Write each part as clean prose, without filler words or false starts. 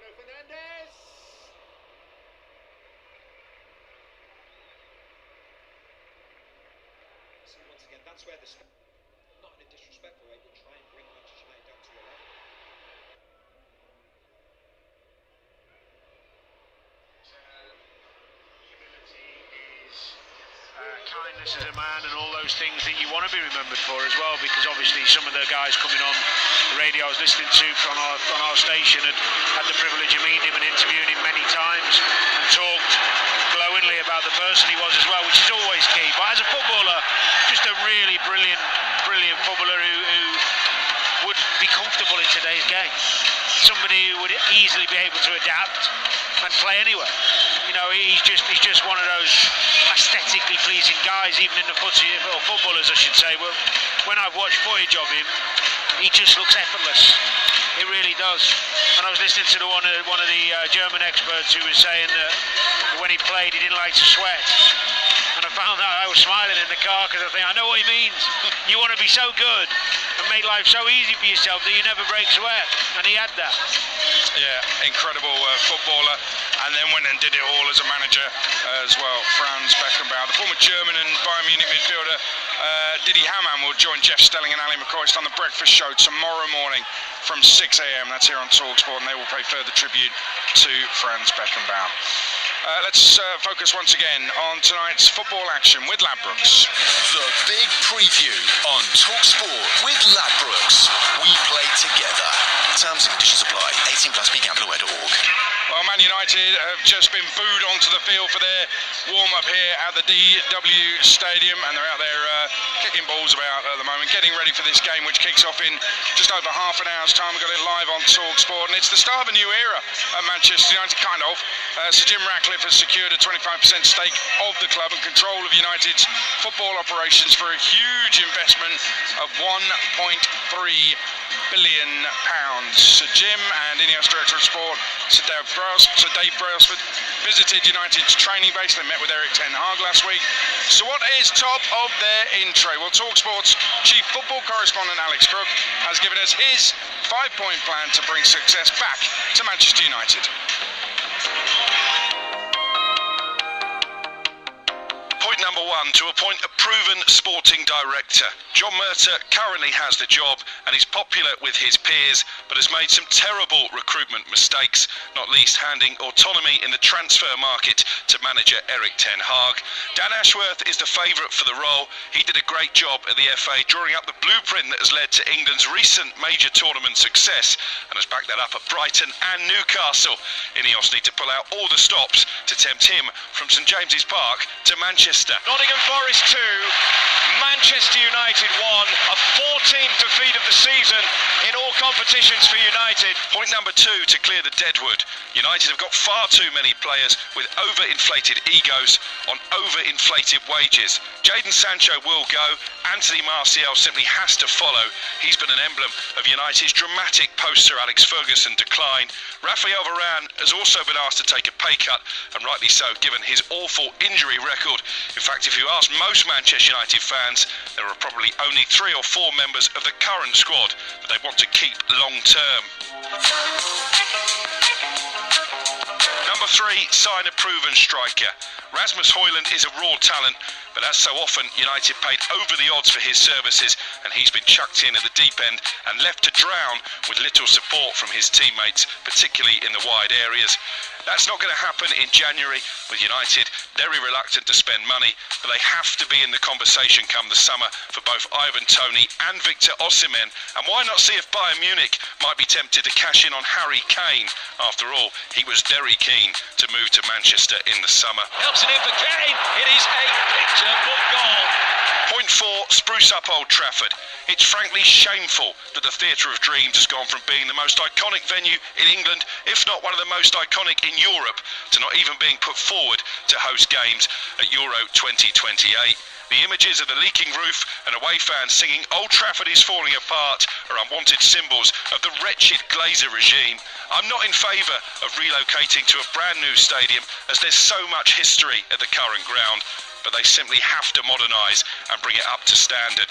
Bruno Fernandes. See, once again, that's where the not in a disrespectful way, but try and bring Manchester United down to your level. Kindness as a man and all those things that you want to be remembered for as well, because obviously some of the guys coming on the radio I was listening to on our station had the privilege of meeting him and interviewing him many times and talked glowingly about the person he was as well, which is always key. But as a footballer, just a really brilliant footballer who would be comfortable in today's game. Somebody who would easily be able to adapt and play anywhere. You know, he's just one of those aesthetically pleasing guys, even in the footy, or footballers I should say. Well, when I've watched footage of him, he just looks effortless. It really does. And I was listening to one of the German experts who was saying that when he played, he didn't like to sweat. And I found out I was smiling in the car because I think I know what he means. You want to be so good and make life so easy for yourself that you never break sweat, and he had that. Yeah, incredible footballer, and then went and did it all as a manager as well. Franz Beckenbauer, the former German and Bayern Munich midfielder, Didi Hamann will join Jeff Stelling and Ali McCoist on the breakfast show tomorrow morning from 6 a.m. That's here on TalkSport, and they will pay further tribute to Franz Beckenbauer. Let's focus once again on tonight's football action with Ladbrokes. The big preview on TalkSport with Ladbrokes. We play together. Terms and conditions apply. 18 plus BGambler.org. Well, Man United have just been booed onto the field for their warm-up here at the DW Stadium, and they're out there kicking balls about at the moment, getting ready for this game, which kicks off in just over half an hour's time. We've got it live on TalkSport, and it's the start of a new era at Manchester United, kind of. Sir Jim Ratcliffe has secured a 25% stake of the club and control of United's football operations for a huge investment of £1.3 billion. Sir Jim and Ineos Director of Sport, Sir Dave Brailsford, visited United's training base. They met with Erik ten Hag last week. So what is top of their in tray? Well, TalkSport's chief football correspondent Alex Crook has given us his 5-point plan to bring success back to Manchester United. Point number one, to appoint a proven sporting director. John Murtagh currently has the job and is popular with his peers, but has made some terrible recruitment mistakes, not least handing autonomy in the transfer market to manager Erik ten Hag. Dan Ashworth is the favourite for the role. He did a great job at the FA, drawing up the blueprint that has led to England's recent major tournament success and has backed that up at Brighton and Newcastle. Ineos need to pull out all the stops to tempt him from St James's Park to Manchester. Nottingham Forest 2, Manchester United 1, a 14th defeat of the season in all competitions for United. Point number two, to clear the deadwood. United have got far too many players with overinflated egos on overinflated wages. Jadon Sancho will go. Anthony Martial simply has to follow. He's been an emblem of United's dramatic post-Sir Alex Ferguson decline. Raphael Varane has also been asked to take a pay cut, and rightly so, given his awful injury record. In fact, if you ask most Manchester United fans, there are probably only 3 or 4 members of the current squad that they want to keep long term. Number 3, sign a proven striker. Rasmus Højlund is a raw talent, but as so often, United paid over the odds for his services, and he's been chucked in at the deep end and left to drown with little support from his teammates, particularly in the wide areas. That's not going to happen in January, with United very reluctant to spend money, but they have to be in the conversation come the summer for both Ivan Toney and Victor Osimhen. And why not see if Bayern Munich might be tempted to cash in on Harry Kane? After all, he was very keen to move to Manchester in the summer. Helps it in for Kane. It is a picture-book goal. Point 4, spruce up Old Trafford. It's frankly shameful that the Theatre of Dreams has gone from being the most iconic venue in England, if not one of the most iconic in Europe, to not even being put forward to host games at Euro 2028. The images of the leaking roof and away fans singing "Old Trafford is falling apart" are unwanted symbols of the wretched Glazer regime. I'm not in favour of relocating to a brand new stadium, as there's so much history at the current ground, but they simply have to modernise and bring it up to standard.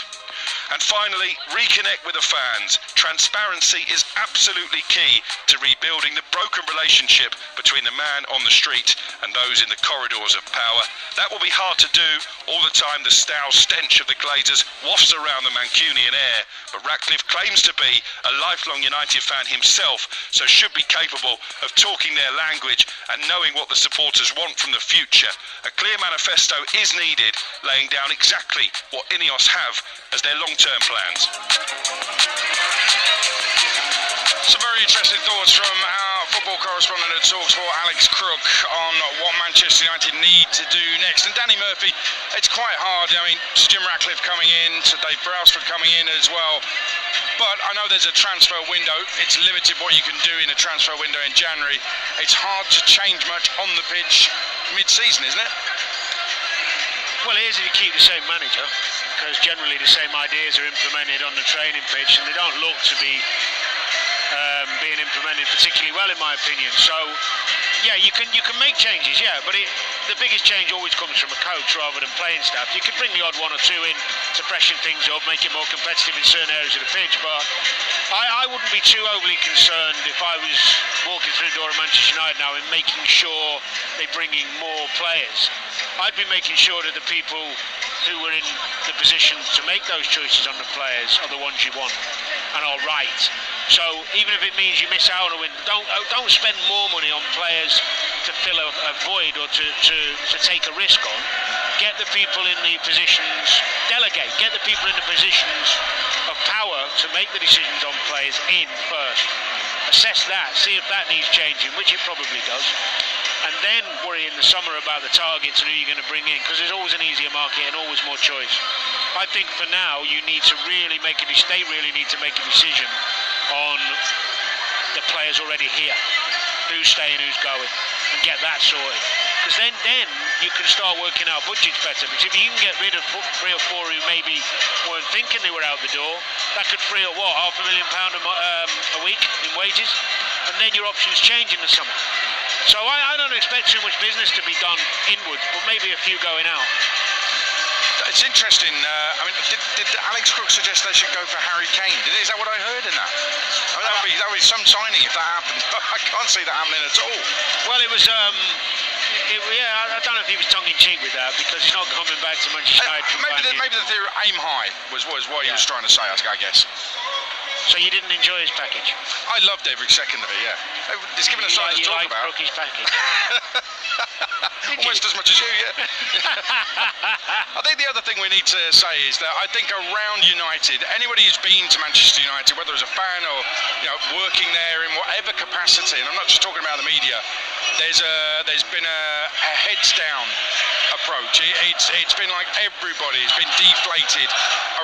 And finally, reconnect with the fans. Transparency is absolutely key to rebuilding the broken relationship between the man on the street and those in the corridors of power. That will be hard to do. All the time the stale stench of the Glazers wafts around the Mancunian air, but Ratcliffe claims to be a lifelong United fan himself, so should be capable of talking their language and knowing what the supporters want from the future. A clear manifesto is needed, laying down exactly what Ineos have as their long-term plans. Some very interesting thoughts from our football correspondent at TalkSport, Alex Crook, on what Manchester United need to do next. And Danny Murphy, it's quite hard. I mean, Sir Jim Ratcliffe coming in, Sir Dave Brailsford coming in as well. But I know there's a transfer window. It's limited what you can do in a transfer window in January. It's hard to change much on the pitch mid-season, isn't it? Well, it is if you keep the same manager, because generally the same ideas are implemented on the training pitch, and they don't look to be being implemented particularly well, in my opinion. So, yeah, you can make changes, yeah, but the biggest change always comes from a coach rather than playing staff. You could bring the odd one or two in to freshen things up, make it more competitive in certain areas of the pitch, but I wouldn't be too overly concerned if I was walking through the door of Manchester United now in making sure they bring in more players. I'd be making sure that the people who were in the position to make those choices on the players are the ones you want and are right. So even if it means you miss out on a win, don't spend more money on players to fill a void or to take a risk on. Get the people in the positions, delegate, get the people in the positions of power to make the decisions on players in first. Assess that, see if that needs changing, which it probably does. And then worry in the summer about the targets and who you're going to bring in, because there's always an easier market and always more choice. I think for now you need to really they really need to make a decision on the players already here, who's staying, who's going, and get that sorted. Because then you can start working out budgets better. Because if you can get rid of 3 or 4 who maybe weren't thinking they were out the door, that could free up what, £500,000 a week in wages, and then your options change in the summer. So I don't expect too much business to be done inwards, but maybe a few going out. It's interesting. I mean, did Alex Crook suggest they should go for Harry Kane? Is that what I heard in that? I mean, that would be some signing if that happened. I can't see that happening at all. Well, it was. I don't know if he was tongue-in-cheek with that, because he's not coming back to Manchester United. Maybe the theory aim high was what he was trying to say, I guess. So you didn't enjoy his package? I loved every second of it, yeah. It's given us something to talk about. You liked Crookie's package? Almost as much as you, yeah. I think the other thing we need to say is that I think around United, anybody who's been to Manchester United, whether as a fan or working there in whatever capacity, and I'm not just talking about the media, there's been a heads down approach. It's been like everybody's been deflated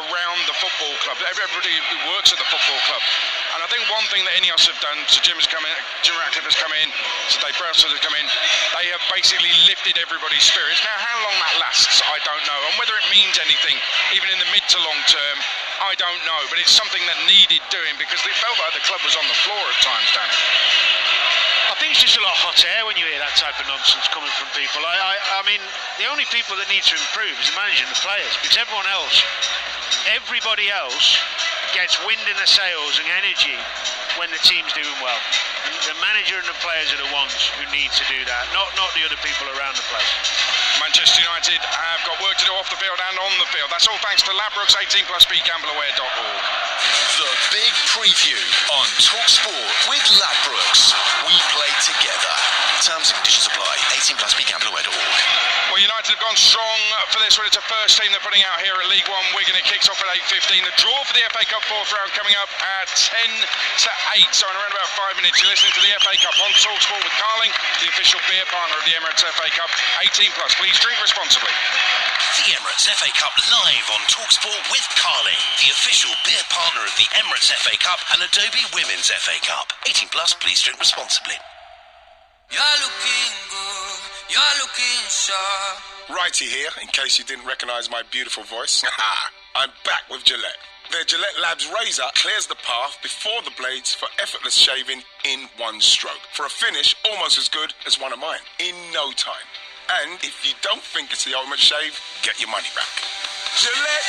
around the football club. Everybody who works at the football club. And I think one thing that Ineos have done, so Jim Ratcliffe has come in, so Dave Brailsford has come in, they have basically lifted everybody's spirits. Now, how long that lasts, I don't know. And whether it means anything, even in the mid to long term, I don't know. But it's something that needed doing, because it felt like the club was on the floor at times, Danny. I think it's just a lot of hot air when you hear that type of nonsense coming from people. I mean, the only people that need to improve is the manager and the players, because everybody else gets wind in the sails and energy when the team's doing well. And the manager and the players are the ones who need to do that, not the other people around the place. Manchester United have got work to do off the field and on the field. That's all thanks to Ladbrokes, 18+, begambleaware.org. The big preview on TalkSport with Ladbrokes. We play together. Terms and conditions apply. 18+, begambleaware.org. Well, United have gone strong for this one. It's the first team they're putting out here at League One. Wigan, it kicks off at 8:15. The draw for the FA Cup fourth round coming up at 10-8. So in around about 5 minutes, you're listening to the FA Cup on TalkSport with Carling, the official beer partner of the Emirates FA Cup. 18+. Please drink responsibly. The Emirates FA Cup live on TalkSport with Carling, the official beer partner of the Emirates FA Cup and Adobe Women's FA Cup. 18+. Please drink responsibly. You're looking good, you're looking sharp. Righty here, in case you didn't recognise my beautiful voice. I'm back with Gillette. Their Gillette Labs razor clears the path before the blades for effortless shaving in one stroke. For a finish almost as good as one of mine, in no time. And if you don't think it's the ultimate shave, get your money back. Gillette!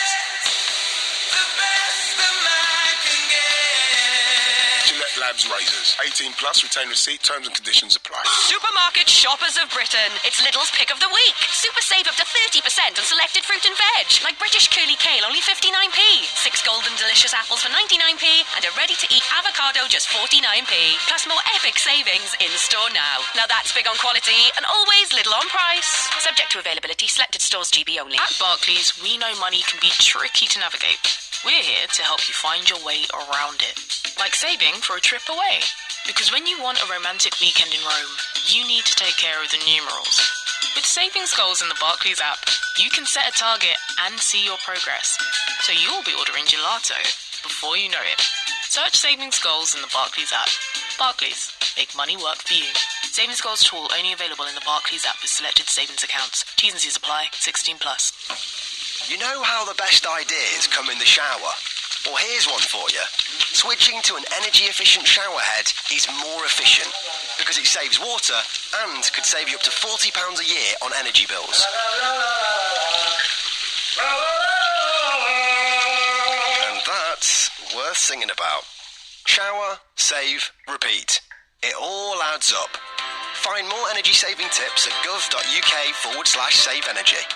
Gillette Labs razors. 18 plus, retain receipt, terms and conditions apply. Supermarket shoppers of Britain, it's Lidl's pick of the week. Super save up to 30% on selected fruit and veg, like British curly kale only 59p, 6 golden delicious apples for 99p, and a ready-to-eat avocado just 49p. Plus more epic savings in store now. Now that's big on quality and always Lidl on price. Subject to availability, selected stores, GB only. At Barclays, we know money can be tricky to navigate. We're here to help you find your way around it. Like saving for a trip away. Because when you want a romantic weekend in Rome, you need to take care of the numerals. With savings goals in the Barclays app, you can set a target and see your progress. So you'll be ordering gelato before you know it. Search savings goals in the Barclays app. Barclays, make money work for you. Savings goals tool only available in the Barclays app with selected savings accounts. T's and C's apply. 18 plus. You know how the best ideas come in the shower? Well, here's one for you. Switching to an energy-efficient shower head is more efficient because it saves water and could save you up to £40 a year on energy bills. And that's worth singing about. Shower, save, repeat. It all adds up. Find more energy-saving tips at gov.uk/save energy.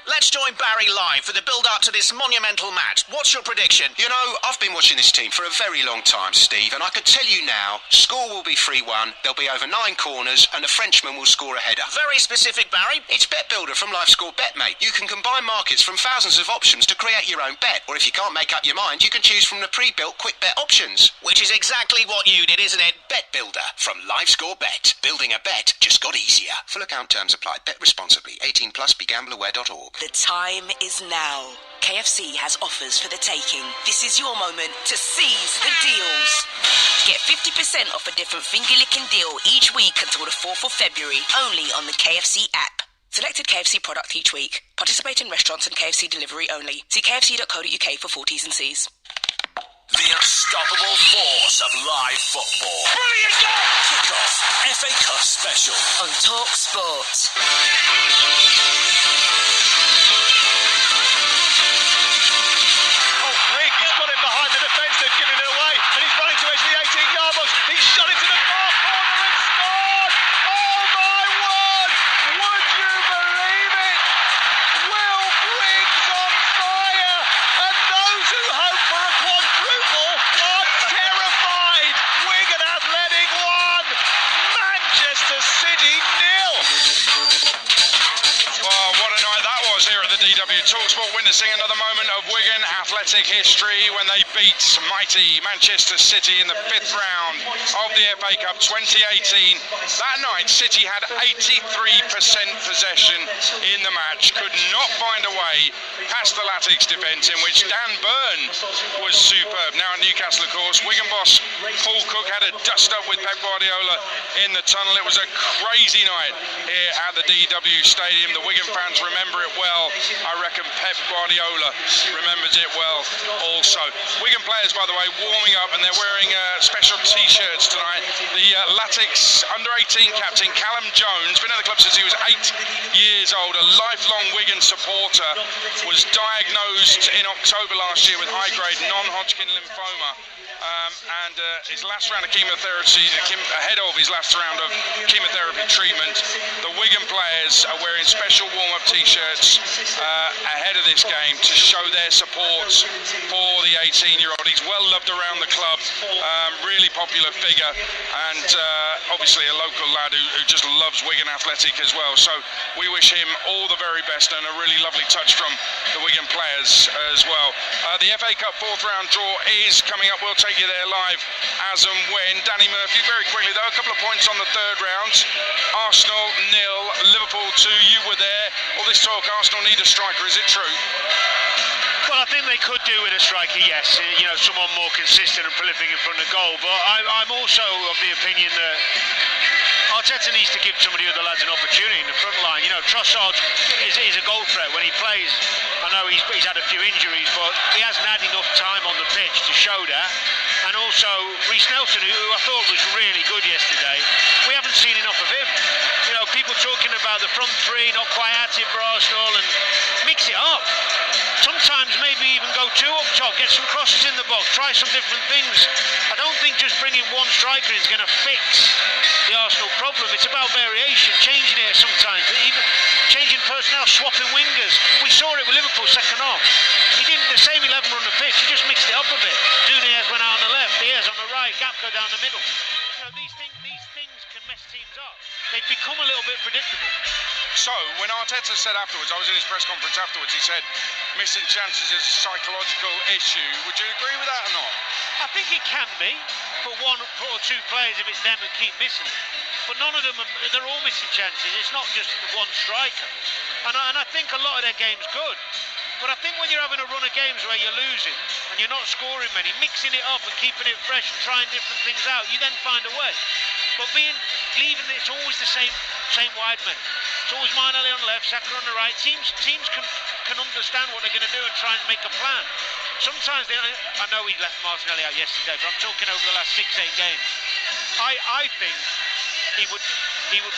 Let's join Barry live for the build-up to this monumental match. What's your prediction? You know, I've been watching this team for a very long time, Steve, and I can tell you now, score will be 3-1, there'll be over 9 corners, and the Frenchman will score a header. Very specific, Barry. It's Bet Builder from LiveScore Bet, mate. You can combine markets from thousands of options to create your own bet, or if you can't make up your mind, you can choose from the pre-built quick bet options. Which is exactly what you did, isn't it? Bet Builder from LiveScore Bet. Building a bet just got easier. Full account terms apply. Bet responsibly. 18 plus. BeGambleAware.org. The time is now. KFC has offers for the taking. This is your moment to seize the deals. Get 50% off a different finger-licking deal each week until the 4th of February, only on the KFC app. Selected KFC product each week. Participate in restaurants and KFC delivery only. See kfc.co.uk for full T's and C's. The unstoppable force of live football. Brilliant goal! Kick-off FA Cup special On Talk Sport. He's got him behind the defence, they've given it away, and he's running to edge the 18-yard box. He's shot it to the far corner and scored! Oh my word! Would you believe it? Will Briggs on fire, and those who hope for a quadruple are terrified. Wigan Athletic 1, Manchester City 0. Well, what a night that was here at the DW Talksport, witnessing another moment of Wigan athletic history when they beat mighty Manchester City in the 5th round of the FA Cup 2018. That night, City had 83% possession in the match, could not find a way past the Latics defence, in which Dan Burn was superb. Now at Newcastle, of course, Wigan boss Paul Cook had a dust-up with Pep Guardiola in the tunnel. It was a crazy night here at the DW Stadium. The Wigan fans remember it well. I reckon Pep Guardiola remembers it well also. Wigan players, by the way, warming up, and they're wearing special T-shirts tonight. The Latics under-18 captain Callum Jones, been at the club since he was 8 years old, a lifelong Wigan supporter, was diagnosed in October last year with high-grade non-Hodgkin lymphoma. And his last round of chemotherapy, ahead of his last round of chemotherapy treatment, the Wigan players are wearing special warm-up T-shirts ahead of this game to show their support for the 18-year-old. He's well loved around the club, really popular figure, and obviously a local lad who just loves Wigan Athletic as well. So we wish him all the very best, and a really lovely touch from the Wigan players as well. The FA Cup 4th round draw is coming up. We'll take you there live as and when. Danny Murphy, very quickly though, a couple of points on the 3rd round. Arsenal 0, Liverpool 2. You were there. All this talk, Arsenal need a striker, is it true? Well, I think they could do with a striker, yes. You know, someone more consistent and prolific in front of goal. But I'm also of the opinion that Arteta needs to give somebody of the lads an opportunity in the front line. You know, Trossard is a goal threat when he plays. I know he's had a few injuries, but he hasn't had enough time on the pitch to show that. And also, Reece Nelson, who I thought was really good yesterday, we haven't seen enough of him. You know, people talking about the front three not quite active for Arsenal, and mix it up. Sometimes maybe maybe even go 2 up top, get some crosses in the box, try some different things. I don't think just bringing one striker is going to fix the Arsenal problem. It's about variation, changing it sometimes, even changing personnel, swapping wingers. We saw it with Liverpool second half. He didn't the same 11 on the pitch, he just mixed it up a bit. Nunez went out on the left, Diaz on the right, Gapco down the middle. You know, these things can mess teams up. They've become a little bit predictable. So, when Arteta said afterwards, I was in his press conference afterwards, he said missing chances is a psychological issue. Would you agree with that or not? I think it can be for 1 or 2 players if it's them who keep missing it. But none of them, they're all missing chances. It's not just the one striker. And I think a lot of their game's good. But I think when you're having a run of games where you're losing and you're not scoring many, mixing it up and keeping it fresh and trying different things out, you then find a way. But leaving it's always the same wide men. It's always Martinelli on the left, Saka on the right. Teams can understand what they're going to do and try and make a plan. Sometimes I know he left Martinelli out yesterday, but I'm talking over the last 6-8 games. I think he would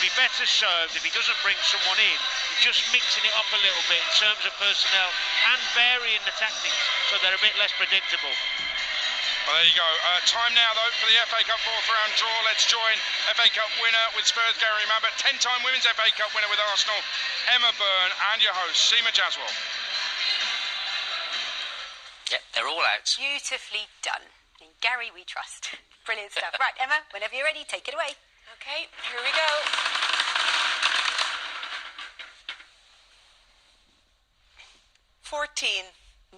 be better served if he doesn't bring someone in, just mixing it up a little bit in terms of personnel and varying the tactics so they're a bit less predictable. Well, there you go. Time now, though, for the FA Cup 4th round draw. Let's join FA Cup winner with Spurs, Gary Mabbott, 10-time Women's FA Cup winner with Arsenal, Emma Byrne, and your host, Seema Jaswal. Yep, they're all out. Beautifully done. In Gary, we trust. Brilliant stuff. Right, Emma, whenever you're ready, take it away. Okay, here we go.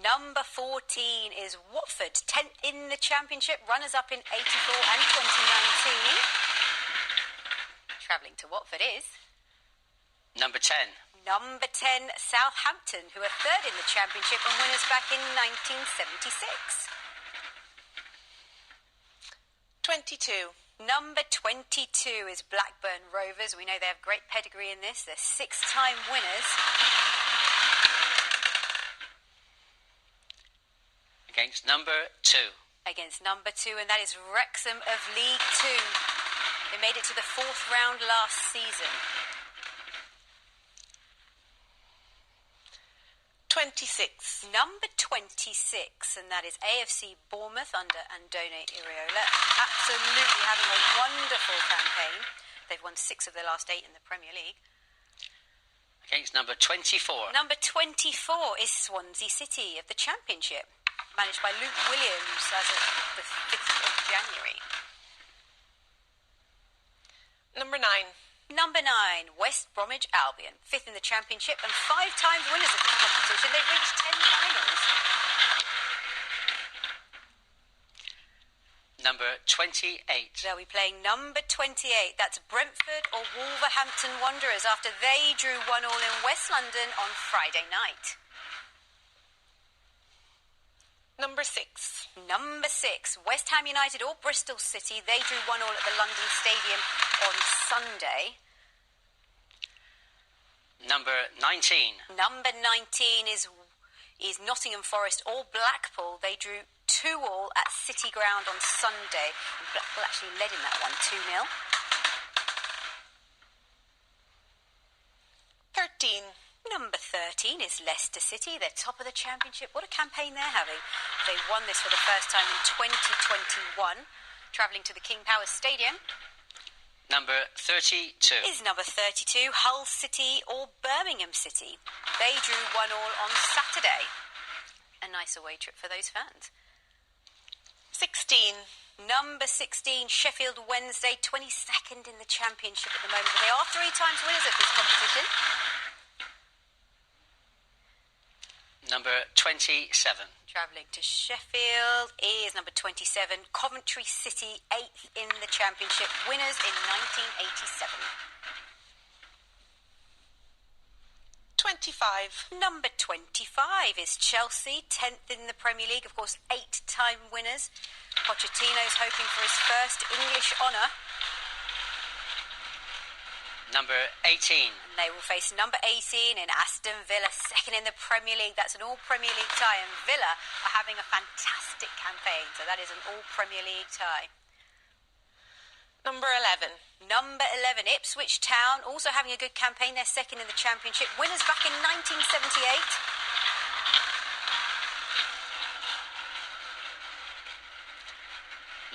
Number 14 is Watford, 10th in the Championship, runners-up in 84 and 2019. Travelling to Watford is... Number 10. Number 10, Southampton, who are 3rd in the Championship and winners back in 1976. 22. Number 22 is Blackburn Rovers. We know they have great pedigree in this. They're 6-time winners. Against number 2. Against number 2, and that is Wrexham of League 2. They made it to the 4th round last season. 26. Number 26, and that is AFC Bournemouth under Andone Iraola. Absolutely having a wonderful campaign. They've won 6 of their last 8 in the Premier League. Against number 24. Number 24 is Swansea City of the Championship, managed by Luke Williams as of the 5th of January. Number 9. Number 9, West Bromwich Albion, 5th in the Championship and 5 times winners of this competition. They've reached 10 finals. Number 28. They'll be playing number 28. That's Brentford or Wolverhampton Wanderers after they drew 1-1 in West London on Friday night. Number 6. Number 6, West Ham United or Bristol City. They drew 1-1 at the London Stadium on Sunday. Number 19. Number 19 is Nottingham Forest or Blackpool. They drew 2-2 at City Ground on Sunday. And Blackpool actually led in that one, 2-0. 13. Number 13 is Leicester City. They're top of the Championship. What a campaign they're having. They won this for the first time in 2021, travelling to the King Power Stadium. Number 32. Is number 32 Hull City or Birmingham City. They drew 1-1 on Saturday. A nice away trip for those fans. 16. Number 16, Sheffield Wednesday, 22nd in the Championship at the moment. But they are 3 times winners of this competition. Number 27. Travelling to Sheffield is number 27, Coventry City, 8th in the Championship, winners in 1987. 25. Number 25 is Chelsea, 10th in the Premier League, of course, 8-time winners. Pochettino's hoping for his first English honour. Number 18. And they will face number 18 in Aston Villa, 2nd in the Premier League. That's an all-Premier League tie, and Villa are having a fantastic campaign, so that is an all-Premier League tie. Number 11. Number 11, Ipswich Town, also having a good campaign. They're 2nd in the Championship. Winners back in 1978.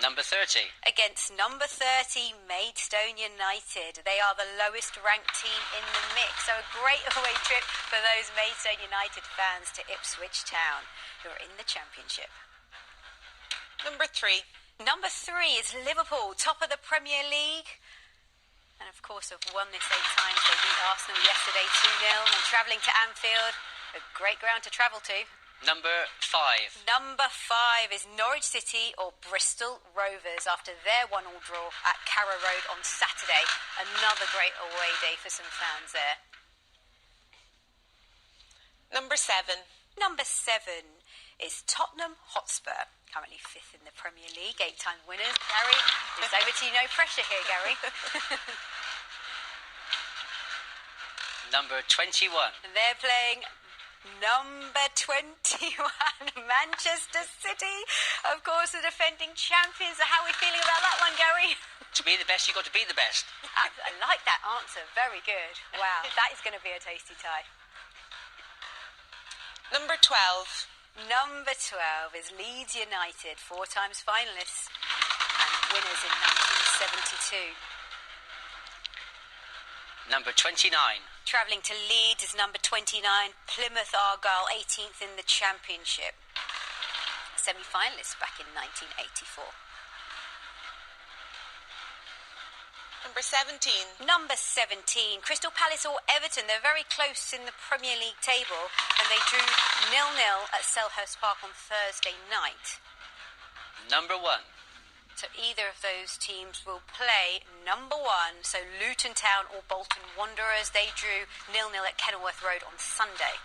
Number 30. Against number 30, Maidstone United. They are the lowest ranked team in the mix. So a great away trip for those Maidstone United fans to Ipswich Town, who are in the Championship. Number 3. Number 3 is Liverpool, top of the Premier League. And of course have won this 8 times. They beat Arsenal yesterday 2-0 and travelling to Anfield. A great ground to travel to. Number 5. Number 5 is Norwich City or Bristol Rovers after their 1-1 draw at Carrow Road on Saturday. Another great away day for some fans there. Number 7. Number 7 is Tottenham Hotspur, currently 5th in the Premier League, 8-time winners. Gary, it's over to you. No pressure here, Gary. Number 21. And they're playing number 21, Manchester City. Of course, the defending champions. How are we feeling about that one, Gary? To be the best, you've got to be the best. I like that answer. Very good. Wow, that is going to be a tasty tie. Number 12. Number 12 is Leeds United, 4 times finalists and winners in 1972. Number 29. Travelling to Leeds is number 29, Plymouth Argyle, 18th in the Championship. Semi-finalists back in 1984. Number 17. Number 17, Crystal Palace or Everton. They're very close in the Premier League table and they drew 0-0 at Selhurst Park on Thursday night. Number 1. So either of those teams will play number 1, so Luton Town or Bolton Wanderers. They drew 0-0 at Kenilworth Road on Sunday.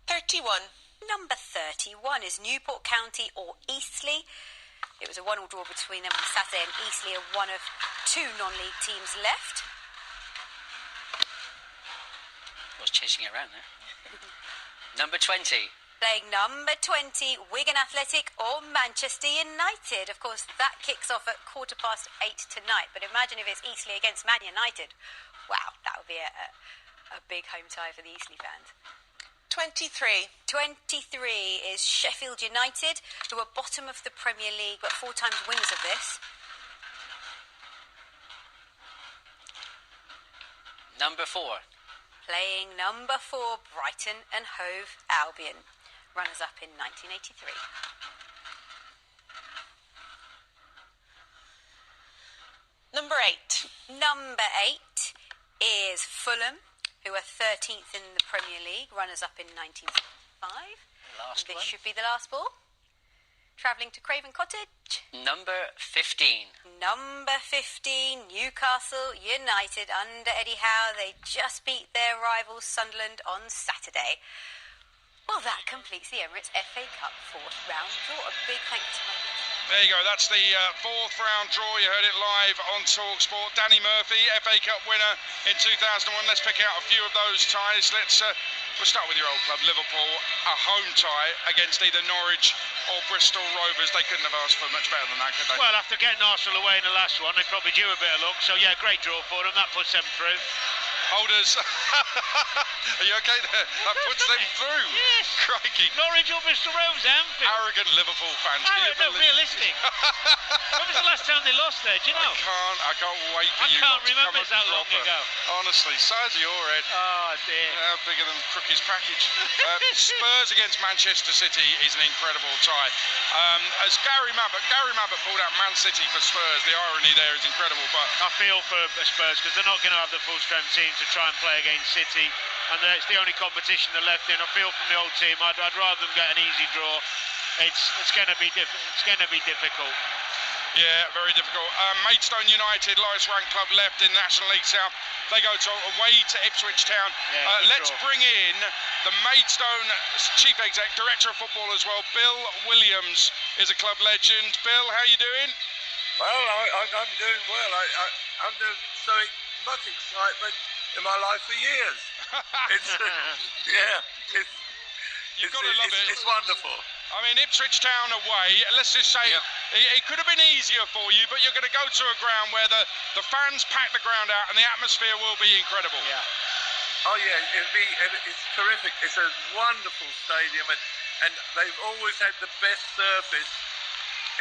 31. Number 31 is Newport County or Eastleigh. It was a 1-1 draw between them on Saturday, and Eastleigh are one of 2 non-league teams left. I was chasing it around there. Number 20. Playing number 20, Wigan Athletic or Manchester United. Of course, that kicks off at 8:15 tonight. But imagine if it's Eastleigh against Man United. Wow, that would be a big home tie for the Eastleigh fans. 23. 23 is Sheffield United, who are bottom of the Premier League, but 4 times winners of this. Number 4. Playing number 4, Brighton and Hove Albion. Runners-up in 1983. Number 8. Number 8 is Fulham, who are 13th in the Premier League, runners-up in 1975. This should be the last ball. Travelling to Craven Cottage. Number 15. Number 15, Newcastle United under Eddie Howe. They just beat their rivals Sunderland on Saturday. Well, that completes the Emirates FA Cup 4th round draw. A big thank you to my guests. There you go, that's the 4th round draw. You heard it live on TalkSport. Danny Murphy, FA Cup winner in 2001. Let's pick out a few of those ties. We'll start with your old club, Liverpool. A home tie against either Norwich or Bristol Rovers. They couldn't have asked for much better than that, could they? Well, after getting Arsenal away in the last one, they probably due a bit of luck. So, yeah, great draw for them. That puts them through. Holders, are you okay there? That puts them through. Yes. Crikey. Norwich or Bristol Rovers, Anfield. Arrogant Liverpool fans. No, realistic. When was the last time they lost there? Do you know? I can't wait for you. I can't remember it that long ago. Honestly, size of your head. Oh, dear. Bigger than Crookie's package. Spurs against Manchester City is an incredible tie. As Gary Mabbott pulled out Man City for Spurs, the irony there is incredible. But I feel for Spurs because they're not going to have the full strength team to try and play against City, and it's the only competition they're left in. I feel from the old team. I'd rather them get an easy draw. It's going to be difficult. Yeah, very difficult. Maidstone United, lowest ranked club left in National League South. They go away to Ipswich Town. Let's bring in the Maidstone Chief Exec, Director of Football as well. Bill Williams is a club legend. Bill, how you doing? Well, I'm doing well. I'm doing something much excitement in my life for years. You've got to love it. It's wonderful. I mean, Ipswich Town away, let's just say it could have been easier for you, but you're going to go to a ground where the fans pack the ground out and the atmosphere will be incredible. Yeah. Oh, yeah, it's terrific. It's a wonderful stadium, and they've always had the best surface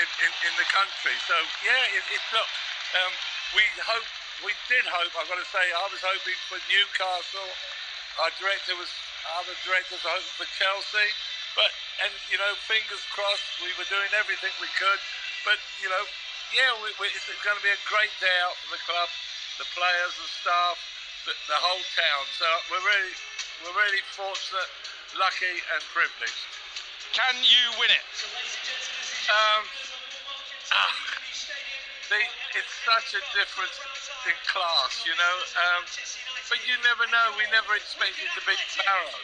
in the country. So yeah, look, we did hope. I've got to say, I was hoping for Newcastle. Other directors were hoping for Chelsea. But fingers crossed, we were doing everything we could. But it's going to be a great day out for the club, the players, the staff, the whole town. So we're really fortunate, lucky, and privileged. Can you win it? It's such a difference in class, but you never know. We never expected to beat Barrow.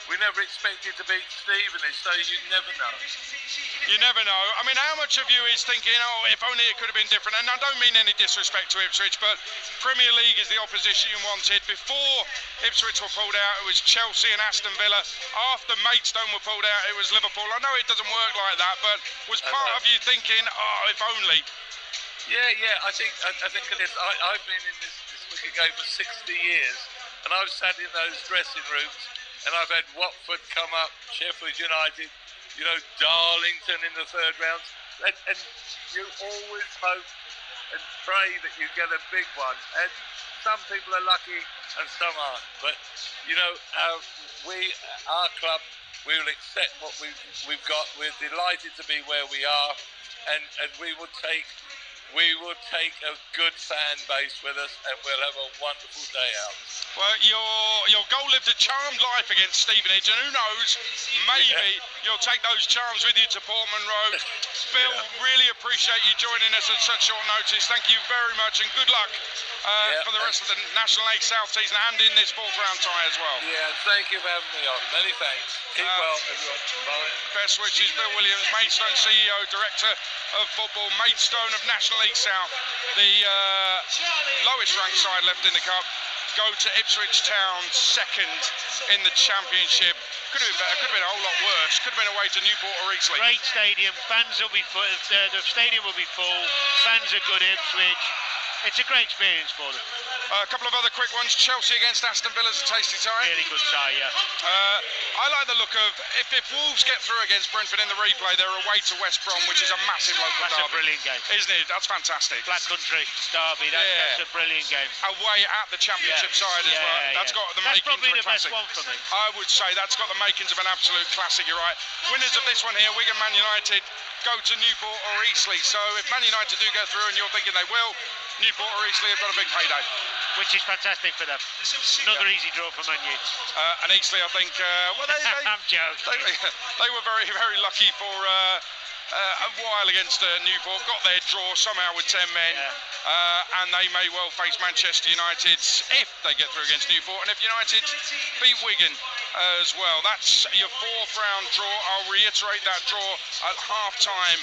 We never expected to beat Stevenage, so you never know. You never know. I mean, how much of you is thinking, if only it could have been different? And I don't mean any disrespect to Ipswich, but Premier League is the opposition you wanted. Before Ipswich were pulled out, it was Chelsea and Aston Villa. After Maidstone were pulled out, it was Liverpool. I know it doesn't work like that, but was part of you thinking, if only? Yeah. I think it is. I've been in this wicket game for 60 years, and I've sat in those dressing rooms. And I've had Watford come up, Sheffield United, Darlington in the third round. And you always hope and pray that you get a big one. And some people are lucky and some aren't. But, our club, we will accept what we've got. We're delighted to be where we are. And we will take a good fan base with us, and we'll have a wonderful day out. Well, your goal lived a charmed life against Stevenage, and who knows, maybe you'll take those charms with you to Portman Road. Bill, really appreciate you joining us at such short notice. Thank you very much, and good luck for the rest of the National League South season and in this fourth round tie as well. Yeah, thank you for having me on. Many thanks. Keep well, everyone. Bye. Best wishes, Bill Williams, Maidstone CEO, Director of Football, Maidstone of National League South, the lowest ranked side left in the cup. Go to Ipswich Town, second in the Championship. Could have been better, could have been a whole lot worse. Could have been away to Newport or Eastleigh. Great stadium, fans will be full, the stadium will be full, fans are good Ipswich. It's a great experience for them. A couple of other quick ones. Chelsea against Aston Villa's a tasty tie. Really good tie, yeah. I like the look of, if Wolves get through against Brentford in the replay, they're away to West Brom, which is a massive local derby. That's a brilliant game. Isn't it? That's fantastic. Black Country derby, that's a brilliant game. Away at the Championship side as well. That's got the makings probably of a the best classic. one for me. I would say that's got the makings of an absolute classic, you're right. Winners of this one here, Wigan Man United, go to Newport or Eastleigh. So if Man United do go through, and you're thinking they will, Newport or Eastleigh have got a big payday. Which is fantastic for them. Another easy draw for Man U. And Eastleigh, I think, I'm joking. They were very, very lucky for a while against Newport. Got their draw somehow with 10 men. And they may well face Manchester United if they get through against Newport. And if United beat Wigan as well. That's your fourth round draw. I'll reiterate that draw at half-time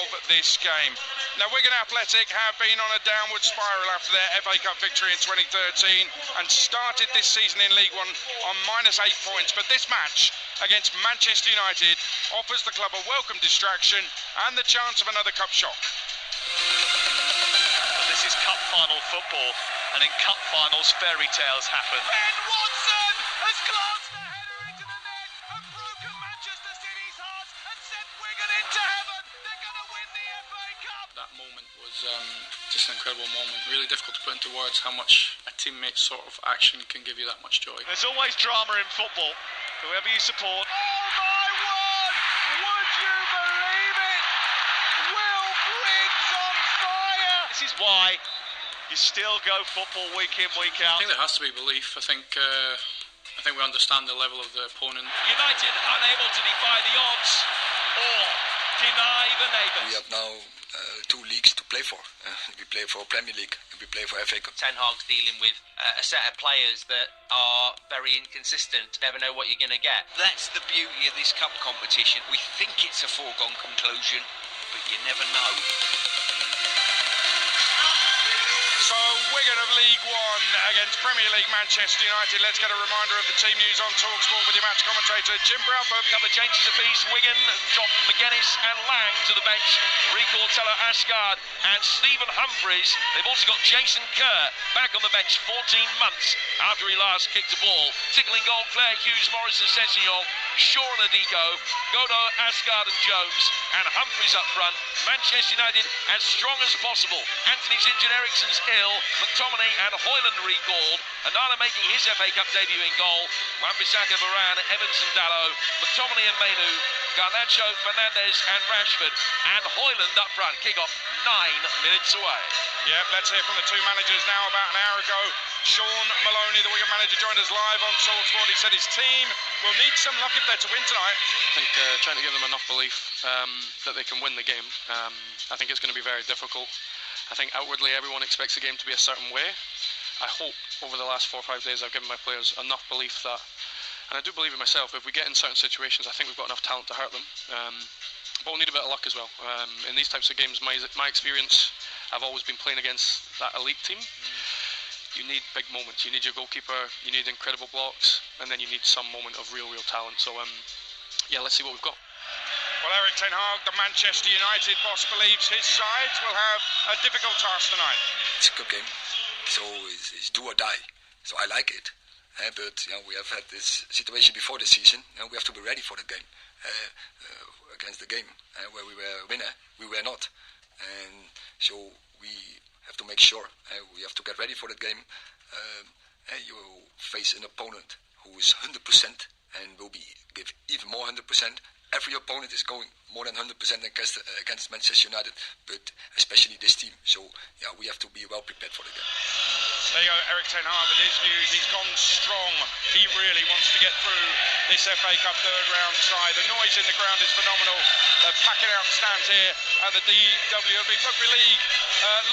of this game. Now, Wigan Athletic have been on a downward spiral after their FA Cup victory in 2013 and started this season in League One on -8 points. But this match against Manchester United offers the club a welcome distraction and the chance of another cup shock. This is cup final football, and in cup finals, fairy tales happen. Ben Watson has glanced the header into the net and broken Manchester City's heart and sent Wigan into heaven. They're going to win the FA Cup. That moment was just an incredible moment. Really difficult to put into words how much a teammate's sort of action can give you that much joy. There's always drama in football. Whoever you support. Oh my word! Would you believe it? Will Briggs on fire! This is why you still go football week in, week out. I think there has to be belief. I think we understand the level of the opponent. United unable to defy the odds or deny the neighbours. We have now 2 leagues to play for. We play for Premier League and we play for FA Cup. Ten Hag's dealing with a set of players that are very inconsistent. Never know what you're going to get. That's the beauty of this cup competition. We think it's a foregone conclusion, but you never know. So Wigan of League One against Premier League Manchester United. Let's get a reminder of the team news on TalkSport with your match commentator Jim Bradford. A couple of changes apiece. Wigan dropped McGuinness and Lang to the bench. Rico Teller Asgard and Stephen Humphreys. They've also got Jason Kerr back on the bench 14 months after he last kicked a ball. Tickling goal, Claire Hughes, Morrison Sessignon. Shaw and Adiko, Godot, Asgard and Jones, and Humphreys up front. Manchester United as strong as possible. Anthony's injured, Eriksen's ill, McTominay and Hoyland recalled. Onana making his FA Cup debut in goal. Wan-Bissaka, Varane, Evans and Dalot, McTominay and Mainu, Garnacho, Fernandes and Rashford, and Hoyland up front. Kick-off 9 minutes away. Yeah, let's hear from the two managers now. About an hour ago, Sean Maloney, the Wigan manager, joined us live on TalkSport. He said his team will need some luck if they're to win tonight. I think trying to give them enough belief that they can win the game. I think it's going to be very difficult. I think outwardly everyone expects the game to be a certain way. I hope over the last 4 or 5 days I've given my players enough belief that, and I do believe in myself, if we get in certain situations, I think we've got enough talent to hurt them. But we'll need a bit of luck as well. In these types of games, my experience, I've always been playing against that elite team. You need big moments. You need your goalkeeper, you need incredible blocks, and then you need some moment of real talent. So, yeah, let's see what we've got. Well, Erik ten Hag, the Manchester United boss, believes his side will have a difficult task tonight. It's a good game, so it's do or die. So I like it. But we have had this situation before the season, and we have to be ready for the game. Against the game where we were a winner, we were not. And so we have to make sure we have to get ready for the game. You face an opponent who is 100% and will give even more 100%. Every opponent is going more than 100% against Manchester United, but especially this team. So yeah, we have to be well prepared for the game. There you go, Erik ten Hag with his views. He's gone strong. He really wants to get through this FA Cup third round side. The noise in the ground is phenomenal. They're packing out the stands here at the DWB Rugby League.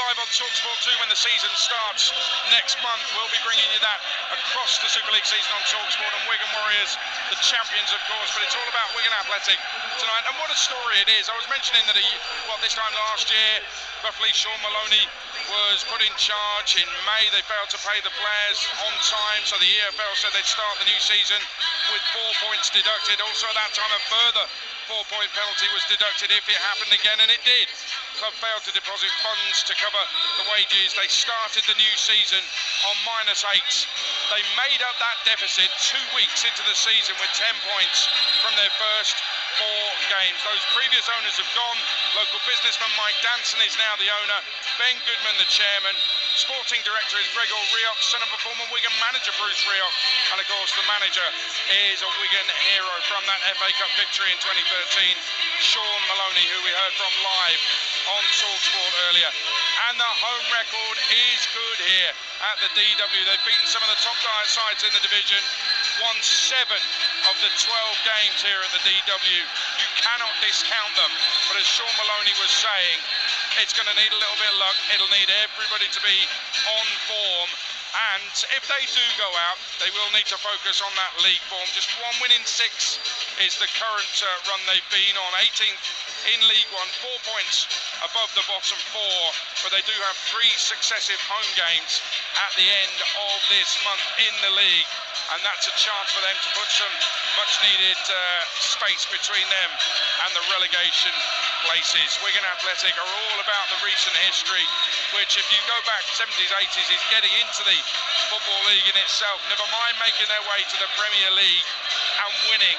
Live on TalkSport 2 when the season starts next month. We'll be bringing you that across the Super League season on TalkSport, and Wigan Warriors, the champions of course, but it's all about Wigan Athletic tonight. And what a story it is. I was mentioning that this time last year, roughly, Sean Maloney was put in charge in May. They failed to pay the players on time, so the EFL said they'd start the new season with 4 points deducted. Also at that time a further 4-point penalty was deducted if it happened again, and it did. Club failed to deposit funds to cover the wages. They started the new season on -8. They made up that deficit 2 weeks into the season with 10 points from their first 4 games. Those previous owners have gone. Local businessman Mike Danson is now the owner. Ben Goodman the chairman. Sporting director is Gregor Rioch, son of a former Wigan manager Bruce Rioch. And of course the manager is a Wigan hero from that FA Cup victory in 2013, Sean Maloney, who we heard from live on TalkSport earlier. And the home record is good here at the DW. They've beaten some of the top sides in the division, won 7 of the 12 games here at the DW. You cannot discount them, but as Sean Maloney was saying, it's going to need a little bit of luck. It'll need everybody to be on form, and if they do go out, they will need to focus on that league form. Just 1 win in 6 is the current run they've been on. 18th in League One, 4 points above the bottom 4, but they do have 3 successive home games at the end of this month in the league, and that's a chance for them to put some much needed space between them and the relegation places. Wigan Athletic are all about the recent history, which if you go back 70s, 80s, is getting into the Football League in itself, never mind making their way to the Premier League and winning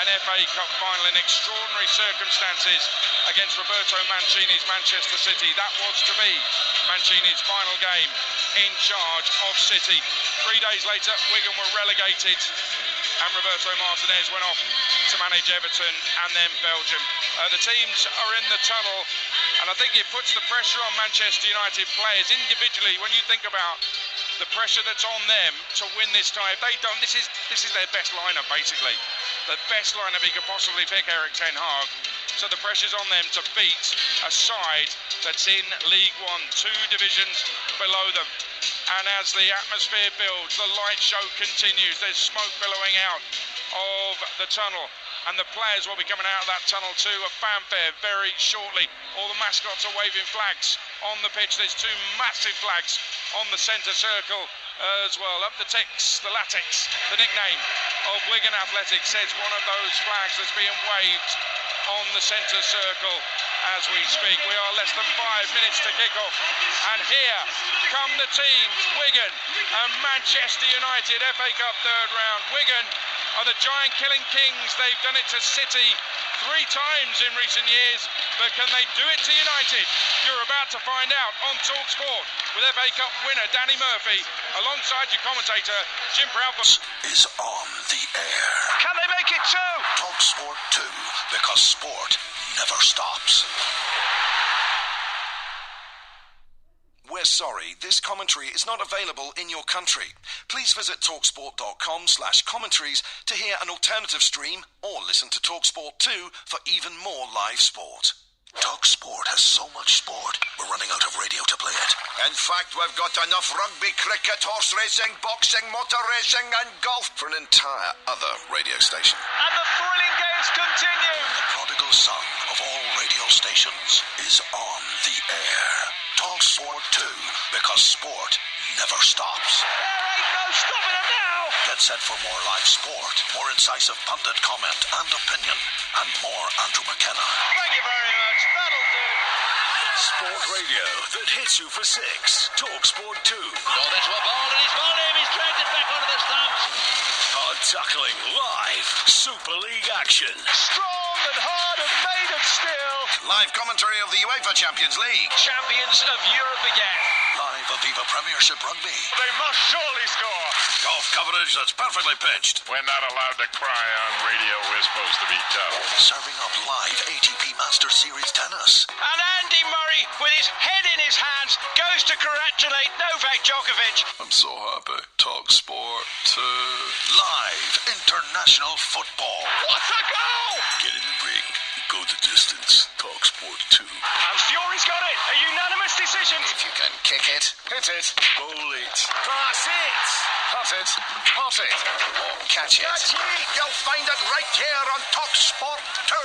an FA Cup final in extraordinary circumstances against Roberto Mancini's Manchester City. That was to be Mancini's final game in charge of City. 3 days later, Wigan were relegated, and Roberto Martinez went off to manage Everton and then Belgium. The teams are in the tunnel, and I think it puts the pressure on Manchester United players individually. When you think about the pressure that's on them to win this tie, if they don't, this is their best lineup basically, the best lineup he could possibly pick, Erik ten Hag. So the pressure's on them to beat a side that's in League One, 2 divisions below them. And as the atmosphere builds, the light show continues. There's smoke billowing out of the tunnel, and the players will be coming out of that tunnel to a fanfare very shortly. All the mascots are waving flags on the pitch. There's 2 massive flags on the centre circle as well. Up the ticks, the latex, the nickname of Wigan Athletic, says one of those flags that's being waved on the centre circle as we speak. We are less than 5 minutes to kick off, and here come the teams, Wigan and Manchester United, FA Cup third round. Wigan are the giant killing kings. They've done it to City 3 times in recent years, but can they do it to United? You're about to find out on TalkSport with FA Cup winner Danny Murphy, alongside your commentator Jim Proudfoot. Is on the air. Can they make it too? TalkSport 2, because sport never stops. We're sorry, this commentary is not available in your country. Please visit talksport.com/commentaries to hear an alternative stream or listen to TalkSport 2 for even more live sport. TalkSport has so much sport, we're running out of radio to play it. In fact, we've got enough rugby, cricket, horse racing, boxing, motor racing and golf For an entire other radio station. And the thrilling games continue. The prodigal son of all radio stations is on the air. TalkSport 2, because sport never stops. There ain't no stopping it now. Get set for more live sport, more incisive pundit comment and opinion, and more Andrew McKenna. Thank you very much. That'll do. Sport radio that hits you for 6. TalkSport 2. Oh, that's what ball, and he's ball him. He's dragged it back onto the stumps. Hard tackling live. Super League action. Strong and hard and made of steel. Live commentary of the UEFA Champions League. Champions of Europe again. Live Aviva Premiership Rugby. They must surely score. Golf coverage that's perfectly pitched. We're not allowed to cry on radio. We're supposed to be tough. Serving up live ATP Masters Series tennis. And Andy Murray, with his head in his hands, goes to congratulate Novak Djokovic. I'm so happy. TalkSport 2. Live international football. What a goal! Get in the ring. Go the distance. TalkSport 2. And Fury's got it. A unanimous decision. If you can kick it, hit it, Bowl it. pass it, hot it, hot it, or catch it. You'll find it right here on TalkSport 2.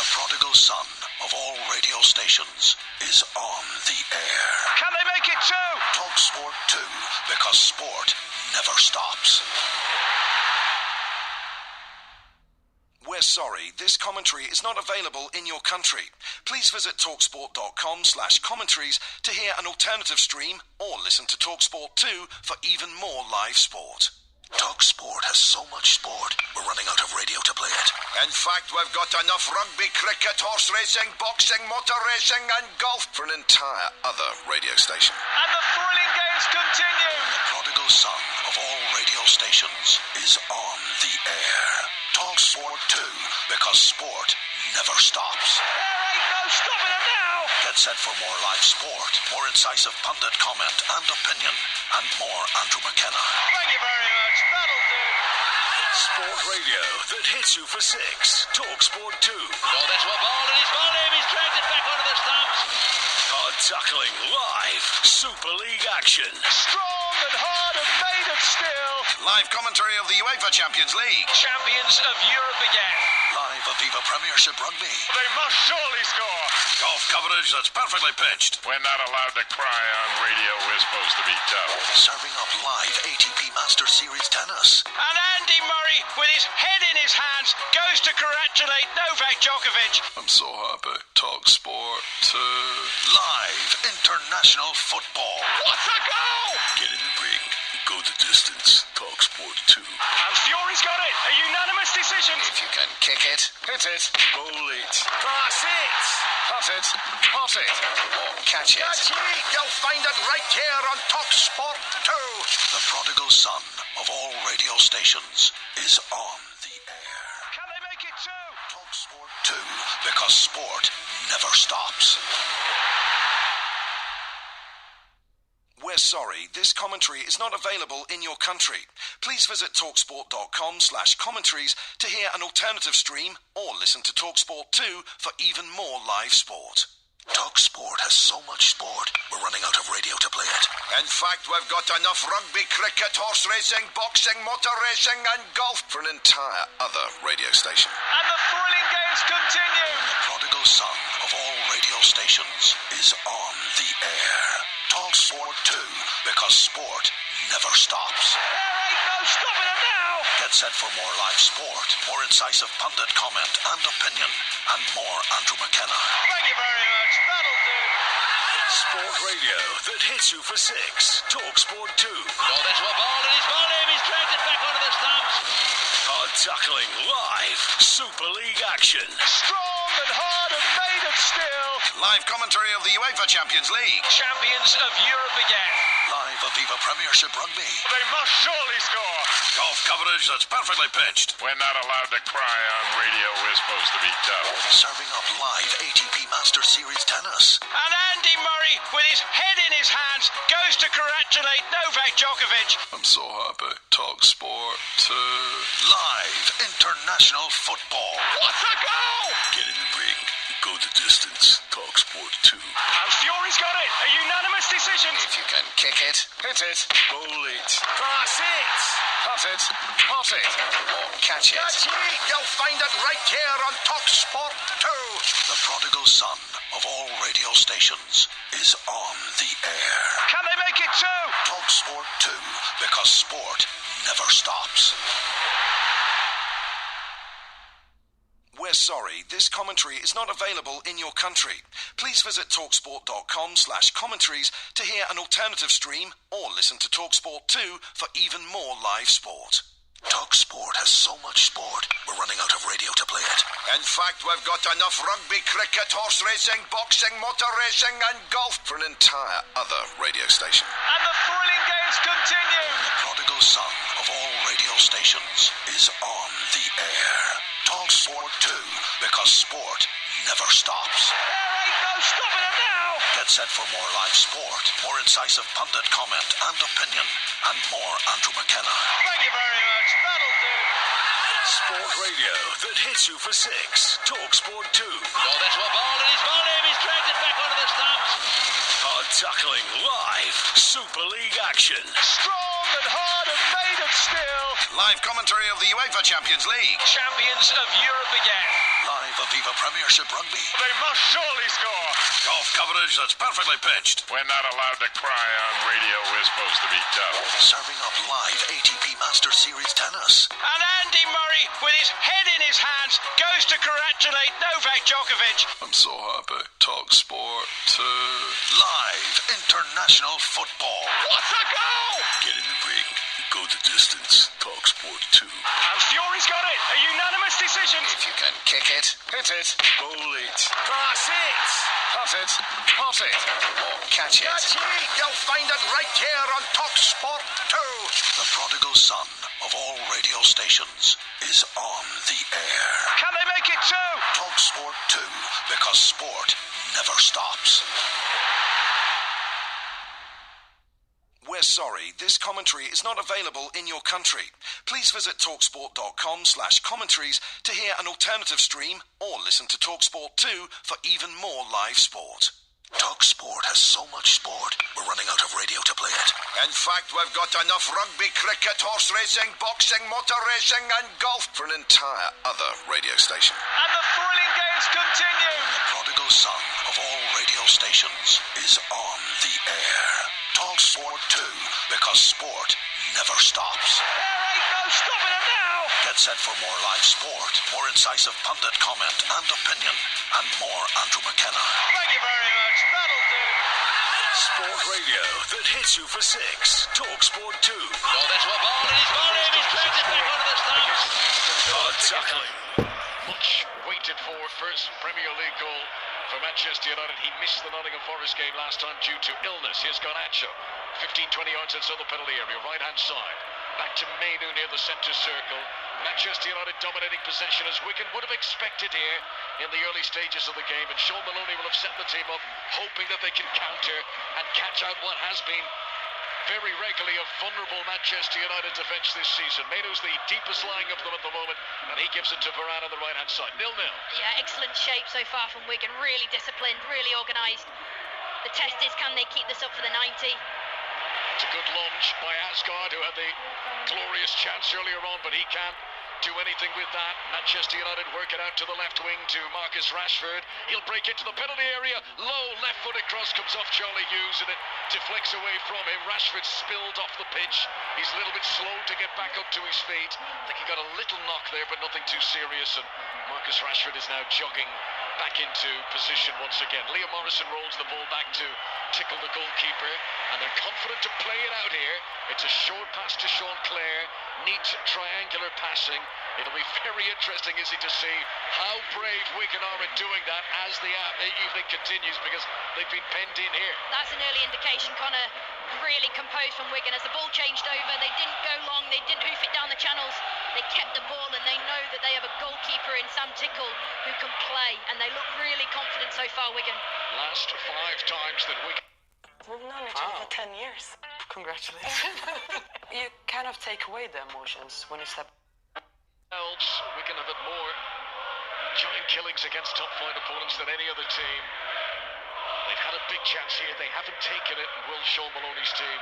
The prodigal son of all radio stations is on the air. Can they make it too? TalkSport 2, because sport never stops. We're sorry, this commentary is not available in your country. Please visit talksport.com/commentaries to hear an alternative stream or listen to TalkSport 2 for even more live sport. TalkSport has so much sport, we're running out of radio to play it. In fact, we've got enough rugby, cricket, horse racing, boxing, motor racing and golf. For an entire other radio station. And the thrilling games continue. The prodigal son of all radio stations is on the air. TalkSport 2, because sport never stops. There ain't no stopping it now. Get set for more live sport, more incisive pundit comment and opinion, and more Andrew McKenna. Thank you very much. That'll do. Sport radio that hits you for 6. TalkSport 2. Oh, that's what ball, and he's ball him. He's dragged it back onto the stumps. Hard tackling live. Super League action. Strong and hard and made of steel. Live commentary of the UEFA Champions League. Champions of Europe again. Live Aviva Premiership Rugby. They must surely score. Golf coverage that's perfectly pitched. We're not allowed to cry on radio. We're supposed to be tough. Serving up live ATP Masters Series tennis. And Andy Murray, with his head in his hands, goes to congratulate Novak Djokovic. I'm so happy. TalkSport 2. Live international football. What a goal! Get in the ring. Go the distance. TalkSport 2. And Fury's got it. A unanimous decision. If you can kick it, hit it, Bowl it. pass it, hot it, hot it, or catch it. You'll find it right here on TalkSport 2. The prodigal son of all radio stations is on the air. Can they make it too? TalkSport 2, because sport never stops. We're sorry, this commentary is not available in your country. Please visit talksport.com/commentaries to hear an alternative stream or listen to TalkSport 2 for even more live sport. TalkSport has so much sport, we're running out of radio to play it. In fact, we've got enough rugby, cricket, horse racing, boxing, motor racing and golf. For an entire other radio station. And the thrilling games continue. The prodigal son of all radio stations is on the air. TalkSport 2, because sport never stops. There ain't no stopping it now. Get set for more live sport, more incisive pundit comment and opinion, and more Andrew McKenna. Thank you very much. That'll do. Sport radio that hits you for 6. Talk Sport 2. Ball into a ball and he's ball him. He's dragged it back onto the stumps. Hard tackling live. Super League action. Strong and hard and made of steel. Live commentary of the UEFA Champions League. Champions of Europe again. Live Aviva Premiership Rugby. They must surely score. Golf coverage that's perfectly pitched. We're not allowed to cry on radio. We're supposed to be tough. Serving up live ATP Masters Series tennis. And Andy Murray, with his head in his hands, goes to congratulate Novak Djokovic. I'm so happy. Talk Sport 2. Live international football. What a goal! Get in the ring. Go the distance. Talk Sport 2. And Fury's got it. A unanimous decision. If you can kick it, Hit it. Bowl it. Pass it. Cut it. Pot it. or catch it. Catch it. You'll find it right here on Talk Sport 2. The prodigal son of all radio stations is on the air. Can they make it two? Talk Sport 2, because sport never stops. We're sorry, this commentary is not available in your country. Please visit talksport.com/commentaries to hear an alternative stream or listen to TalkSport 2 for even more live sport. TalkSport has so much sport, we're running out of radio to play it. In fact, we've got enough rugby, cricket, horse racing, boxing, motor racing and golf for an entire other radio station. And the thrilling games continue. The prodigal son of all radio stations is on the air. Talk Sport 2, because sport never stops. There ain't no stopping it now. Get set for more live sport, more incisive pundit comment and opinion, and more Andrew McKenna. Thank you very much. That'll do. Sport radio that hits you for 6. Talk Sport 2. Ball into a ball and he's ball him. He's dragged it back onto the stumps. Hard tackling live. Super League action. Strong and hard and made of steel. Live commentary of the UEFA Champions League. Champions of Europe again. Live Aviva Premiership Rugby. They must surely score. Golf coverage that's perfectly pitched. We're not allowed to cry on radio. We're supposed to be tough. Serving up live ATP Masters Series tennis. And Andy Murray, with his head in his hands, goes to congratulate Novak Djokovic. I'm so happy. Talk Sport 2. Live international football. What a goal! Get in the ring. Go the distance. Talk Sport 2. And Fury's got it. A unanimous decision. If you can kick it, Hit it. Bowl it. Pass it. Cut it. Pot it. or catch it. Catch it. You'll find it right here on Talk Sport 2. The prodigal son of all radio stations is on the air. Can they make it two? Talk Sport 2, because sport never stops. We're sorry, this commentary is not available in your country. Please visit talksport.com/commentaries to hear an alternative stream or listen to TalkSport 2 for even more live sport. TalkSport has so much sport, we're running out of radio to play it. In fact, we've got enough rugby, cricket, horse racing, boxing, motor racing and golf for an entire other radio station. And the thrilling games continue. The prodigal son of all radio stations is on the air. Talk Sport 2, because sport never stops. There ain't no stopping it now. Get set for more live sport, more incisive pundit comment and opinion, and more Andrew McKenna. Thank you very much. That'll do. Sport radio that hits you for 6. Talk Sport 2. Ball into a ball and he's ball him. He's dragged it back onto the stumps. Hard tackling. Much waited for first Premier League goal for Manchester United. He missed the Nottingham Forest game last time due to illness. Here's Garnacho. 15-20 yards inside the penalty area, right-hand side. Back to Mainu near the centre circle. Manchester United dominating possession as Wigan would have expected here in the early stages of the game. And Sean Maloney will have set the team up, hoping that they can counter and catch out what has been very regularly a vulnerable Manchester United defence this season. Mainu's the deepest lying of them at the moment, and he gives it to Varane on the right-hand side. 0-0. Yeah, excellent shape so far from Wigan. Really disciplined, really organised. The test is, can they keep this up for the 90? It's a good lunge by Asgard, who had the glorious chance earlier on, but he can't do anything with that. Manchester United work it out to the left wing to Marcus Rashford. He'll break into the penalty area. Low left-footed cross comes off Charlie Hughes, and it deflects away from him. Rashford spilled off the pitch. He's a little bit slow to get back up to his feet. I think he got a little knock there, but nothing too serious. And Marcus Rashford is now jogging back into position once again. Liam Morrison rolls the ball back to tickle the goalkeeper, and they're confident to play it out here. It's a short pass to Sean Clare, neat triangular passing. It'll be very interesting, is it, to see how brave Wigan are at doing that as the evening continues, because they've been penned in here. That's an early indication, Connor. Really composed from Wigan as the ball changed over. They didn't go long, they didn't hoof it down the channels. They kept the ball, and they know that they have a goalkeeper in Sam Tickle who can play, and they look really confident so far, Wigan. Last 5 times that Wigan... We've known each other for 10 years. Congratulations. You kind of take away the emotions when you step... Wigan have had more giant killings against top-flight opponents than any other team. They've had a big chance here, they haven't taken it, and will Sean Maloney's team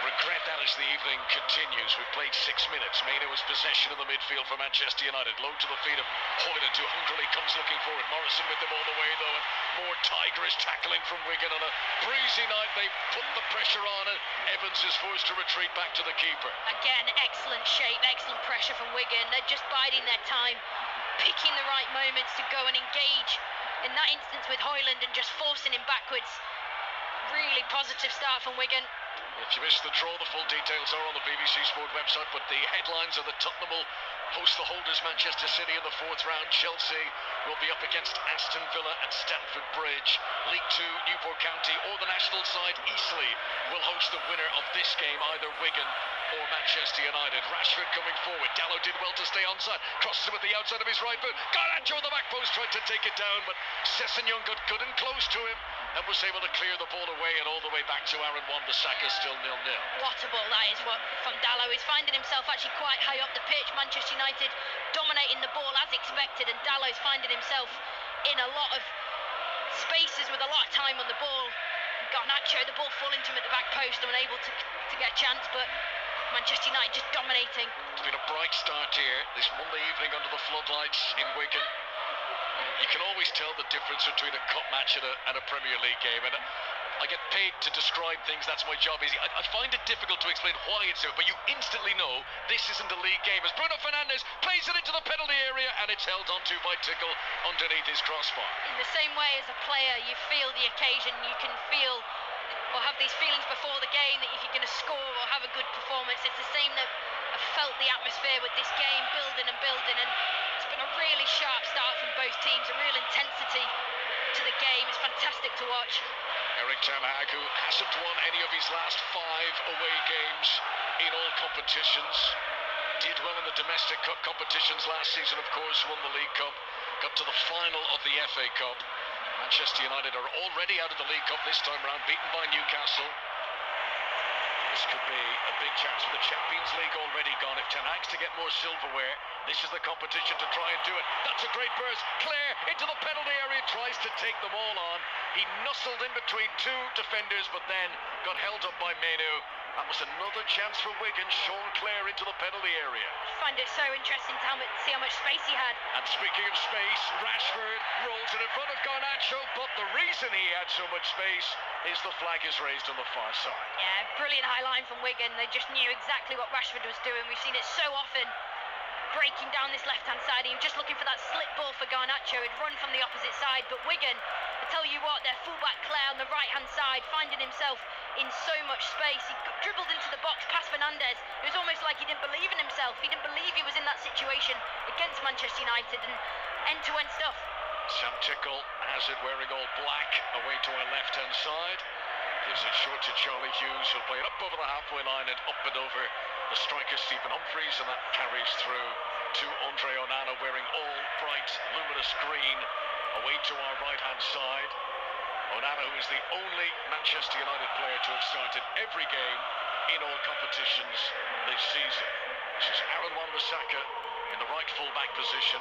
regret that as the evening continues? We've played 6 minutes. Maino has possession in the midfield for Manchester United. Low to the feet of Hoyland, who hungrily comes looking forward. Morrison with them all the way, though, and more tigerish tackling from Wigan. On a breezy night, they put the pressure on, and Evans is forced to retreat back to the keeper. Again, excellent shape, excellent pressure from Wigan. They're just biding their time, picking the right moments to go and engage. In that instance with Hoyland and just forcing him backwards. Really positive start from Wigan. If you missed the draw, the full details are on the BBC Sport website, but the headlines are that Tottenham will host the holders Manchester City in the 4th round. Chelsea will be up against Aston Villa at Stamford Bridge. League 2, Newport County, or the national side, Eastleigh, will host the winner of this game, either Wigan or Manchester United. Rashford coming forward. Dalot did well to stay onside. Crosses him at the outside of his right foot. Garnacho on the back post, tried to take it down, but Sessegnon got good and close to him and was able to clear the ball away, and all the way back to Aaron Wan-Bissaka, still 0-0. What a ball that is from Dalot. He's finding himself actually quite high up the pitch. Manchester United dominating the ball as expected, and Dalot's finding himself in a lot of spaces with a lot of time on the ball. Garnacho, the ball falling to him at the back post, unable to get a chance, but Manchester United just dominating. It's been a bright start here this Monday evening under the floodlights in Wigan. You can always tell the difference between a cup match and a Premier League game, and I get paid to describe things. That's my job. I find it difficult to explain why it's there, but you instantly know this isn't a league game. As Bruno Fernandes plays it into the penalty area, and it's held onto by Tickle underneath his crossbar. In the same way as a player, you feel the occasion. You can feel or have these feelings before the game that if you're going to score or have a good performance, it's the same that I've felt the atmosphere with this game building, and it's been a really sharp start from both teams, a real intensity to the game. It's fantastic to watch. Eric Ten Hag, who hasn't won any of his last 5 away games in all competitions, did well in the domestic cup competitions last season, of course, won the League Cup, got to the final of the FA Cup. Manchester United are already out of the League Cup this time round, beaten by Newcastle. This could be a big chance for the Champions League, already gone. If Ten Hag's to get more silverware, this is the competition to try and do it. That's a great burst. Clare into the penalty area, tries to take them all on. He nuzzled in between 2 defenders, but then got held up by Maino. That was another chance for Wigan. Sean Clare into the penalty area. I find it so interesting to see how much space he had. And speaking of space, Rashford rolls it in front of Garnacho, but the reason he had so much space is the flag is raised on the far side. Yeah, brilliant high line from Wigan. They just knew exactly what Rashford was doing. We've seen it so often, breaking down this left-hand side. He was just looking for that slip ball for Garnacho. He'd run from the opposite side, but Wigan, I tell you what, their fullback Clare on the right-hand side, finding himself in so much space. He dribbled into the box past Fernandes. It was almost like he didn't believe in himself. He didn't believe he was in that situation against Manchester United, and end-to-end stuff. Sam Tickle has it, wearing all black, away to our left-hand side. Gives it short to Charlie Hughes, who'll play it up over the halfway line and up and over the striker Stephen Humphreys, and that carries through to Andre Onana, wearing all bright, luminous green, away to our right-hand side. Onana, who is the only Manchester United player to have started every game in all competitions this season. This is Aaron Wan-Bissaka in the right full-back position.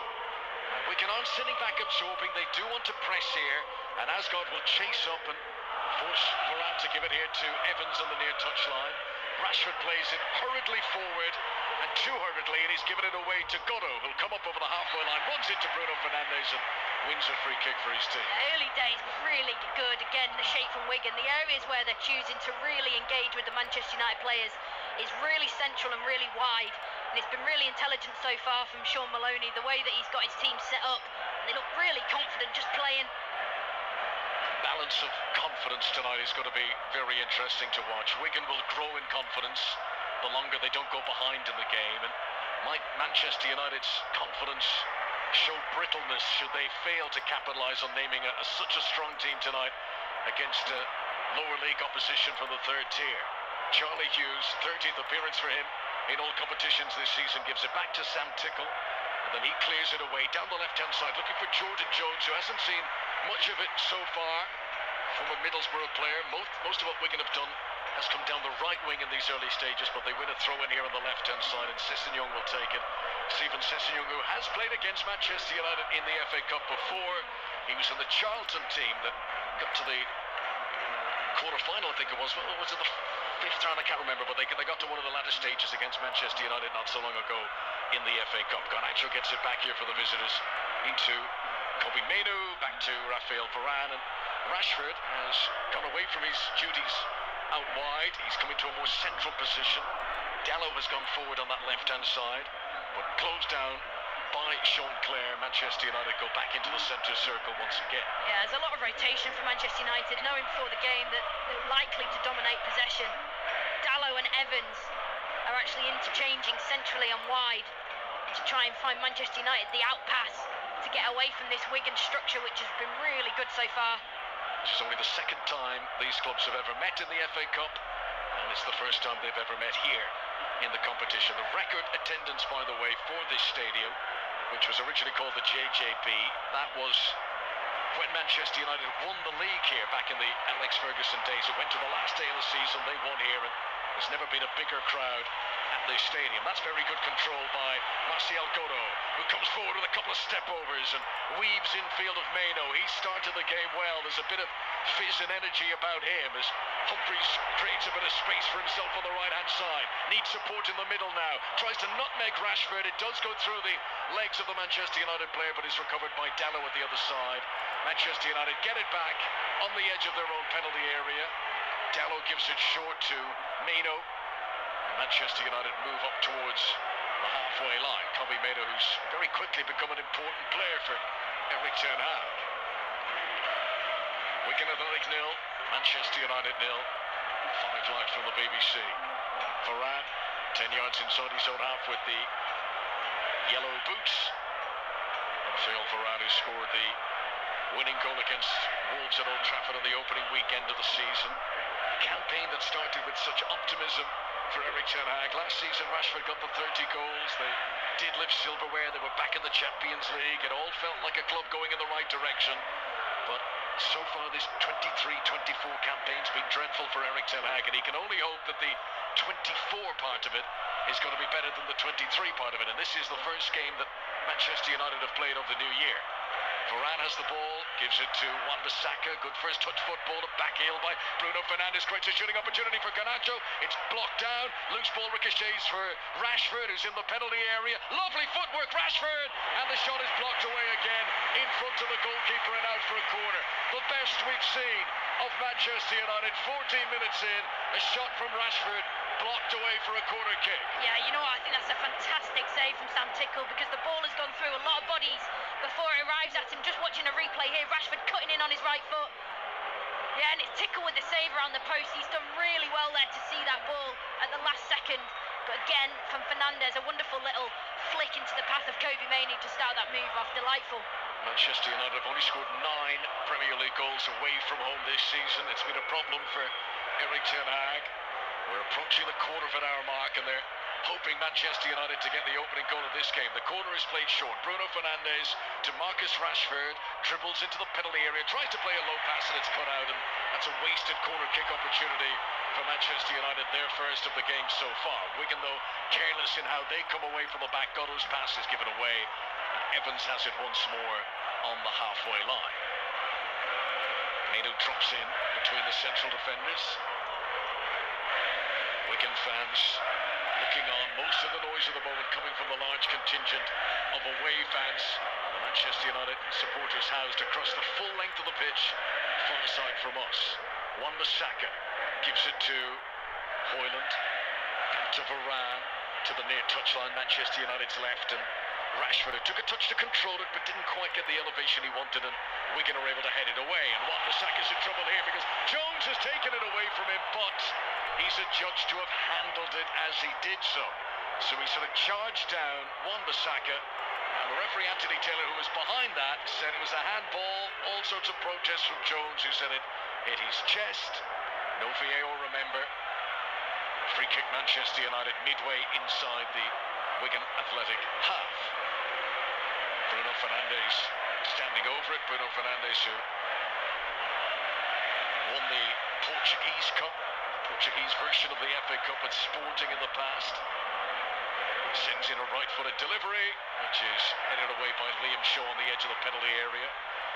Wigan aren't sitting back absorbing. They do want to press here, and Asgard will chase up and force Varane to give it here to Evans on the near touchline. Rashford plays it hurriedly forward, and too hurriedly, and he's given it away to Goddo, who'll come up over the halfway line, runs into Bruno Fernandes and wins a free kick for his team. Early days, really good. Again, the shape from Wigan. The areas where they're choosing to really engage with the Manchester United players is really central and really wide. And it's been really intelligent so far from Sean Maloney, the way that he's got his team set up and they look really confident just playing. Balance of confidence tonight is going to be very interesting to watch. Wigan will grow in confidence the longer they don't go behind in the game, and might Manchester United's confidence show brittleness should they fail to capitalise on naming such a strong team tonight against lower league opposition from the third tier. Charlie Hughes, 30th appearance for him in all competitions this season, gives it back to Sam Tickle, and then he clears it away down the left-hand side, looking for Jordan Jones, who hasn't seen much of it so far from a Middlesbrough player. Most of what Wigan have done has come down the right wing in these early stages, but they win a throw in here on the left-hand side, and Sessegnon will take it. Stephen Sessegnon, who has played against Manchester United in the FA Cup before. He was in the Charlton team that got to the quarter-final, I think it was. Was it the fifth round? I can't remember, but they got to one of the latter stages against Manchester United not so long ago in the FA Cup. Garnacho gets it back here for the visitors into Kobe Mainoo, back to Raphael Varane, and Rashford has gone away from his duties out wide. He's come into a more central position. Dallow has gone forward on that left-hand side, but closed down by Sean Clare. Manchester United go back into the centre circle once again. Yeah, there's a lot of rotation for Manchester United, knowing before the game that they're likely to dominate possession. Dallow and Evans are actually interchanging centrally and wide to try and find Manchester United the outpass to get away from this Wigan structure, which has been really good so far. This is only the second time these clubs have ever met in the FA Cup, and it's the first time they've ever met here in the competition. The record attendance, by the way, for this stadium, which was originally called the JJB, that was when Manchester United won the league here back in the Alex Ferguson days. It went to the last day of the season, they won here, and there's never been a bigger crowd at this stadium. That's very good control by Martial Godo, who comes forward with a couple of step-overs and weaves infield of Mainoo. He started the game well. There's a bit of fizz and energy about him as Humphries creates a bit of space for himself on the right-hand side. Needs support in the middle now. Tries to nutmeg Rashford. It does go through the legs of the Manchester United player, but is recovered by Dallow at the other side. Manchester United get it back on the edge of their own penalty area. Dallow gives it short to Mainoo. Manchester United move up towards the halfway line. Kobe Mainoo, who's very quickly become an important player for Erik ten Hag. Wigan Athletic 0, Manchester United 0. 5 live from the BBC. Varane, 10 yards inside his own half with the yellow boots. Raphael Varane, who scored the winning goal against Wolves at Old Trafford on the opening weekend of the season. A campaign that started with such optimism for Erik ten Hag. Last season, Rashford got the 30 goals. They did lift silverware. They were back in the Champions League. It all felt like a club going in the right direction. But so far, this 23-24 campaign's been dreadful for Erik ten Hag, and he can only hope that the 24 part of it is going to be better than the 23 part of it. And this is the first game that Manchester United have played of the new year. Varane has the ball, gives it to Wan-Bissaka. Good first touch football, a back heel by Bruno Fernandes. Creates a shooting opportunity for Garnacho. It's blocked down. Loose ball ricochets for Rashford, who's in the penalty area. Lovely footwork, Rashford! And the shot is blocked away again in front of the goalkeeper and out for a corner. The best we've seen of Manchester United. 14 minutes in, a shot from Rashford blocked away for a corner kick. Yeah, you know what? I think that's a fantastic save from Sam Tickle, because the ball has gone through a lot of bodies before it arrives at him. Just watching a replay here, Rashford cutting in on his right foot. Yeah, and it's Tickle with the save around the post. He's done really well there to see that ball at the last second. But again, from Fernandes, a wonderful little flick into the path of Kobe Mainoo to start that move off. Delightful. Manchester United have only scored 9 Premier League goals away from home this season. It's been a problem for Erik ten Hag. We're approaching the quarter of an hour mark, and they're hoping Manchester United to get the opening goal of this game. The corner is played short. Bruno Fernandes to Marcus Rashford, dribbles into the penalty area, tries to play a low pass, and it's cut out, and that's a wasted corner kick opportunity for Manchester United, their first of the game so far. Wigan, though, careless in how they come away from the back. Godo's pass is given away, and Evans has it once more on the halfway line. Mainoo drops in between the central defenders. Wigan fans looking on. Most of the noise at the moment coming from the large contingent of away fans. The Manchester United supporters housed across the full length of the pitch, far side from us. Wan-Bissaka gives it to Højlund, back to Varane, to the near touchline, Manchester United's left, and Rashford, who took a touch to control it, but didn't quite get the elevation he wanted, and Wigan are able to head it away. And Wan-Bissaka's in trouble here because Jones has taken it away from him, but he's adjudged to have handled it as he did so. So he sort of charged down Wan-Bissaka, and the referee Anthony Taylor, who was behind that, said it was a handball. All sorts of protests from Jones, who said it hit his chest. No VAR, remember. Free kick Manchester United midway inside the Wigan Athletic half. Bruno Fernandes standing over it. Bruno Fernandes, who won the Portuguese Cup, Portuguese version of the FA Cup with Sporting in the past. Sends in a right-footed delivery, which is headed away by Liam Shaw on the edge of the penalty area.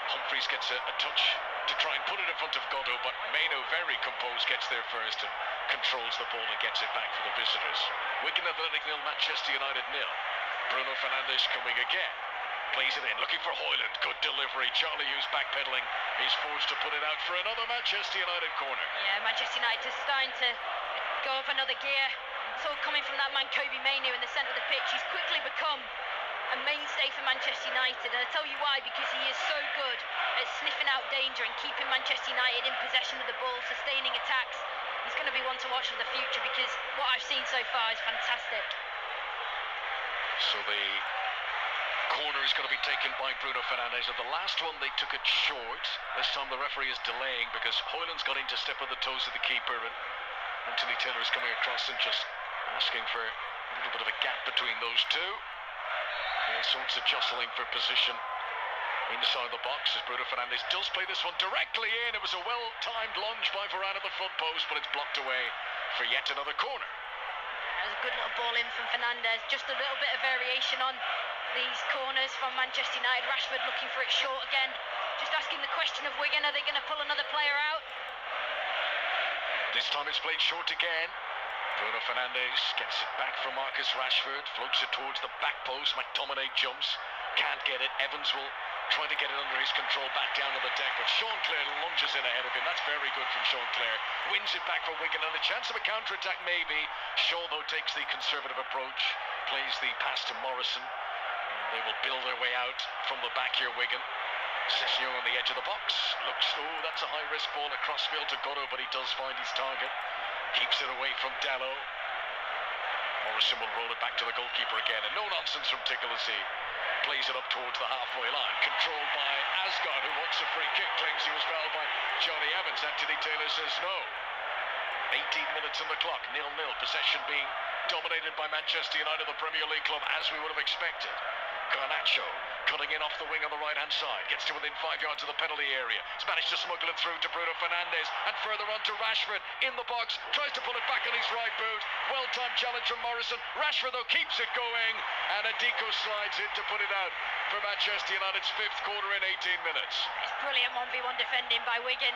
Humphries gets a touch to try and put it in front of Goddo, but Maino, very composed, gets there first and controls the ball and gets it back for the visitors. Wigan Athletic 0, Manchester United 0. Bruno Fernandes coming again. Plays it in, looking for Højlund. Good delivery. Charlie Hughes backpedaling. He's forced to put it out for another Manchester United corner. Yeah, Manchester United is starting to go up another gear. It's all coming from that man Kobbie Mainoo in the centre of the pitch. He's quickly become a mainstay for Manchester United, and I tell you why, because he is so good at sniffing out danger and keeping Manchester United in possession of the ball, sustaining attacks. He's going to be one to watch for the future, because what I've seen so far is fantastic. So the corner is going to be taken by Bruno Fernandes. At the last one they took it short. This time the referee is delaying because Højlund's got in to step on the toes of the keeper, and Anthony Taylor is coming across and just asking for a little bit of a gap between those two. All sorts of jostling for position inside the box as Bruno Fernandes does play this one directly in. It was a well-timed lunge by Varane at the front post, but it's blocked away for yet another corner. That was a good little ball in from Fernandes. Just a little bit of variation on these corners from Manchester United. Rashford looking for it short again. Just asking the question of Wigan, are they going to pull another player out? This time it's played short again. Bruno Fernandes gets it back from Marcus Rashford, floats it towards the back post. McTominay jumps, can't get it. Evans will try to get it under his control back down on the deck, but Sean Clare lunges in ahead of him. That's very good from Sean Clare. Wins it back for Wigan, and a chance of a counter-attack maybe. Shaw, though, takes the conservative approach, plays the pass to Morrison. They will build their way out from the back here, Wigan. Sessegnon on the edge of the box. Looks, oh, that's a high-risk ball across field to Goddo, but he does find his target. Keeps it away from Dallo. Morrison will roll it back to the goalkeeper again, and no nonsense from Tickle as he plays it up towards the halfway line. Controlled by Asgard, who wants a free kick. Claims he was fouled by Johnny Evans. Anthony Taylor says no. 18 minutes on the clock, 0-0. Possession being dominated by Manchester United, the Premier League club, as we would have expected. Garnacho cutting in off the wing on the right-hand side. Gets to within 5 yards of the penalty area. He's managed to smuggle it through to Bruno Fernandes. And further on to Rashford in the box. Tries to pull it back on his right boot. Well-timed challenge from Morrison. Rashford, though, keeps it going. And Adiko slides in to put it out for Manchester United's fifth quarter in 18 minutes. It's brilliant 1v1 defending by Wigan.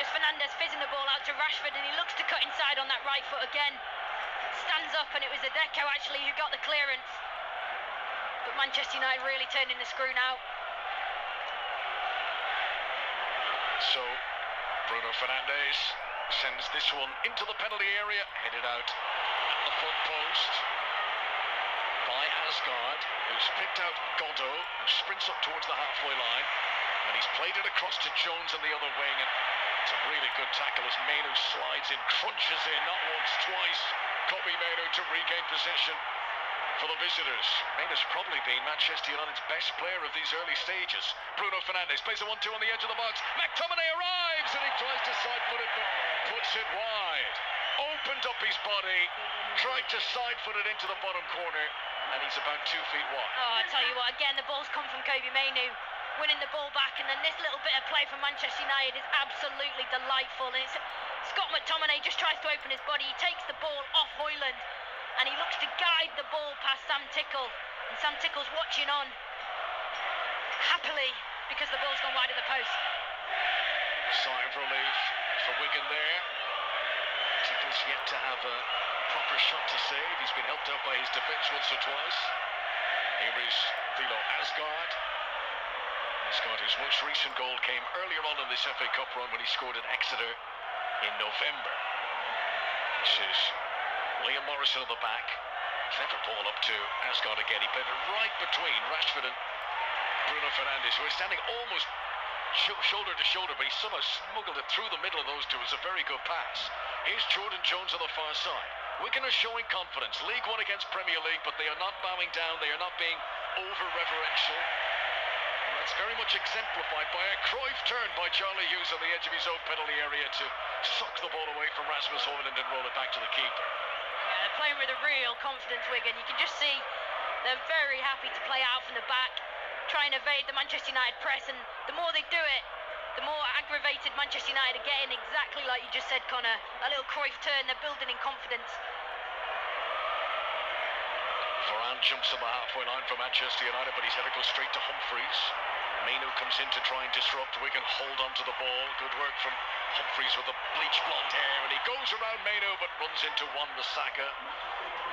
Just Fernandes fizzing the ball out to Rashford, and he looks to cut inside on that right foot again. Stands up, and it was Adeko actually who got the clearance. But Manchester United really turning the screw now. So Bruno Fernandes sends this one into the penalty area, headed out at the front post by Asgard, who's picked out Goddo, who sprints up towards the halfway line, and he's played it across to Jones on the other wing, and it's a really good tackle as Mainoo slides in, crunches in, not once, twice. Kobbie Mainoo to regain possession for the visitors. Mainoo's probably been Manchester United's best player of these early stages. Bruno Fernandes plays a 1-2 on the edge of the box. McTominay arrives and he tries to side-foot it, but puts it wide. Opened up his body, tried to side-foot it into the bottom corner, and he's about 2 feet wide. Oh, I tell you what, again, the ball's come from Kobbie Mainoo, winning the ball back, and then this little bit of play from Manchester United is absolutely delightful. And it's Scott McTominay just tries to open his body. He takes the ball off Højlund, and he looks to guide the ball past Sam Tickle. And Sam Tickle's watching on happily because the ball's gone wide of the post. Sigh of relief for Wigan there. Tickle's yet to have a proper shot to save. He's been helped out by his defence once or twice. Here is Thilo Asgard. Asgard, whose most recent goal came earlier on in this FA Cup run when he scored at Exeter in November. This is Liam Morrison at the back. Clever ball up to Asgard again. He played it right between Rashford and Bruno Fernandes, who are standing almost shoulder to shoulder, but he somehow smuggled it through the middle of those two. It's a very good pass. Here's Jordan Jones on the far side. Wigan are showing confidence. League One against Premier League, but they are not bowing down. They are not being over-reverential. And that's very much exemplified by a Cruyff turn by Charlie Hughes on the edge of his own penalty area to suck the ball away from Rasmus Højlund and roll it back to the keeper. Yeah, they're playing with a real confidence, Wigan. You can just see they're very happy to play out from the back, try and evade the Manchester United press, and the more they do it, the more aggravated Manchester United are getting, exactly like you just said, Connor. A little Cruyff turn, they're building in confidence. Varane jumps on the halfway line for Manchester United, but he's headed goes straight to Humphries. Mainu comes in to try and disrupt. Wigan hold on to the ball. Good work from Humphries with the bleach blonde hair, and he goes around Mainu but runs into Wan-Bissaka.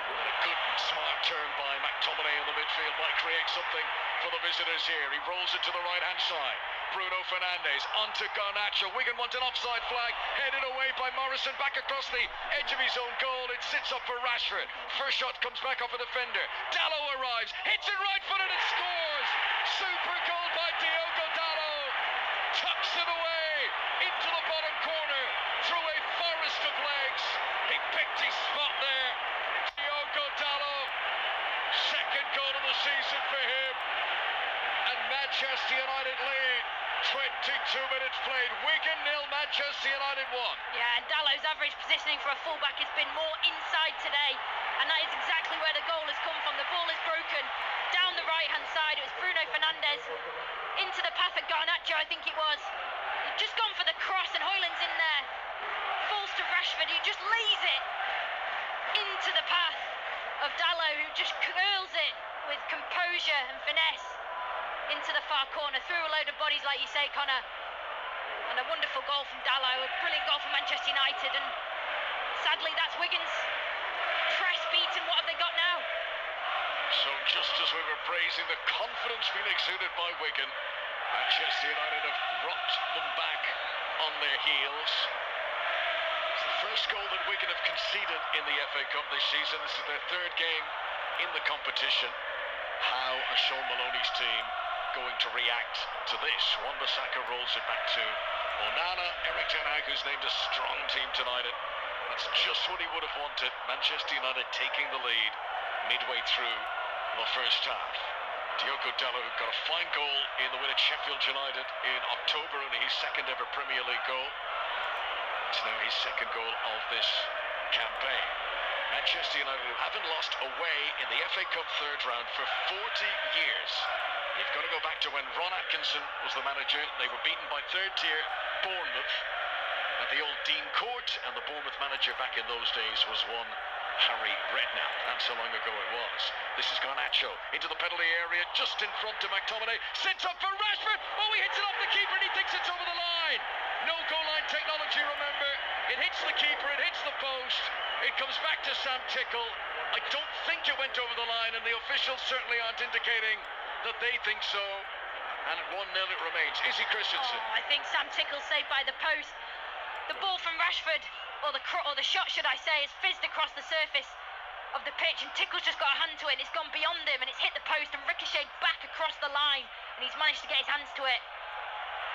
And a good smart turn by McTominay in the midfield might create something for the visitors here. He rolls it to the right-hand side. Bruno Fernandes onto Garnacho. Wigan want an offside flag, headed away by Morrison, back across the edge of his own goal. It sits up for Rashford. First shot comes back off a defender. Dalot arrives, hits it right-footed and scores. Super goal by Diogo Dalot. Tucks it away into the bottom corner through a forest of legs. He picked his spot there. Diogo Dalot, second goal of the season for him. And Manchester United lead. 22 minutes played. Wigan 0, Manchester United 1. Yeah, and Dalot's average positioning for a fullback has been more inside today, and that is exactly where the goal has come from. The ball is broken down the right-hand side. It was Bruno Fernandes into the path of Garnacho, I think it was. He'd just gone for the cross, and Højlund's in there. Falls to Rashford, who just lays it into the path of Dalot, who just curls it with composure and finesse into the far corner, through a load of bodies, like you say, Connor. And a wonderful goal from Dalot, a brilliant goal for Manchester United. And sadly, that's Wigan's press beaten. What have they got now? So just as we were praising the confidence being exuded by Wigan, Manchester United have rocked them back on their heels. It's the first goal that Wigan have conceded in the FA Cup this season. This is their third game in the competition. How are Sean Maloney's team going to react to this? Wan-Bissaka rolls it back to Onana. Erik ten Hag, who's named a strong team tonight. That's just what he would have wanted. Manchester United taking the lead midway through the first half. Diogo Dalot, who got a fine goal in the win at Sheffield United in October, only his second ever Premier League goal. It's now his second goal of this campaign. Manchester United, who haven't lost away in the FA Cup third round for 40 years. You've got to go back to when Ron Atkinson was the manager. They were beaten by third-tier Bournemouth at the old Dean Court, and the Bournemouth manager back in those days was one Harry Redknapp. That's how long ago it was. This is Garnacho into the penalty area, just in front to McTominay. Sits up for Rashford. Oh, he hits it off the keeper, and he thinks it's over the line. No goal line technology, remember. It hits the keeper, it hits the post. It comes back to Sam Tickle. I don't think it went over the line, and the officials certainly aren't indicating that they think so. And 1-0 it remains. Izzy Christensen. Oh, I think Sam Tickle saved by the post. The ball from Rashford, or the shot, should I say, has fizzed across the surface of the pitch, and Tickle's just got a hand to it, and it's gone beyond him, and it's hit the post and ricocheted back across the line, and he's managed to get his hands to it.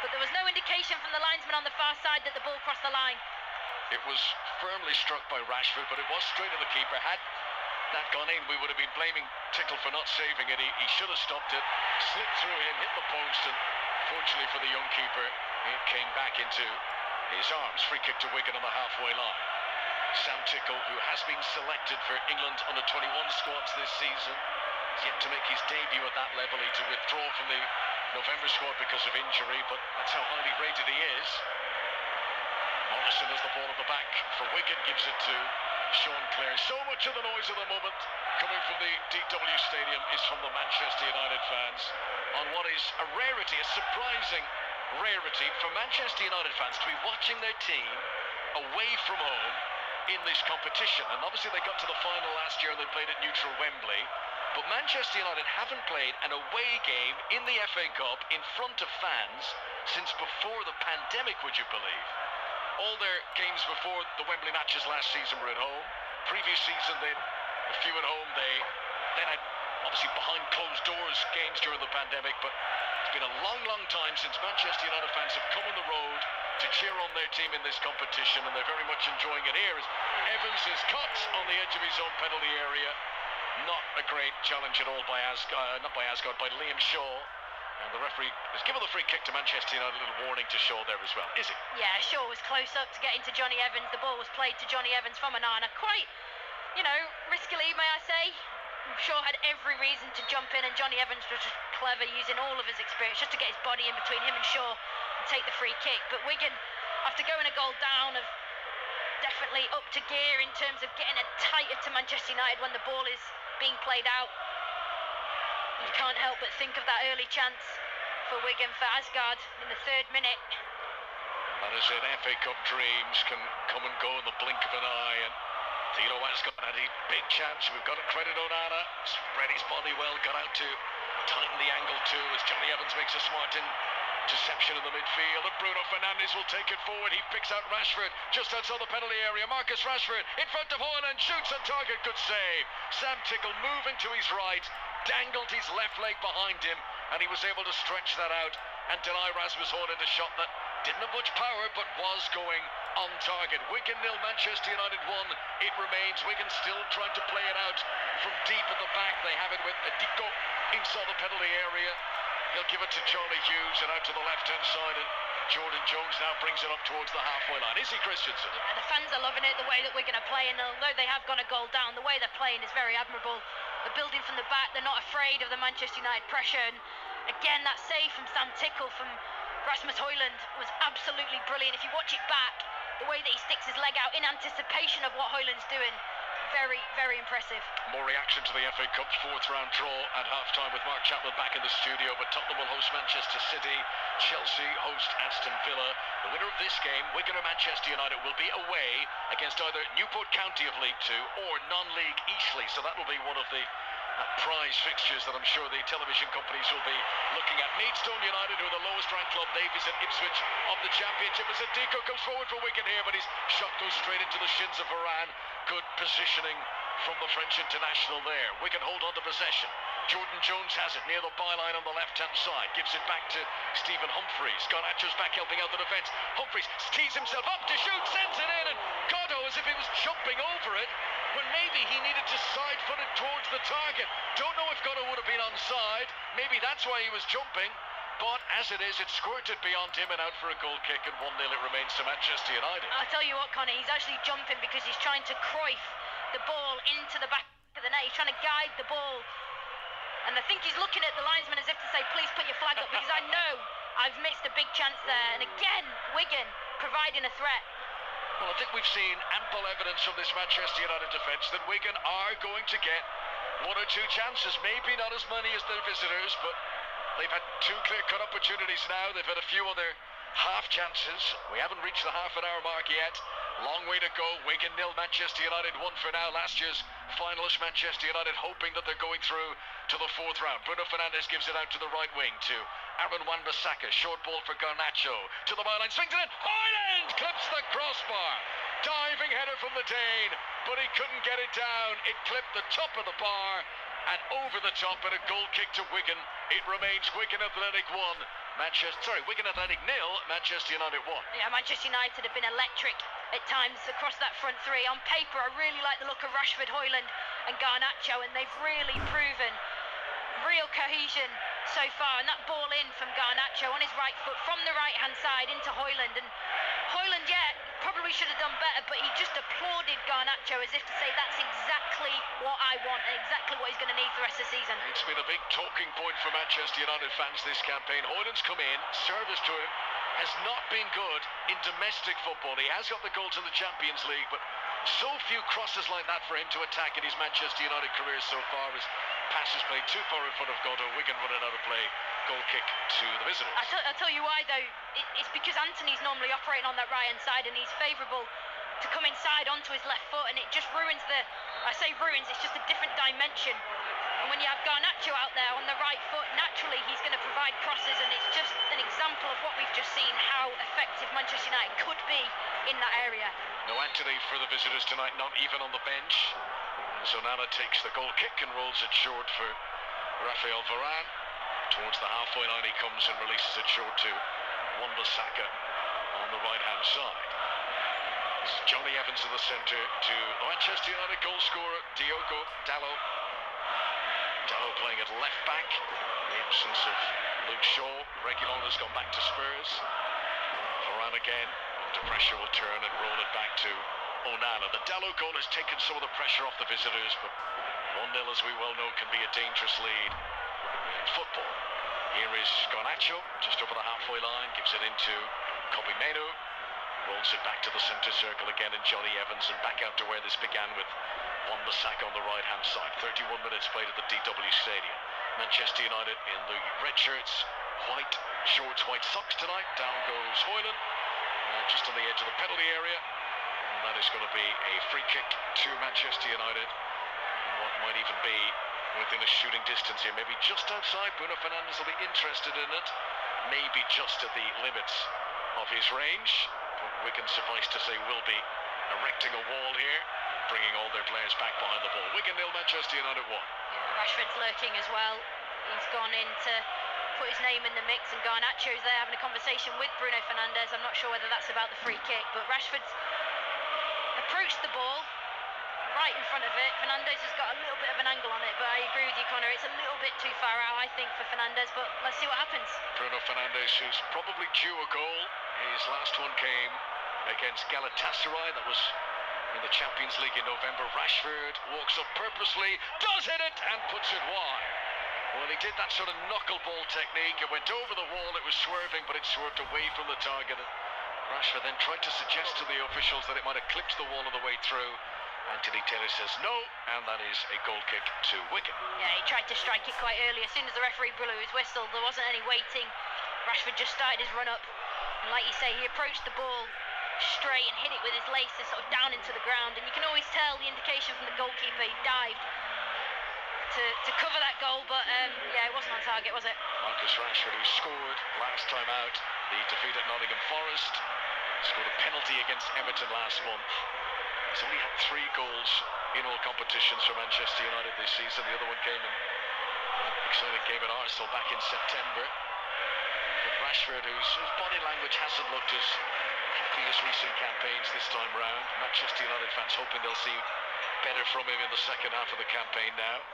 But there was no indication from the linesman on the far side that the ball crossed the line. It was firmly struck by Rashford, but it was straight to the keeper. Had that gone in, we would have been blaming Tickle for not saving it. He should have stopped it, slipped through him, hit the post, and fortunately for the young keeper, it came back into his arms. Free kick to Wigan on the halfway line. Sam Tickle, who has been selected for England under-21 squads this season, is yet to make his debut at that level. He had to withdraw from the November squad because of injury, but that's how highly rated he is. Morrison has the ball at the back for Wigan, gives it to Sean Clare. So much of the noise at the moment coming from the DW Stadium is from the Manchester United fans on what is a rarity, a surprising rarity for Manchester United fans to be watching their team away from home in this competition. And obviously they got to the final last year and they played at neutral Wembley, but Manchester United haven't played an away game in the FA Cup in front of fans since before the pandemic, would you believe? All their games before the Wembley matches last season were at home. Previous season they'd A few at home. They then had obviously behind closed doors games during the pandemic, but it's been a long, long time since Manchester United fans have come on the road to cheer on their team in this competition, and they're very much enjoying it here as Evans is caught on the edge of his own penalty area. Not a great challenge at all by by Liam Shaw. And the referee has given the free kick to Manchester United. A little warning to Shaw there as well, is it? Yeah, Shaw was close up to getting to Johnny Evans. The ball was played to Johnny Evans from Onana. Quite, riskily, may I say. Shaw had every reason to jump in, and Johnny Evans was just clever, using all of his experience just to get his body in between him and Shaw and take the free kick. But Wigan, after going a goal down, have definitely up to gear in terms of getting it tighter to Manchester United when the ball is being played out. You can't help but think of that early chance for Wigan for Asgard in the 3rd minute. That is it. FA Cup dreams can come and go in the blink of an eye, and Tino Asgard had a big chance. We've got to credit Onana. Spread his body well, got out to tighten the angle too as Johnny Evans makes a smart interception in the midfield, and Bruno Fernandes will take it forward. He picks out Rashford just outside the penalty area. Marcus Rashford in front of Højlund, shoots on target. Good save. Sam Tickle moving to his right, dangled his left leg behind him, and he was able to stretch that out and deny Rasmus Højlund a shot that didn't have much power but was going on target. Wigan 0, Manchester United 1. It remains. Wigan still trying to play it out from deep at the back. They have it with Adiko inside the penalty area. He'll give it to Charlie Hughes and out to the left-hand side, and Jordan Jones now brings it up towards the halfway line. Is he, Christensen? Yeah, the fans are loving it, the way that Wigan are playing. Although they have gone a goal down, the way they're playing is very admirable. They're building from the back. They're not afraid of the Manchester United pressure. And again, that save from Sam Tickle from Rasmus Højlund was absolutely brilliant. If you watch it back, the way that he sticks his leg out in anticipation of what Højlund's doing, very, very impressive. More reaction to the FA Cup's 4th round draw at half-time with Mark Chapman back in the studio. But Tottenham will host Manchester City, Chelsea host Aston Villa. The winner of this game, Wigan or Manchester United, will be away against either Newport County of League 2 or non-league Eastleigh. So that will be one of the prize fixtures that I'm sure the television companies will be looking at. Maidstone United, who are the lowest ranked club, they visit Ipswich of the Championship. As Adiko comes forward for Wigan here, but his shot goes straight into the shins of Varane. Good positioning from the French international there. Wigan hold on to possession. Jordan Jones has it near the byline on the left-hand side. Gives it back to Stephen Humphreys. Garnacho's back helping out the defence. Humphreys tees himself up to shoot, sends it in, and Cotto, as if he was jumping over it, when maybe he needed to side-foot it towards the target. Don't know if Cotto would have been onside. Maybe that's why he was jumping. But as it is, it squirted beyond him and out for a goal kick, and 1-0 it remains to Manchester United. I'll tell you what, Connie, he's actually jumping because he's trying to Cruyff the ball into the back of the net. He's trying to guide the ball. And I think he's looking at the linesman as if to say, please put your flag up, because I know I've missed a big chance there. And again, Wigan providing a threat. Well, I think we've seen ample evidence from this Manchester United defence that Wigan are going to get 1 or 2 chances. Maybe not as many as their visitors, but they've had 2 clear-cut opportunities now. They've had a few other half chances. We haven't reached the half-an-hour mark yet. Long way to go. Wigan 0, Manchester United 1 for now. Last year's finalist Manchester United hoping that they're going through to the 4th round. Bruno Fernandes gives it out to the right wing to Aaron Wan-Bissaka. Short ball for Garnacho. To the byline, swings it in. Højlund clips the crossbar. Diving header from the Dane, but he couldn't get it down. It clipped the top of the bar and over the top, and a goal kick to Wigan. It remains Wigan Athletic 1. Wigan Athletic 0, Manchester United 1. Yeah, Manchester United have been electric at times across that front three. On paper, I really like the look of Rashford, Højlund and Garnacho, and they've really proven real cohesion so far. And that ball in from Garnacho on his right foot from the right-hand side into Højlund. And Højlund, probably should have done better, but he just applauded Garnacho as if to say, that's exactly what I want and exactly what he's going to need for the rest of the season. It's been a big talking point for Manchester United fans this campaign. Højlund's come in, service to him has not been good in domestic football. He has got the goals in the Champions League, but so few crosses like that for him to attack in his Manchester United career so far. His passes played too far in front of Goddo. Wigan running out of play. Goal kick to the visitors. I'll tell you why, though. It's because Anthony's normally operating on that right-hand side, and he's favourable to come inside onto his left foot, and it just ruins I say ruins, it's just a different dimension. And when you have Garnacho out there on the right foot, naturally he's going to provide crosses, and it's just an example of what we've just seen, how effective Manchester United could be in that area. No Anthony for the visitors tonight, not even on the bench. As Onana takes the goal kick and rolls it short for Rafael Varane. Towards the halfway line he comes and releases it short to Wan-Bissaka on the right-hand side. It's Johnny Evans in the centre to the Manchester United goal scorer Diogo Dalot. Dalot playing at left back. The absence of Luke Shaw. Reguilon has gone back to Spurs. Varane again. Under pressure will turn and roll it back to Onana. The Dalot goal has taken some of the pressure off the visitors, but 1-0, as we well know, can be a dangerous lead in football. Here is Garnacho, just over the halfway line, gives it into Kobbie Mainoo, rolls it back to the centre circle again in Johnny Evans, and back out to where this began with Wan-Bissaka on the right-hand side. 31 minutes played at the DW Stadium. Manchester United in the red shirts, white shorts, white socks tonight. Down goes Højlund, just on the edge of the penalty area. And that is going to be a free kick to Manchester United. What might even be within a shooting distance here, maybe just outside. Bruno Fernandes will be interested in it, maybe just at the limits of his range. But Wigan, suffice to say, will be erecting a wall here, bringing all their players back behind the ball. Wigan 0, Manchester United 1. Yeah, Rashford's lurking as well. He's gone in to put his name in the mix, and Garnacho's there having a conversation with Bruno Fernandes. I'm not sure whether that's about the free kick, but Rashford's approached the ball right in front of it. Fernandes has got a little bit of an angle on it, but I agree with you, Connor. It's a little bit too far out, I think, for Fernandes, but let's see what happens. Bruno Fernandes, who's probably due a goal. His last one came against Galatasaray. That was in the Champions League in November. Rashford walks up purposely, does hit it, and puts it wide. Well, he did that sort of knuckleball technique. It went over the wall, it was swerving, but it swerved away from the target. Rashford then tried to suggest to the officials that it might have clipped the wall on the way through. Anthony Taylor says no, and that is a goal kick to Wigan. Yeah, he tried to strike it quite early. As soon as the referee blew his whistle, there wasn't any waiting. Rashford just started his run up, and like you say, he approached the ball straight and hit it with his laces sort of down into the ground, and you can always tell the indication from the goalkeeper. He dived to cover that goal, but yeah, it wasn't on target, was it? Marcus Rashford, who scored last time out, the defeat at Nottingham Forest, scored a penalty against Everton last month. He's only had 3 goals in all competitions for Manchester United this season. The other one came in an exciting game at Arsenal back in September. But Rashford, whose body language hasn't looked as happy as recent campaigns this time round. Manchester United fans hoping they'll see better from him in the second half of the campaign now.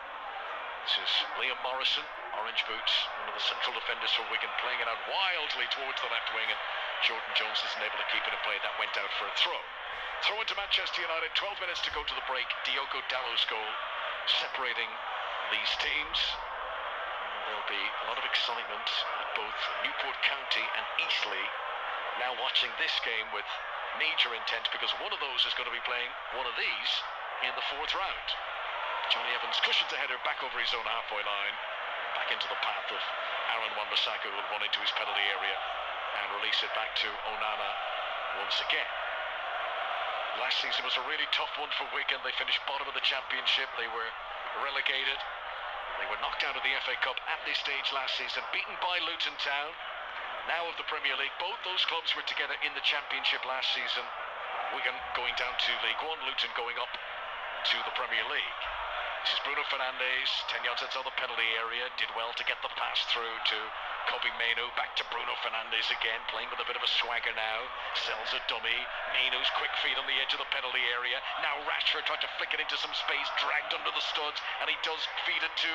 This is Liam Morrison, orange boots, one of the central defenders for Wigan, playing it out wildly towards the left wing, and Jordan Jones isn't able to keep it in play. That went out for a throw. Throw into Manchester United, 12 minutes to go to the break. Diogo Dalot's goal separating these teams. There'll be a lot of excitement at both Newport County and Eastleigh now watching this game with major intent, because one of those is going to be playing one of these in the 4th round. Johnny Evans cushions a header back over his own halfway line, back into the path of Aaron Wan-Bissaka, who will run into his penalty area and release it back to Onana once again. Last season was a really tough one for Wigan. They finished bottom of the Championship. They were relegated. They were knocked out of the FA Cup at this stage last season, beaten by Luton Town, now of the Premier League. Both those clubs were together in the Championship last season. Wigan going down to League One, Luton going up to the Premier League. This is Bruno Fernandes, 10 yards outside the penalty area, did well to get the pass through to Kobbie Mainoo, back to Bruno Fernandes again, playing with a bit of a swagger now, sells a dummy, Mainoo's quick feet on the edge of the penalty area, now Rashford tried to flick it into some space, dragged under the studs, and he does feed it to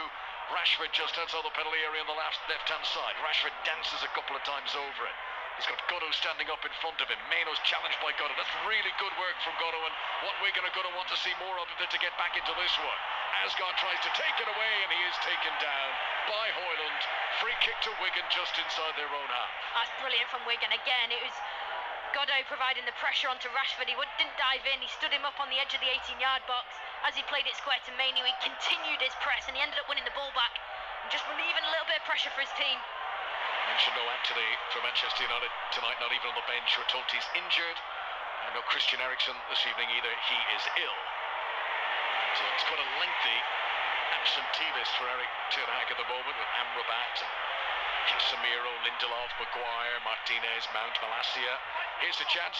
Rashford just outside the penalty area on the left-hand side. Rashford dances a couple of times over it. He's got Goddo standing up in front of him. Mainoo's challenged by Goddo. That's really good work from Goddo, and what Wigan are going to want to see more of if they're to get back into this one. Asgard tries to take it away, and he is taken down by Højlund. Free kick to Wigan just inside their own half. That's brilliant from Wigan. Again, it was Goddo providing the pressure onto Rashford. He didn't dive in. He stood him up on the edge of the 18-yard box. As he played it square to Mainoo, he continued his press, and he ended up winning the ball back and just relieving a little bit of pressure for his team. Mentioned no Anthony for Manchester United tonight, not even on the bench. We're told he's injured. No Christian Eriksen this evening either. He is ill. So it's quite a lengthy absentee list for Erik ten Hag at the moment, with Amrabat, Casemiro, Lindelof, Maguire, Martinez, Mount, Malacia. Here's a chance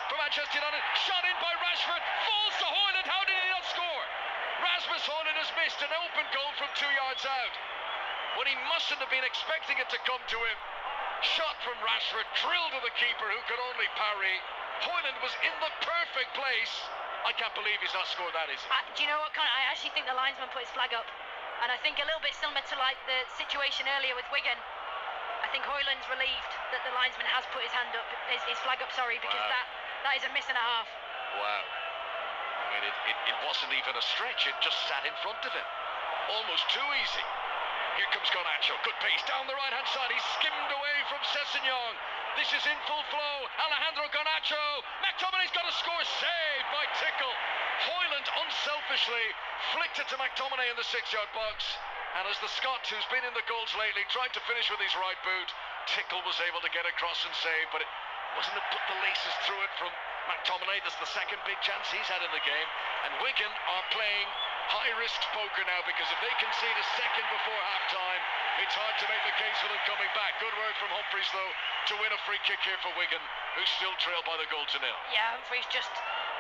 for Manchester United. Shot in by Rashford. Falls to Højlund. How did he not score? Rasmus Højlund has missed an open goal from 2 yards out, when he mustn't have been expecting it to come to him. Shot from Rashford, drilled to the keeper who could only parry. Højlund was in the perfect place. I can't believe he's not scored that, is he? Do you know what, Connor? I actually think the linesman put his flag up. And I think a little bit similar to like the situation earlier with Wigan. I think Højlund's relieved that the linesman has put his hand up, his flag up, sorry, because that is a miss and a half. Wow. I mean, it wasn't even a stretch, it just sat in front of him. Almost too easy. Here comes Garnacho, good pace, down the right-hand side, he's skimmed away from Sessegnon. This is in full flow, Alejandro Garnacho, McTominay's got a score, saved by Tickle. Højlund unselfishly flicked it to McTominay in the 6-yard box. And as the Scot, who's been in the goals lately, tried to finish with his right boot, Tickle was able to get across and save, but it wasn't to put the laces through it from McTominay. That's the second big chance he's had in the game. And Wigan are playing high-risk poker now, because if they concede a second before half-time, it's hard to make the case for them coming back. Good work from Humphries, though, to win a free kick here for Wigan, who still trail by the goal to nil. Yeah, Humphries just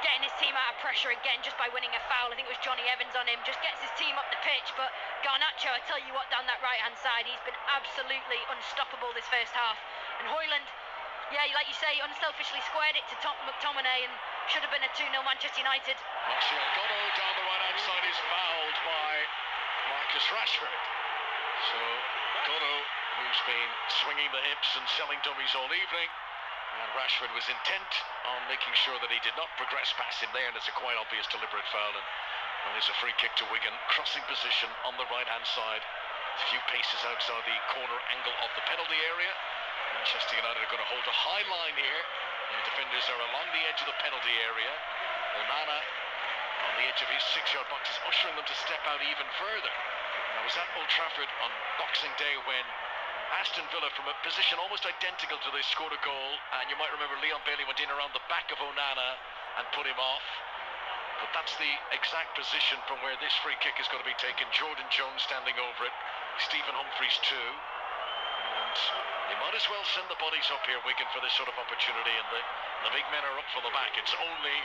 getting his team out of pressure again just by winning a foul. I think it was Johnny Evans on him, just gets his team up the pitch. But Garnacho, I tell you what, down that right-hand side, he's been absolutely unstoppable this first half. And Højlund, yeah, like you say, unselfishly squared it to McTominay and should have been a 2-0 Manchester United. Martial Godot down the right-hand side is fouled by Marcus Rashford. So Godot, who's been swinging the hips and selling dummies all evening, and Rashford was intent on making sure that he did not progress past him there, and it's a quite obvious deliberate foul. And there's a free kick to Wigan, crossing position on the right-hand side, a few paces outside the corner angle of the penalty area. Manchester United are going to hold a high line here. The defenders are along the edge of the penalty area. Onana on the edge of his 6-yard box is ushering them to step out even further. I was at Old Trafford on Boxing Day when Aston Villa, from a position almost identical to this, scored a goal, and you might remember Leon Bailey went in around the back of Onana and put him off. But that's the exact position from where this free kick is going to be taken. Jordan Jones standing over it, Stephen Humphries too. And they might as well send the bodies up here, Wigan, for this sort of opportunity, and the big men are up for the back. It's only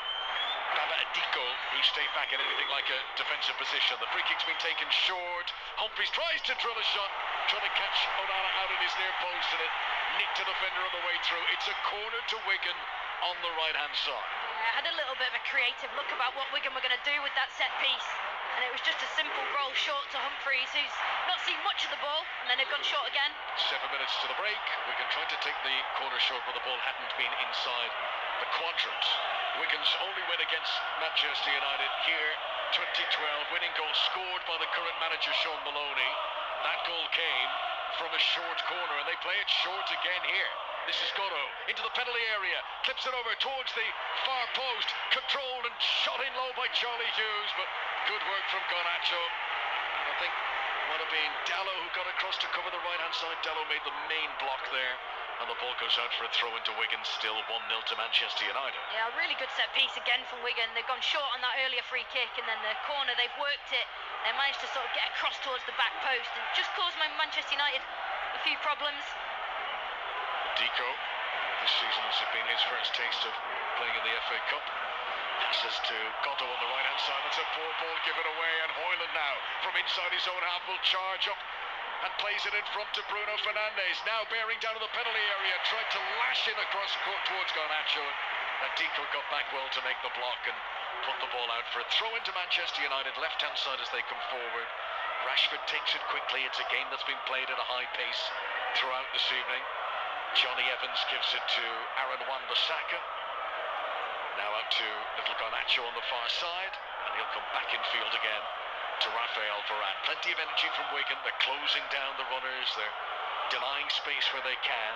Baba Adiko who stay back in anything like a defensive position. The free kick's been taken short. Humphries tries to drill a shot, trying to catch Onana out in his near post, and it nicked a defender on the way through. It's a corner to Wigan on the right-hand side. I had a little bit of a creative look about what Wigan were going to do with that set piece, and it was just a simple roll short to Humphries, who's not seen much of the ball, and then they've gone short again. 7 minutes to the break. Wigan tried to take the corner short, but the ball hadn't been inside the quadrant. Wigan's only win against Manchester United here, 2012, winning goal scored by the current manager Sean Maloney. That goal came from a short corner, and they play it short again here. This is Godot into the penalty area, clips it over towards the far post, controlled and shot in low by Charlie Hughes, but good work from Garnacho. And I think it might have been Dallow who got across to cover the right-hand side. Dallow made the main block there, and the ball goes out for a throw into Wigan, still 1-0 to Manchester United. Yeah, a really good set piece again from Wigan. They've gone short on that earlier free kick, and then the corner, they've worked it. They managed to sort of get across towards the back post and just caused Manchester United a few problems. Deco, this season has been his first taste of playing in the FA Cup. Passes to Godot on the right-hand side. That's a poor ball given away, and Højlund now from inside his own half will charge up and plays it in front to Bruno Fernandes. Now bearing down to the penalty area, tried to lash in across towards Garnacho, and Deco got back well to make the block and put the ball out for a throw into Manchester United, left-hand side as they come forward. Rashford takes it quickly. It's a game that's been played at a high pace throughout this evening. Johnny Evans gives it to Aaron Wan-Bissaka. Now out to little Garnacho on the far side, and he'll come back in field again to Rafael Varane. Plenty of energy from Wigan. They're closing down the runners. They're denying space where they can.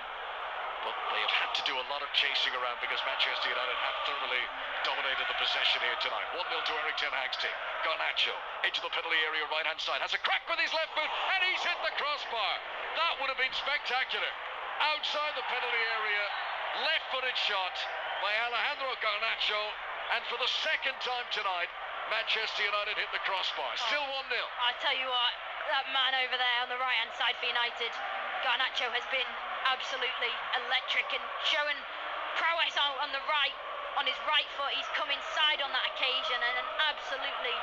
But they have had to do a lot of chasing around because Manchester United have thoroughly dominated the possession here tonight. 1-0 to Erik ten Hag's team. Garnacho, into the penalty area, right-hand side, has a crack with his left foot, and he's hit the crossbar. That would have been spectacular. Outside the penalty area, left-footed shot by Alejandro Garnacho, and for the second time tonight, Manchester United hit the crossbar. Still 1-0. I tell you what, that man over there on the right-hand side for United, Garnacho, has been absolutely electric and showing prowess on the right, on his right foot. He's come inside on that occasion, and an absolutely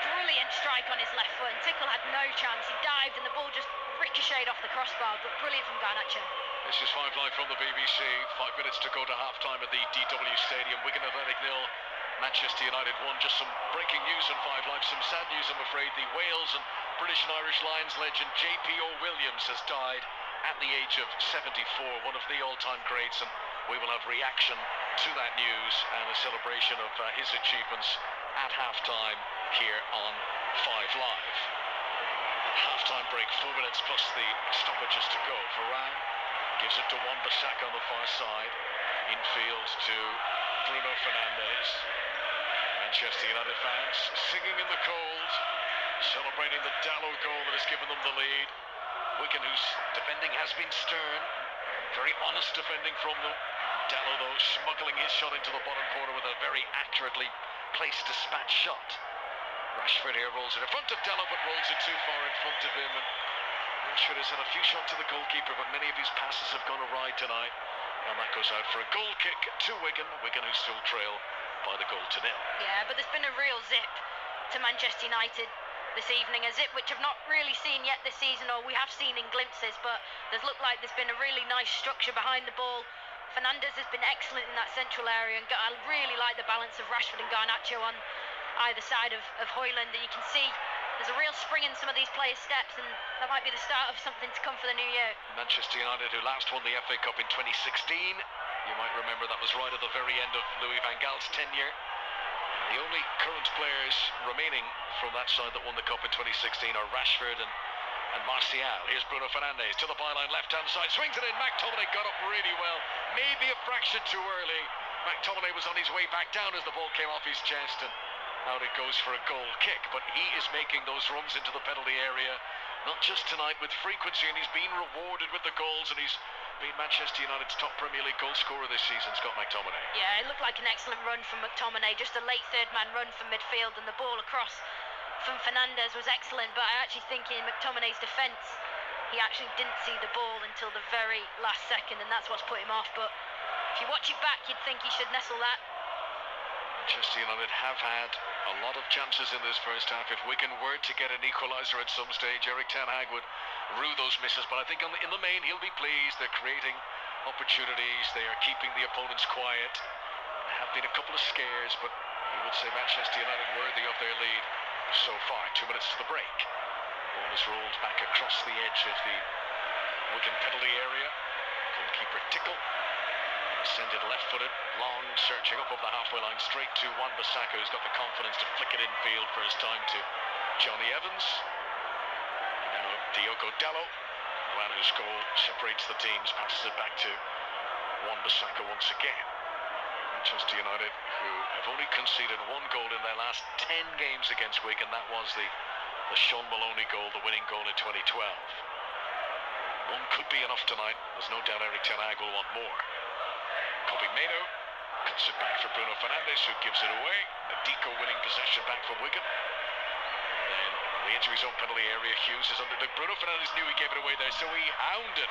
brilliant strike on his left foot, and Tickle had no chance. He dived and the ball just ricocheted off the crossbar, but brilliant from Garnacho. This is 5 Live from the BBC. 5 minutes to go to half-time at the DW Stadium. Wigan Athletic 0, Manchester United 1. Just some breaking news on 5 Live. Some sad news, I'm afraid. The Wales and British and Irish Lions legend JPR Williams has died at the age of 74, one of the all-time greats, and we will have reaction to that news and a celebration of his achievements at half-time here on 5 Live. Half-time break, 4 minutes plus the stoppages to go. Varane gives it to Wan-Bissaka on the far side. Infield to Bruno Fernandes. Manchester United fans singing in the cold, celebrating the Dalot goal that has given them the lead. Wigan, whose defending has been stern, very honest defending from them. Dalot, though, smuggling his shot into the bottom corner with a very accurately placed dispatch shot. Rashford here rolls it in front of Dalot, but rolls it too far in front of him. And Rashford has had a few shots to the goalkeeper, but many of his passes have gone awry tonight. And that goes out for a goal kick to Wigan. Wigan who still trail by the goal to 0. Yeah, but there's been a real zip to Manchester United this evening, a zip which I've not really seen yet this season, or we have seen in glimpses, but there's looked like there's been a really nice structure behind the ball. Fernandes has been excellent in that central area, and I really like the balance of Rashford and Garnacho on either side of Højlund. And you can see there's a real spring in some of these players' steps, and that might be the start of something to come for the new year. Manchester United, who last won the FA Cup in 2016, you might remember that was right at the very end of Louis van Gaal's tenure. The only current players remaining from that side that won the Cup in 2016 are Rashford and Martial. Here's Bruno Fernandes to the byline, left-hand side, swings it in. McTominay got up really well, maybe a fraction too early. McTominay was on his way back down as the ball came off his chest, and out it goes for a goal kick. But he is making those runs into the penalty area, not just tonight, with frequency, and he's been rewarded with the goals, and he's been Manchester United's top Premier League goal scorer this season, Scott McTominay. Yeah, it looked like an excellent run from McTominay, just a late third-man run from midfield, and the ball across from Fernandes was excellent. But I actually think in McTominay's defence, he actually didn't see the ball until the very last second, and that's what's put him off. But if you watch it back, you'd think he should nestle that. Manchester United have had a lot of chances in this first half. If Wigan were to get an equaliser at some stage, Erik ten Hag would rue those misses. But I think in the main, he'll be pleased. They're creating opportunities. They are keeping the opponents quiet. There have been a couple of scares, but you would say Manchester United worthy of their lead so far. 2 minutes to the break. Ball is rolled back across the edge of the Wigan penalty area. Goalkeeper Tickle send it left-footed, long, searching up over the halfway line, straight to Wan-Bissaka, who's got the confidence to flick it infield for his time to Johnny Evans. Now Diogo Dalot, the man whose goal separates the teams, passes it back to Wan-Bissaka once again. Manchester United, who have only conceded 1 goal in their last 10 games against Wigan. That was the Sean Maloney goal, the winning goal in 2012. One could be enough tonight. There's no doubt Erik ten Hag will want more. Kobe Maino cuts it back for Bruno Fernandes, who gives it away. A Deco winning possession back for Wigan. And then the injury zone penalty area, Hughes is under. Look, Bruno Fernandes knew he gave it away there, so he hounded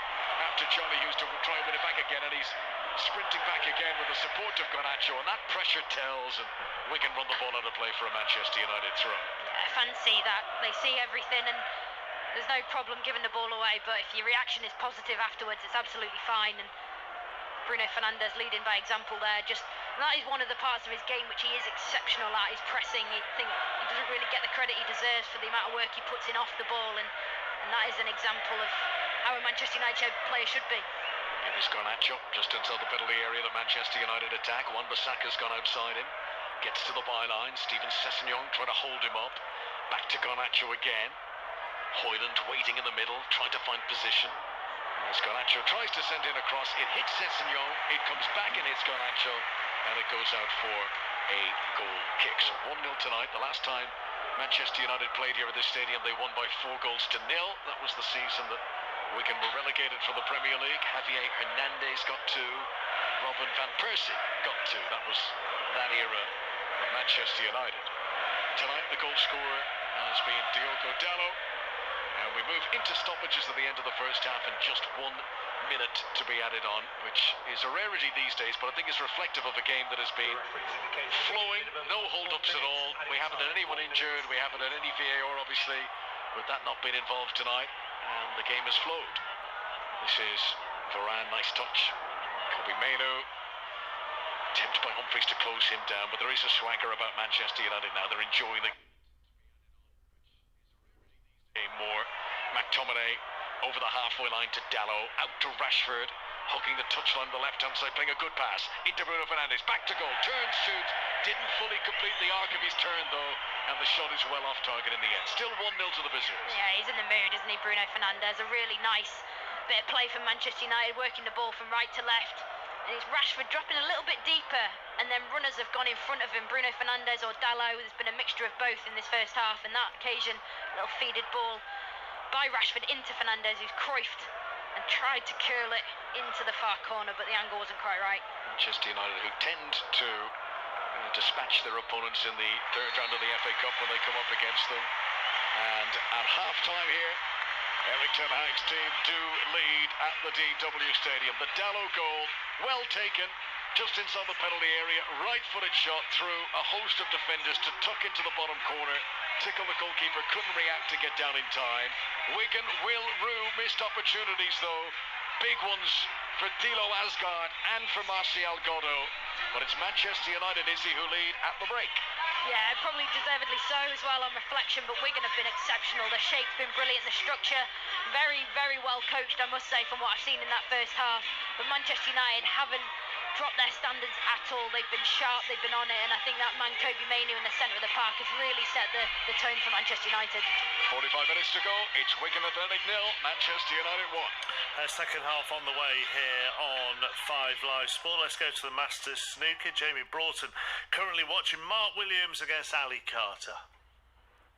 after Charlie Hughes to try and win it back again, and he's sprinting back again with the support of Garnacho, and that pressure tells, and Wigan run the ball out of play for a Manchester United throw. Yeah, fans see that. They see everything, and there's no problem giving the ball away, but if your reaction is positive afterwards, it's absolutely fine. And Bruno Fernandes leading by example there. That is one of the parts of his game which he is exceptional at, his pressing. You think he doesn't really get the credit he deserves for the amount of work he puts in off the ball, and that is an example of how a Manchester United player should be. It is Garnacho just inside the penalty area, the Manchester United attack. Wan-Bissaka's gone outside him, gets to the byline. Steven Sessegnon trying to hold him up. Back to Garnacho again. Højlund waiting in the middle, trying to find position. As Garnacho tries to send in a cross, it hits Sessegnon, it comes back and hits Garnacho, and it goes out for a goal kick. So 1-0 tonight. The last time Manchester United played here at this stadium, they won by 4 goals to 0. That was the season that Wigan were relegated from the Premier League. Javier Hernandez got 2, Robin van Persie got 2. That was that era of Manchester United. Tonight the goal scorer has been Diogo Dalot. And we move into stoppages at the end of the first half and just 1 minute to be added on, which is a rarity these days, but I think it's reflective of a game that has been flowing, no hold-ups at all. We haven't had anyone injured, we haven't had any VAR obviously, with that not being involved tonight, and the game has flowed. This is Varane, nice touch. Kobe Mainoo, attempt by Humphries to close him down, but there is a swagger about Manchester United now. They're enjoying the game more. McTominay over the halfway line to Dalot, out to Rashford, hugging the touchline on the left-hand side, playing a good pass into Bruno Fernandes, back to goal, turns, shoots, didn't fully complete the arc of his turn though, and the shot is well off target in the end. Still 1-0 to the visitors. Yeah, he's in the mood, isn't he, Bruno Fernandes? A really nice bit of play from Manchester United, working the ball from right to left. And it's Rashford dropping a little bit deeper, and then runners have gone in front of him, Bruno Fernandes or Dalot. There's been a mixture of both in this first half, and that occasion, a little feeded ball by Rashford into Fernandes, who's croifed and tried to curl it into the far corner, but the angle wasn't quite right. Manchester United, who tend to dispatch their opponents in the third round of the FA Cup when they come up against them. And at half-time here, Erik ten Hag's team do lead at the DW Stadium. The Dalot goal, well taken, just inside the penalty area, right-footed shot through a host of defenders to tuck into the bottom corner. Tickle the goalkeeper, couldn't react to get down in time. Wigan will rue missed opportunities though. Big ones for Thilo Asgard and for Martial Godot. But it's Manchester United, Izzy, who lead at the break. Yeah, probably deservedly so as well on reflection, but Wigan have been exceptional. The shape's been brilliant, the structure very, very well coached, I must say, from what I've seen in that first half. But Manchester United haven't dropped their standards at all. They've been sharp, they've been on it, and I think that man Kobe Mainoo in the centre of the park has really set the tone for Manchester United. 45 minutes to go, it's Wigan Athletic 0, Manchester United 1. Second half on the way here on 5 Live Sport. Let's go to the Masters snooker. Jamie Broughton currently watching Mark Williams against Ali Carter.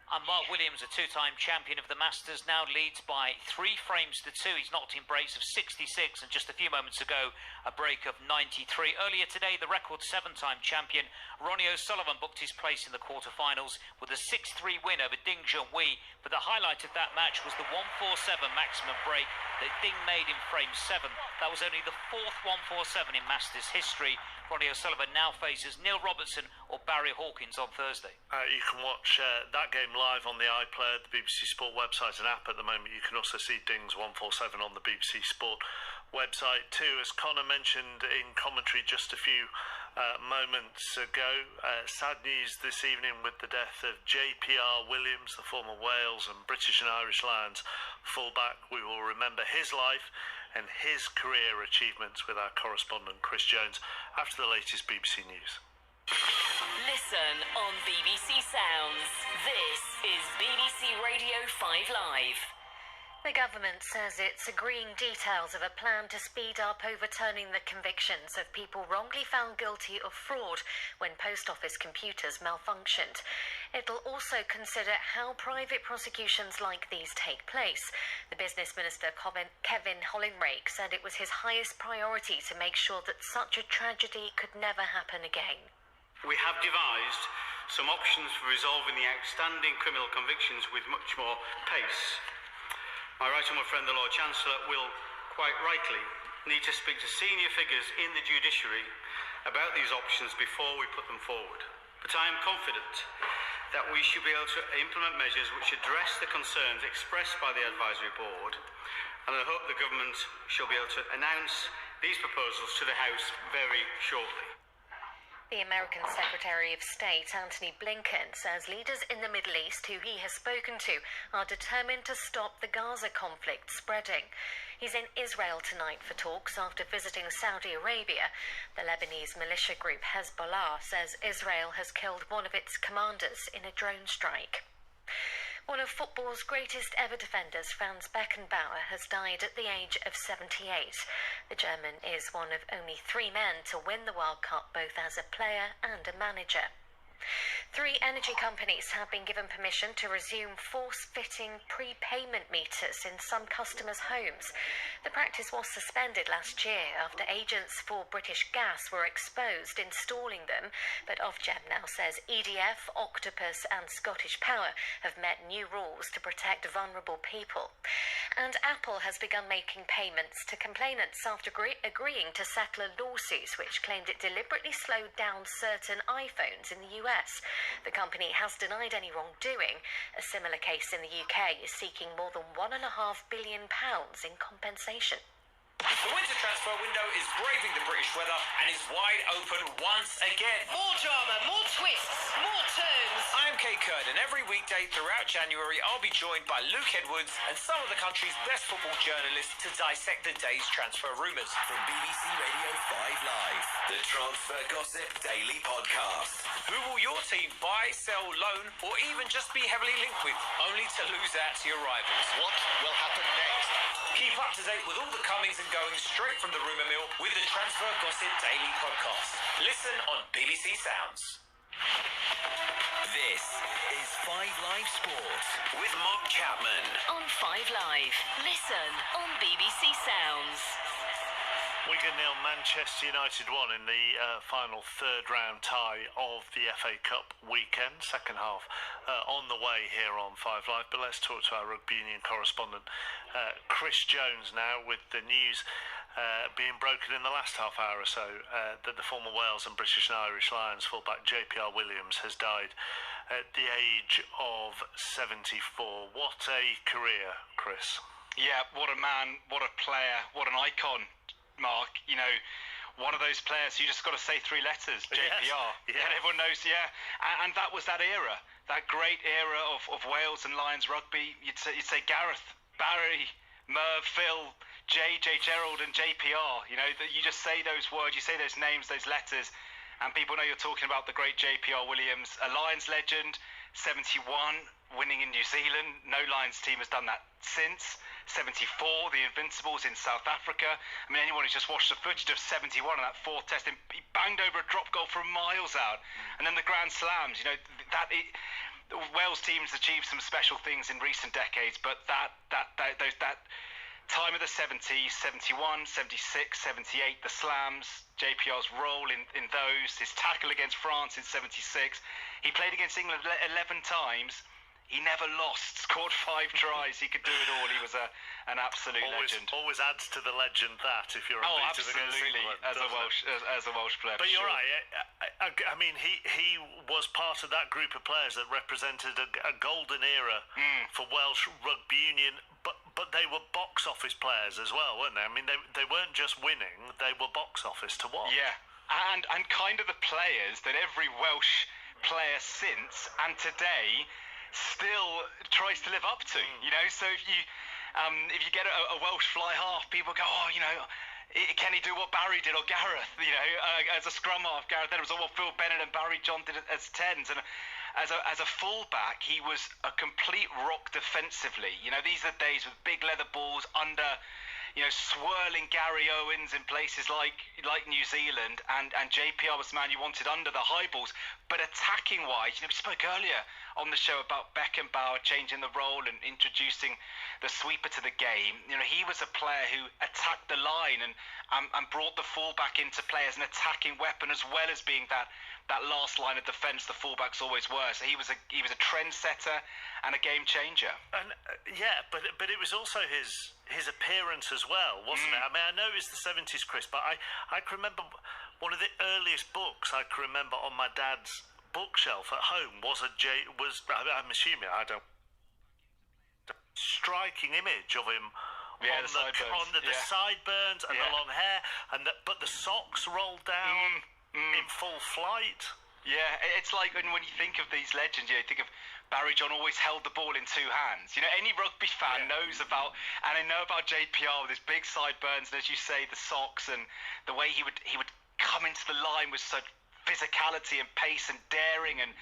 And Mark Williams, a two-time champion of the Masters, now leads by 3 frames to 2. He's knocked in breaks of 66 and just a few moments ago, a break of 93. Earlier today, the record 7-time champion, Ronnie O'Sullivan, booked his place in the quarterfinals with a 6-3 win over Ding Junhui. But the highlight of that match was the 147 maximum break that Ding made in frame 7. That was only the 4th 147 in Masters history. Ronnie O'Sullivan now faces Neil Robertson or Barry Hawkins on Thursday. You can watch that game live on the iPlayer, the BBC Sport website and app at the moment. You can also see Ding's 147 on the BBC Sport website too. As Connor mentioned in commentary just a few moments ago, sad news this evening with the death of JPR Williams, the former Wales and British and Irish Lions fullback. We will remember his life and his career achievements with our correspondent Chris Jones after the latest BBC News. Listen on BBC Sounds. This is BBC Radio 5 Live. The government says it's agreeing details of a plan to speed up overturning the convictions of people wrongly found guilty of fraud when post office computers malfunctioned. It'll also consider how private prosecutions like these take place. The Business Minister Kevin Hollinrake said it was his highest priority to make sure that such a tragedy could never happen again. We have devised some options for resolving the outstanding criminal convictions with much more pace. My right honourable friend, the Lord Chancellor, will, quite rightly, need to speak to senior figures in the judiciary about these options before we put them forward. But I am confident that we should be able to implement measures which address the concerns expressed by the Advisory Board, and I hope the Government shall be able to announce these proposals to the House very shortly. The American Secretary of State, Antony Blinken, says leaders in the Middle East who he has spoken to are determined to stop the Gaza conflict spreading. He's in Israel tonight for talks after visiting Saudi Arabia. The Lebanese militia group Hezbollah says Israel has killed one of its commanders in a drone strike. One of football's greatest ever defenders, Franz Beckenbauer, has died at the age of 78. The German is one of only 3 men to win the World Cup both as a player and a manager. 3 energy companies have been given permission to resume force-fitting prepayment meters in some customers' homes. The practice was suspended last year after agents for British Gas were exposed installing them, but Ofgem now says EDF, Octopus and Scottish Power have met new rules to protect vulnerable people. And Apple has begun making payments to complainants after agreeing to settle a lawsuit which claimed it deliberately slowed down certain iPhones in the US. The company has denied any wrongdoing. A similar case in the UK is seeking more than £1.5 billion in compensation. The winter transfer window is braving the British weather and is wide open once again. More drama, more twists, more turns. I'm Kate Curd, and every weekday throughout January I'll be joined by Luke Edwards and some of the country's best football journalists to dissect the day's transfer rumours. From BBC Radio 5 Live, the Transfer Gossip Daily Podcast. Who will your team buy, sell, loan, or even just be heavily linked with, only to lose out to your rivals? What will happen next? Keep up to date with all the comings and goings straight from the rumour mill with the Transfer Gossip Daily Podcast. Listen on BBC Sounds. This is 5 Live Sports with Mark Chapman. On 5 Live. Listen on BBC Sounds. Wigan 0, Manchester United 1 in the final third round tie of the FA Cup weekend. Second half on the way here on 5 Live. But let's talk to our rugby union correspondent, Chris Jones, now, with the news being broken in the last half hour or so that the former Wales and British and Irish Lions fullback JPR Williams has died at the age of 74. What a career, Chris. Yeah, what a man, what a player, what an icon, Mark. You know, one of those players you just got to say 3 letters, JPR. Yes. And everyone knows, and that was that era, that great era of Wales and Lions rugby. You'd say Gareth, Barry, Merv, Phil, JJ, Gerald and JPR. You know, you just say those words, you say those names, those letters, and people know you're talking about the great JPR Williams, a Lions legend, 71, winning in New Zealand. No Lions team has done that since. 74, the Invincibles in South Africa. I mean, anyone who's just watched the footage of 71 in that 4th test, he banged over a drop goal from miles out. And then the Grand Slams, you know, the Wales team's achieved some special things in recent decades, but that time of the 70s, 71, 76, 78, the Slams, JPR's role in those, his tackle against France in 76. He played against England 11 times. He never lost, scored 5 tries. He could do it all. He was an absolute legend. Always adds to the legend that if you're unbeaten against England, as a Welsh player. But you're right. I mean, he was part of that group of players that represented a golden era for Welsh rugby union. But they were box office players as well, weren't they? I mean, they weren't just winning; they were box office to watch. Yeah, and kind of the players that every Welsh player since and today still tries to live up to, you know. So if you get a Welsh fly half, people go, oh, you know, can he do what Barry did or Gareth, you know, as a scrum half. Gareth Edwards, or what Phil Bennett and Barry John did as 10s, and as a fullback he was a complete rock defensively. You know, these are the days with big leather balls under, you know, swirling Gary Owens in places like New Zealand, and JPR was the man you wanted under the high balls. But attacking wise, you know, we spoke earlier on the show about Beckenbauer changing the role and introducing the sweeper to the game. You know, he was a player who attacked the line and brought the fullback into play as an attacking weapon, as well as being that last line of defence the fullbacks always were. So he was a trendsetter and a game changer. And but it was also his appearance as well, wasn't it? I mean, I know it was the 70s, Chris, but I can remember one of the earliest books I can remember on my dad's bookshelf at home was I'm assuming, I don't, striking image of him on the sideburns and the long hair, but the socks rolled down in full flight. Yeah, it's like when you think of these legends, you think of Barry John always held the ball in 2 hands. You know, any rugby fan knows about, and I know about JPR with his big sideburns, and as you say, the socks, and the way he would come into the line with such physicality and pace and daring and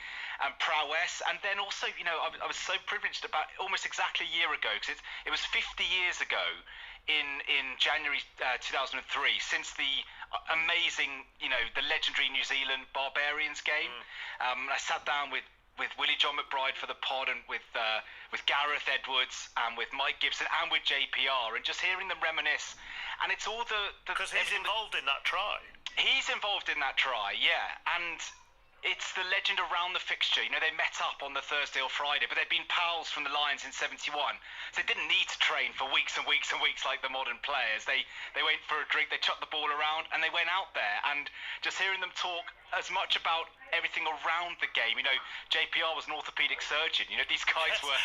prowess. And then also, you know, I was so privileged about almost exactly a year ago, because it was 50 years ago in January 2003 since the amazing, the legendary New Zealand Barbarians game. I sat down with Willie John McBride for the pod, and with Gareth Edwards, and with Mike Gibson, and with JPR, and just hearing them reminisce. And it's all because he's involved in that try. He's involved in that try, yeah. And it's the legend around the fixture. They met up on the Thursday or Friday, but they'd been pals from the Lions in '71. So they didn't need to train for weeks and weeks and weeks like the modern players. They went for a drink, they chucked the ball around, and they went out there. And just hearing them talk as much about everything around the game. JPR was an orthopaedic surgeon. These guys were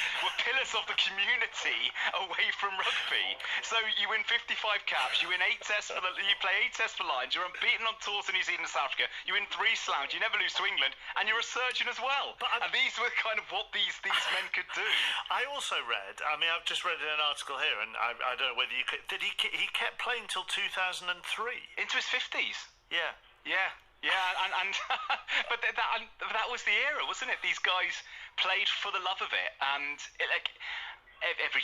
pillars of the community away from rugby. So you win 55 caps, you win 8 tests you play 8 tests for Lions, you're unbeaten on tours in New Zealand and South Africa, you win 3 slams, you never lose to England, and you're a surgeon as well. And these were kind of what these men could do. I also read, I've just read in an article here, and I don't know whether you could, he kept playing till 2003. Into his 50s? Yeah. Yeah, and but that was the era, wasn't it? These guys played for the love of it, and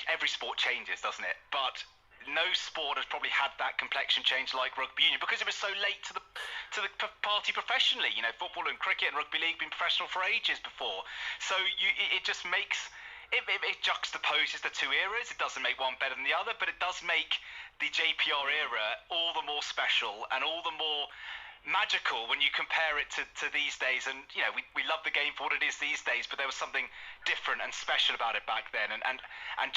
every sport changes, doesn't it? But no sport has probably had that complexion change like rugby union, because it was so late to the party professionally. Football and cricket and rugby league been professional for ages before, so it just makes it juxtaposes the two eras. It doesn't make one better than the other, but it does make the JPR era all the more special and all the more magical when you compare it to these days. And we love the game for what it is these days, but there was something different and special about it back then, and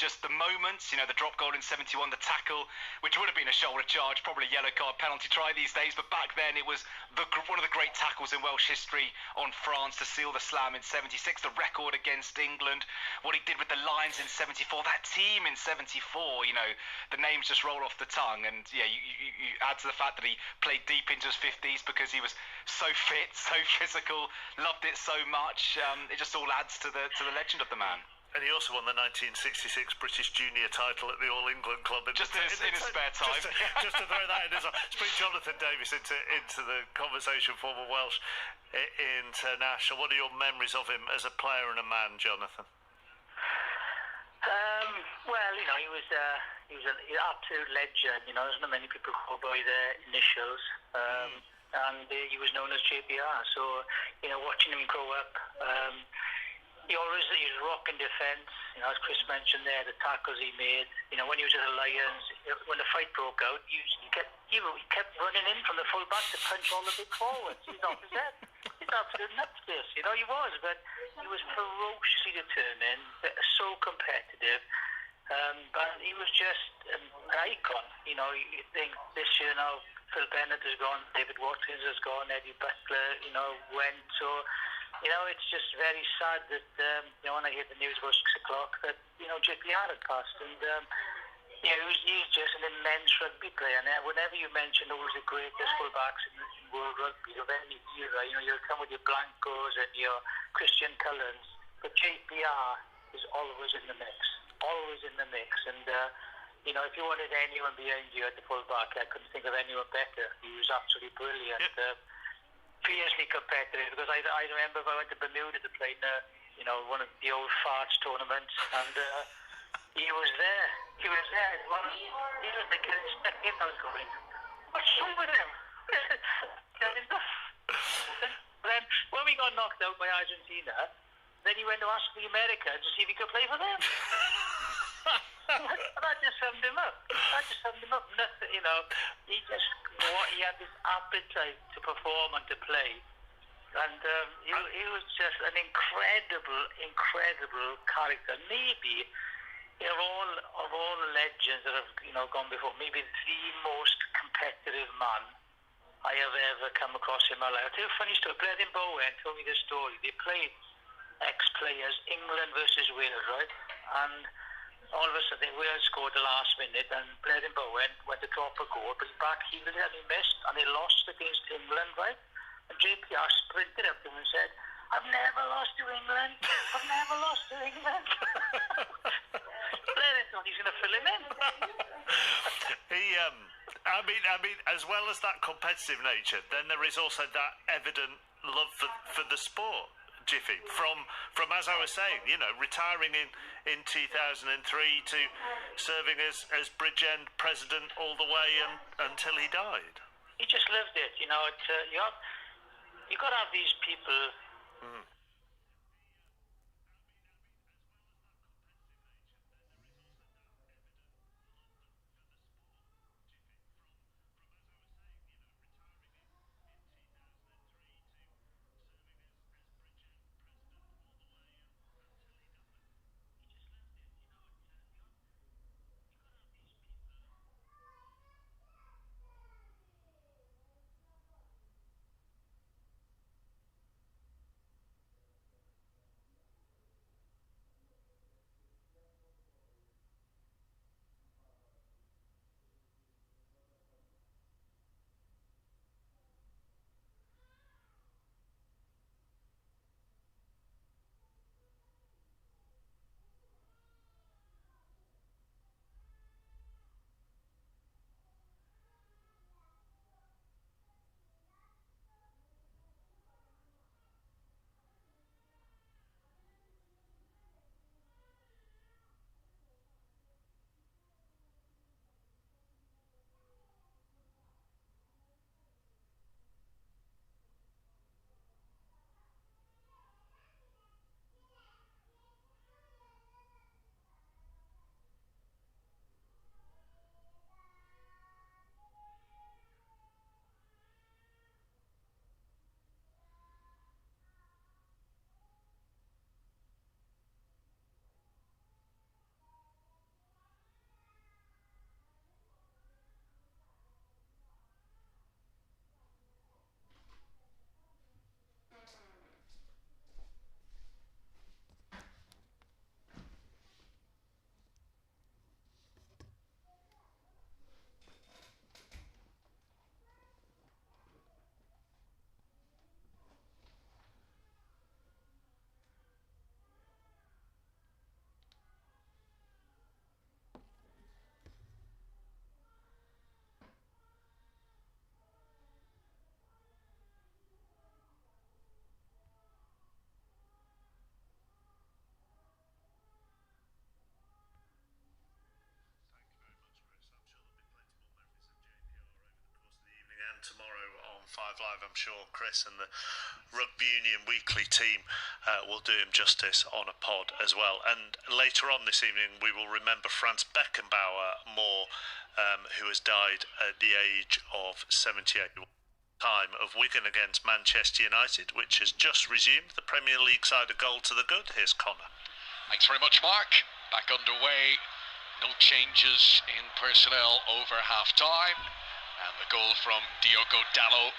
just the moments, the drop goal in '71, the tackle, which would have been a shoulder charge, probably a yellow card penalty try these days, but back then it was one of the great tackles in Welsh history on France to seal the slam in '76, the record against England, what he did with the Lions in '74, that team in '74, the names just roll off the tongue. And you add to the fact that he played deep into his 50s because he was so fit, so physical, loved it so much. It just all adds to the legend of the man. And he also won the 1966 British Junior title at the All England Club in his spare time. Just to throw that in as well. Let's bring Jonathan Davies into the conversation, former Welsh international. What are your memories of him as a player and a man, Jonathan? Well, he was an absolute legend. There's not many people call by their initials. And he was known as JPR. So, watching him grow up, he was rocking defence. As Chris mentioned there, the tackles he made. When he was at the Lions, when the fight broke out, he kept running in from the full back to punch all the big forwards. He's off his head. He's absolute nutcase. He was, but he was ferociously determined, so competitive. But he was just an icon. You think this year now, Phil Bennett has gone, David Watkins has gone, Eddie Butler, went. So, it's just very sad that, when I hear the news about 6 o'clock, that, JPR had passed. And, he's just an immense rugby player. And whenever you mention who was the greatest fullbacks in world rugby of any era, you'll come with your Blancos and your Christian Cullens. But JPR is always in the mix. Always in the mix. And, if you wanted anyone behind you at the full-back, I couldn't think of anyone better. He was absolutely brilliant. Fiercely competitive, because I remember I went to Bermuda to play in one of the old farts tournaments, and he was there. He was there. He was the kid stuck in. I was going, what's wrong with him? Then, when we got knocked out by Argentina, then he went to ask the Americans to see if he could play for them. That just summed him up. Nothing, he had this appetite to perform and to play, and he was just an incredible character. Maybe of all the legends that have gone before, maybe the most competitive man I have ever come across in my life. I'll tell you a funny story. Beckenbauer told me this story. They played ex-players, England versus Wales, right? And all of a sudden, Wales scored the last minute, and Beckenbauer went to drop a goal, but he backheeled it and he missed, and they lost against England, right? And JPR sprinted up to him and said, I've never lost to England. I've never lost to England. Blair thought he's going to fill him in. I mean, as well as that competitive nature, then there is also that evident love for the sport. Jiffy, from as I was saying, retiring in 2003 to serving as Bridgend president all the way until he died. he just lived it. You know, you got to have these people. Tomorrow on 5 Live, I'm sure Chris and the Rugby Union Weekly team will do him justice on a pod as well. And later on this evening, we will remember Franz Beckenbauer more, who has died at the age of 78. Time of Wigan against Manchester United, which has just resumed. The Premier League side a goal to the good. Here's Connor. Thanks very much, Mark. Back underway. No changes in personnel over half-time. And the goal from Diogo Dalot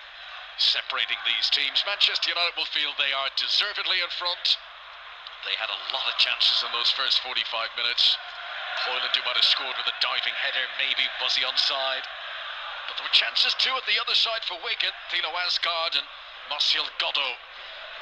separating these teams. Manchester United will feel they are deservedly in front. They had a lot of chances in those first 45 minutes. Hoyland, who might have scored with a diving header, maybe was he onside? But there were chances too at the other side for Wigan. Thilo Asgard and Martial Godot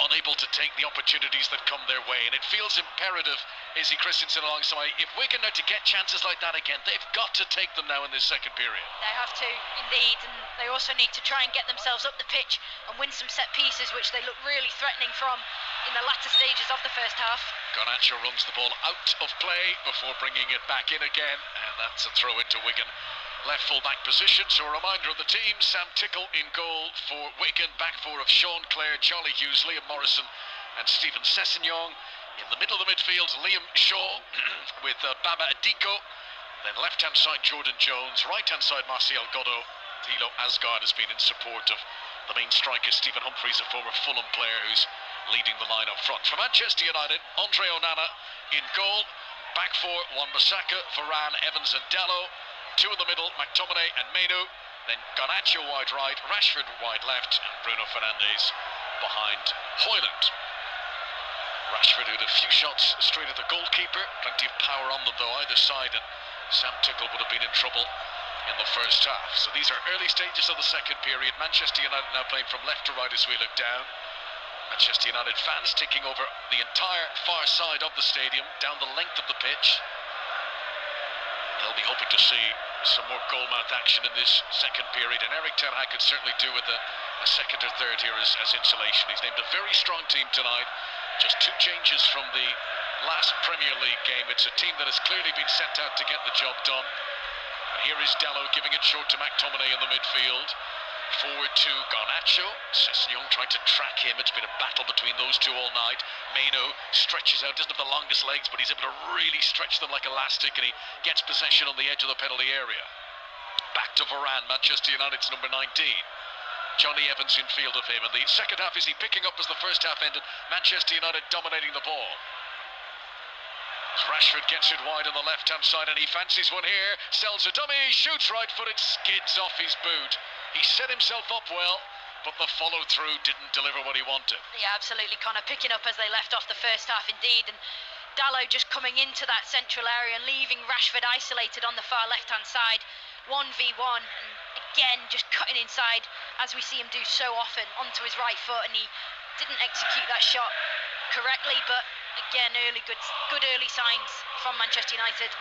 unable to take the opportunities that come their way. And it feels imperative, Izzy Christensen alongside, if Wigan are to get chances like that again, they've got to take them now in this second period. They have to, indeed, and they also need to try and get themselves up the pitch and win some set pieces, which they look really threatening from in the latter stages of the first half. Garnacho runs the ball out of play before bringing it back in again, and that's a throw into Wigan. Left full-back position, so a reminder of the team. Sam Tickle in goal for Wigan. Back four of Sean Clare, Charlie Hughes, Liam Morrison and Stephen Sessegnon. In the middle of the midfield, Liam Shaw with Baba Adiko. Then left-hand side, Jordan Jones. Right-hand side, Martial Godot. Thilo Asgard has been in support of the main striker, Stephen Humphreys, a former Fulham player who's leading the line up front. For Manchester United, Andre Onana in goal. Back four, Wan-Bissaka, Varane, Evans and Dalot. Two in the middle, McTominay and Mainu. Then Garnacho wide right, Rashford wide left, and Bruno Fernandes behind Hoyland. Rashford had a few shots straight at the goalkeeper. Plenty of power on them though, either side, and Sam Tickle would have been in trouble in the first half. So these are early stages of the second period. Manchester United now playing from left to right as we look down. Manchester United fans taking over the entire far side of the stadium, down the length of the pitch. They'll be hoping to see some more goalmouth action in this second period, and Eric Ten Hag could certainly do with a second or third here as insulation. He's named a very strong team tonight. Just two changes from the last Premier League game. It's a team that has clearly been sent out to get the job done. And here is Dalot giving it short to McTominay in the midfield. Forward to Garnacho. Sessegnon trying to track him. It's been a battle between those two all night. Maino stretches out, doesn't have the longest legs, but he's able to really stretch them like elastic, and he gets possession on the edge of the penalty area. Back to Varane, Manchester United's number 19. Johnny Evans in field of him, and the second half is he picking up as the first half ended. Manchester United dominating the ball. Rashford gets it wide on the left-hand side, and he fancies one here. Sells a dummy, shoots right-footed, skids off his boot. He set himself up well, but the follow-through didn't deliver what he wanted. Yeah, absolutely, Connor. Picking up as they left off the first half, indeed, and Dalot just coming into that central area and leaving Rashford isolated on the far left-hand side, 1v1, and again just cutting inside, as we see him do so often, onto his right foot, and he didn't execute that shot correctly, but again, good early signs from Manchester United.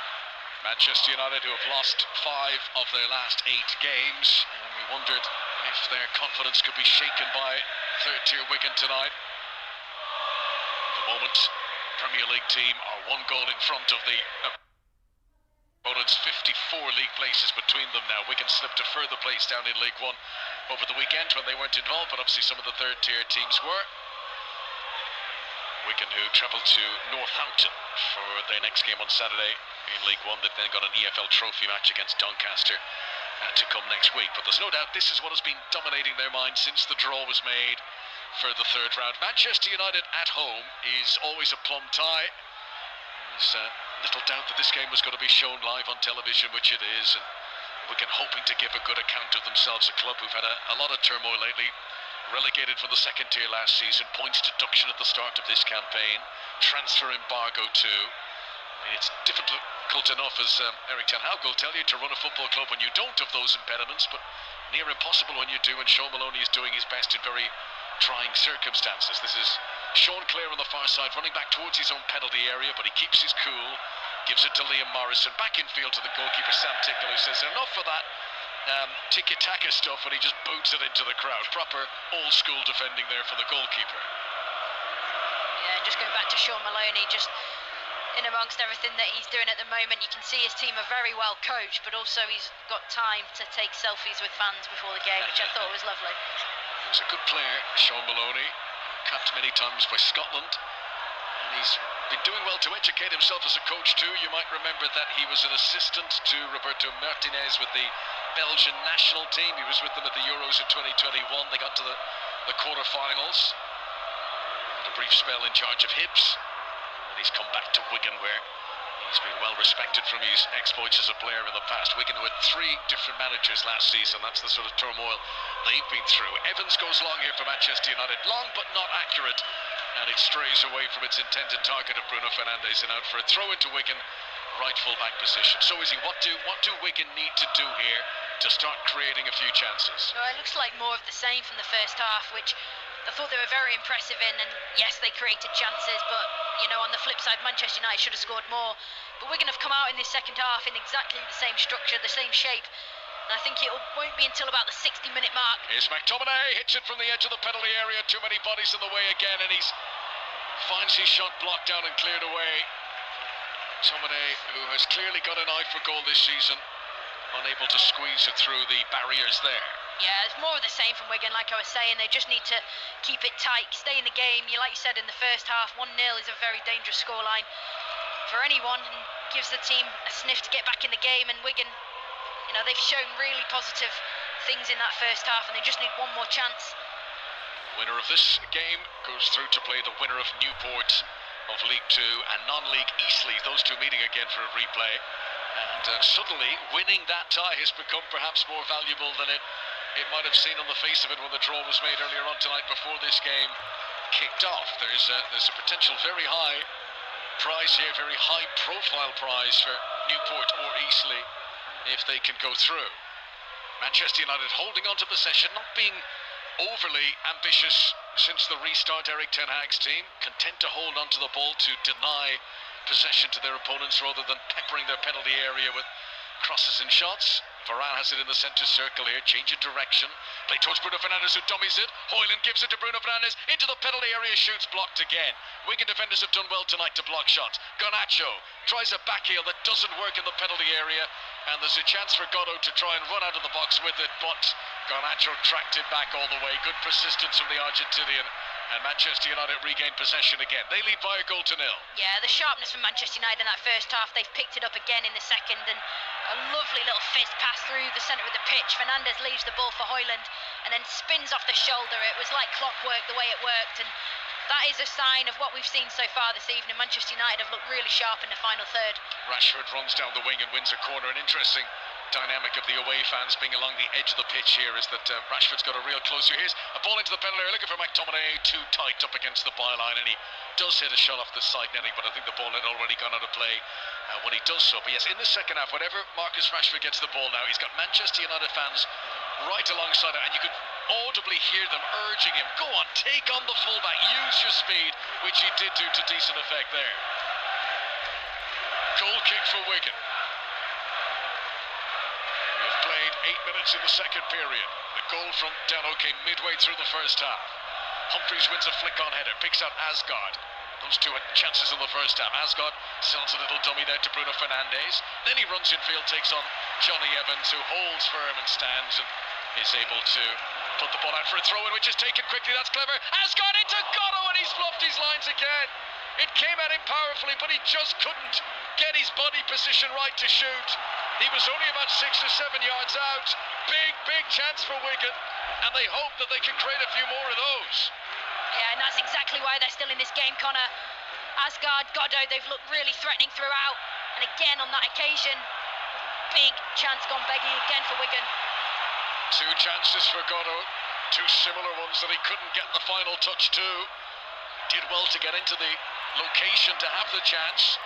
Manchester United, who have lost 5 of their last 8 games, and we wondered if their confidence could be shaken by third-tier Wigan tonight. At the moment, Premier League team are 1 goal in front of the opponents. 54 league places between them now. Wigan slipped a further place down in League One over the weekend when they weren't involved, but obviously some of the third-tier teams were. Wigan, who travelled to Northampton for their next game on Saturday in League One. They've then got an EFL trophy match against Doncaster to come next week. But there's no doubt this is what has been dominating their minds since the draw was made for the third round. Manchester United at home is always a plum tie. There's little doubt that this game was going to be shown live on television, which it is. And Wigan hoping to give a good account of themselves, a club who've had a lot of turmoil lately. Relegated from the second tier last season, points deduction at the start of this campaign, transfer embargo too. I mean, it's difficult enough, as Eric Ten Hag will tell you, to run a football club when you don't have those impediments, but near impossible when you do, and Sean Maloney is doing his best in very trying circumstances. This is Sean Clare on the far side, running back towards his own penalty area, but he keeps his cool, gives it to Liam Morrison, back in field to the goalkeeper Sam Tickle, who says enough of that tiki-taka stuff, and he just boots it into the crowd. Proper old-school defending there from the goalkeeper. Yeah, and just going back to Sean Maloney, just in amongst everything that he's doing at the moment, you can see his team are very well coached, but also he's got time to take selfies with fans before the game, which I thought was lovely. He's a good player, Sean Maloney, capped many times by Scotland, and he's been doing well to educate himself as a coach too. You might remember that he was an assistant to Roberto Martinez with the Belgian national team. He was with them at the Euros in 2021. They got to the quarter-finals. Had a brief spell in charge of Hibs, and he's come back to Wigan, where he's been well respected from his exploits as a player in the past. Wigan, who had 3 different managers last season. That's the sort of turmoil they've been through. Evans goes long here for Manchester United. Long but not accurate, and it strays away from its intended target of Bruno Fernandes, and out for a throw into Wigan, right full-back position. So is he. What do Wigan need to do here to start creating a few chances? Well, it looks like more of the same from the first half, which I thought they were very impressive in, and yes, they created chances, but you know, on the flip side, Manchester United should have scored more. But Wigan have come out in this second half in exactly the same structure, the same shape, and I think it won't be until about the 60-minute mark. Here's McTominay, hits it from the edge of the penalty area, too many bodies in the way again, and he finds his shot blocked down and cleared away. McTominay, who has clearly got an eye for goal this season, unable to squeeze it through the barriers there. Yeah, it's more of the same from Wigan, like I was saying. They just need to keep it tight, stay in the game. Like you said, in the first half, 1-0 is a very dangerous scoreline for anyone, and gives the team a sniff to get back in the game. And Wigan, you know, they've shown really positive things in that first half, and they just need one more chance. The winner of this game goes through to play the winner of Newport of League 2 and non-league Eastleigh, those two meeting again for a replay. And suddenly, winning that tie has become perhaps more valuable than it might have seemed on the face of it when the draw was made earlier on tonight before this game kicked off. There's a potential very high prize here, very high profile prize for Newport or Eastleigh if they can go through. Manchester United holding on to possession, not being overly ambitious since the restart. Eric Ten Hag's team content to hold on to the ball, to deny possession to their opponents rather than peppering their penalty area with crosses and shots. Varane has it in the centre circle here, change of direction, play towards Bruno Fernandes, who dummies it. Hoyland gives it to Bruno Fernandes, into the penalty area, shoots, blocked again. Wigan defenders have done well tonight to block shots. Garnacho tries a back heel that doesn't work in the penalty area, and there's a chance for Goddo to try and run out of the box with it, but Garnacho tracked it back all the way. Good persistence from the Argentinian, and Manchester United regained possession again. They lead by a goal to nil. Yeah, the sharpness from Manchester United in that first half, they've picked it up again in the second, and a lovely little fizz pass through the centre of the pitch. Fernandes leaves the ball for Højlund and then spins off the shoulder. It was like clockwork the way it worked, and that is a sign of what we've seen so far this evening. Manchester United have looked really sharp in the final third. Rashford runs down the wing and wins a corner. An interesting dynamic of the away fans being along the edge of the pitch here is that Rashford's got a real closer. Here's a ball into the penalty area, looking for McTominay, too tight up against the byline, and he does hit a shot off the side netting, but I think the ball had already gone out of play when he does so. But yes, in the second half, whenever Marcus Rashford gets the ball now, he's got Manchester United fans right alongside it, and you could audibly hear them urging him, go on, take on the fullback, use your speed, which he did do to decent effect there. Goal kick for Wigan. We've played 8 minutes in the second period. The goal from Dano came midway through the first half. Humphries wins a flick-on header, picks out Asgard. Those two had chances in the first half. Asgard sells a little dummy there to Bruno Fernandes. Then he runs infield, takes on Johnny Evans, who holds firm and stands and is able to put the ball out for a throw-in, which is taken quickly. That's clever. Asgard into Goddo, and he's fluffed his lines again. It came at him powerfully, but he just couldn't get his body position right to shoot. He was only about 6 or 7 yards out. Big chance for Wigan, and they hope that they can create a few more of those. Yeah, and that's exactly why they're still in this game, Connor. Asgard, Goddo, they've looked really threatening throughout, and again on that occasion, big chance gone begging again for Wigan. 2 chances for Goddo, 2 similar ones that he couldn't get the final touch to. Did well to get into the location to have the chance.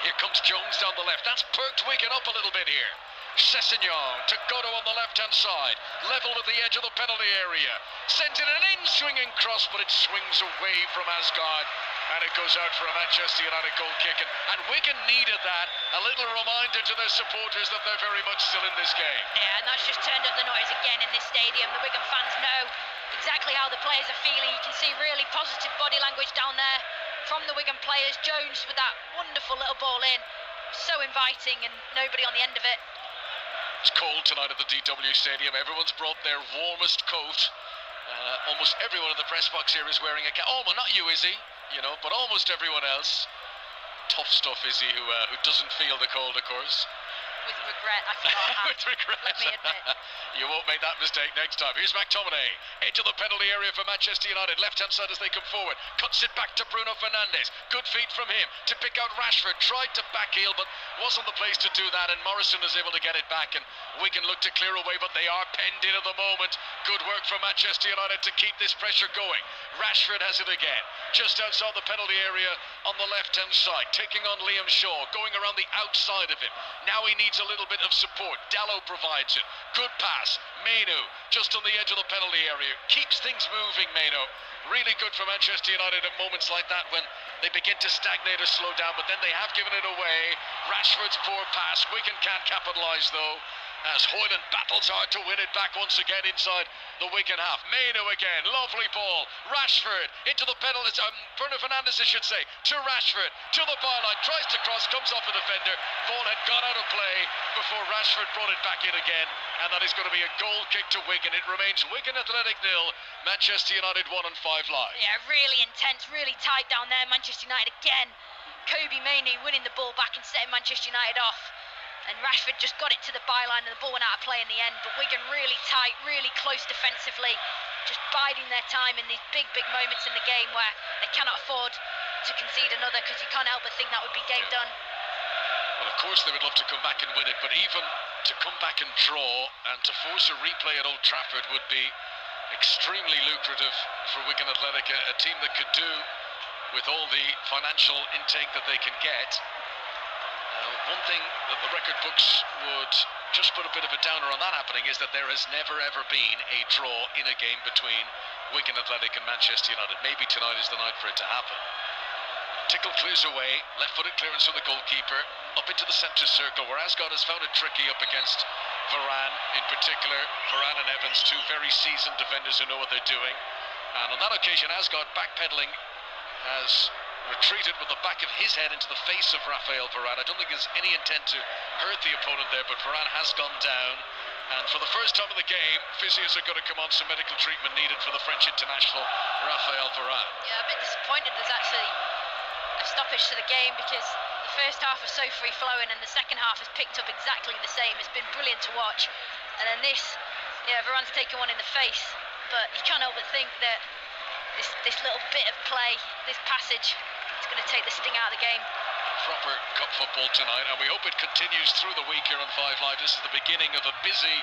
Here comes Jones down the left. That's perked Wigan up a little bit here. Sessegnon to Goddo on the left-hand side. Level with the edge of the penalty area. Sends in an in-swinging cross, but it swings away from Asgard. And it goes out for a Manchester United goal kick. And Wigan needed that. A little reminder to their supporters that they're very much still in this game. Yeah, and that's just turned up the noise again in this stadium. The Wigan fans know exactly how the players are feeling. You can see really positive body language down there from the Wigan players. Jones with that wonderful little ball in. So inviting, and nobody on the end of it. It's cold tonight at the DW Stadium. Everyone's brought their warmest coat. Almost everyone in the press box here is wearing a cap. Oh, well, not you, Izzy, you know, but almost everyone else. Tough stuff, Izzy, who doesn't feel the cold, of course. With regret, I forgot. With regret. Let me admit. You won't make that mistake next time. Here's McTominay, edge of the penalty area for Manchester United. Left-hand side as they come forward. Cuts it back to Bruno Fernandes. Good feet from him to pick out Rashford. Tried to backheel, but wasn't the place to do that. And Morrison is able to get it back. And Wigan look to clear away, but they are penned in at the moment. Good work from Manchester United to keep this pressure going. Rashford has it again. Just outside the penalty area on the left-hand side. Taking on Liam Shaw. Going around the outside of him. Now he needs a little bit of support. Dalot provides it. Good pass. Mainu just on the edge of the penalty area. Keeps things moving, Mainu. Really good for Manchester United at moments like that when they begin to stagnate or slow down, but then they have given it away. Rashford's poor pass. Wigan can't capitalise though, as Højlund battles hard to win it back once again inside the Wigan half. Mainu again, lovely ball. Rashford into the penalty, Bruno Fernandes I should say, to Rashford, to the byline, tries to cross, comes off the defender. Ball had gone out of play before Rashford brought it back in again, and that is going to be a goal kick to Wigan. It remains Wigan Athletic 0, Manchester United 1 and 5 live. Yeah, really intense, really tight down there. Manchester United again. Kobe Mainu winning the ball back and setting Manchester United off. And Rashford just got it to the byline and the ball went out of play in the end. But Wigan really tight, really close defensively, just biding their time in these big moments in the game where they cannot afford to concede another, because you can't help but think that would be game done. Well, of course they would love to come back and win it, but even to come back and draw and to force a replay at Old Trafford would be extremely lucrative for Wigan Athletic, a team that could do with all the financial intake that they can get. One thing that the record books would just put a bit of a downer on that happening is that there has never ever been a draw in a game between Wigan Athletic and Manchester United. Maybe tonight is the night for it to happen. Tickle clears away, left-footed clearance from the goalkeeper, up into the centre circle where Asgard has found it tricky up against Varane in particular. Varane and Evans, two very seasoned defenders who know what they're doing. And on that occasion, Asgard backpedaling has retreated with the back of his head into the face of Rafael Varane. I don't think there's any intent to hurt the opponent there, but Varane has gone down. And for the first time of the game, physios are going to come on. Some medical treatment needed for the French international, Rafael Varane. Yeah, a bit disappointed there's actually a stoppage to the game, because the first half was so free-flowing and the second half has picked up exactly the same. It's been brilliant to watch. And then this, yeah, Varane's taken one in the face, but you can't help but think that this little bit of play, this passage, it's going to take the sting out of the game. Proper cup football tonight, and we hope it continues through the week here on 5 Live. This is the beginning of a busy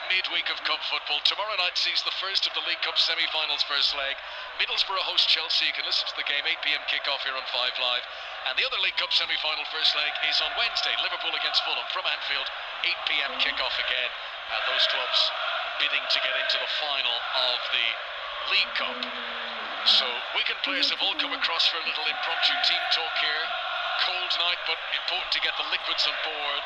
midweek of cup football. Tomorrow night sees the first of the League Cup semi-finals first leg. Middlesbrough host Chelsea. You can listen to the game, 8 p.m. kickoff here on 5 Live. And the other League Cup semi-final first leg is on Wednesday. Liverpool against Fulham from Anfield, 8 p.m. kickoff again. Those clubs bidding to get into the final of the League Cup. So Wigan players have all come across for a little impromptu team talk here. Cold night, but important to get the liquids on board.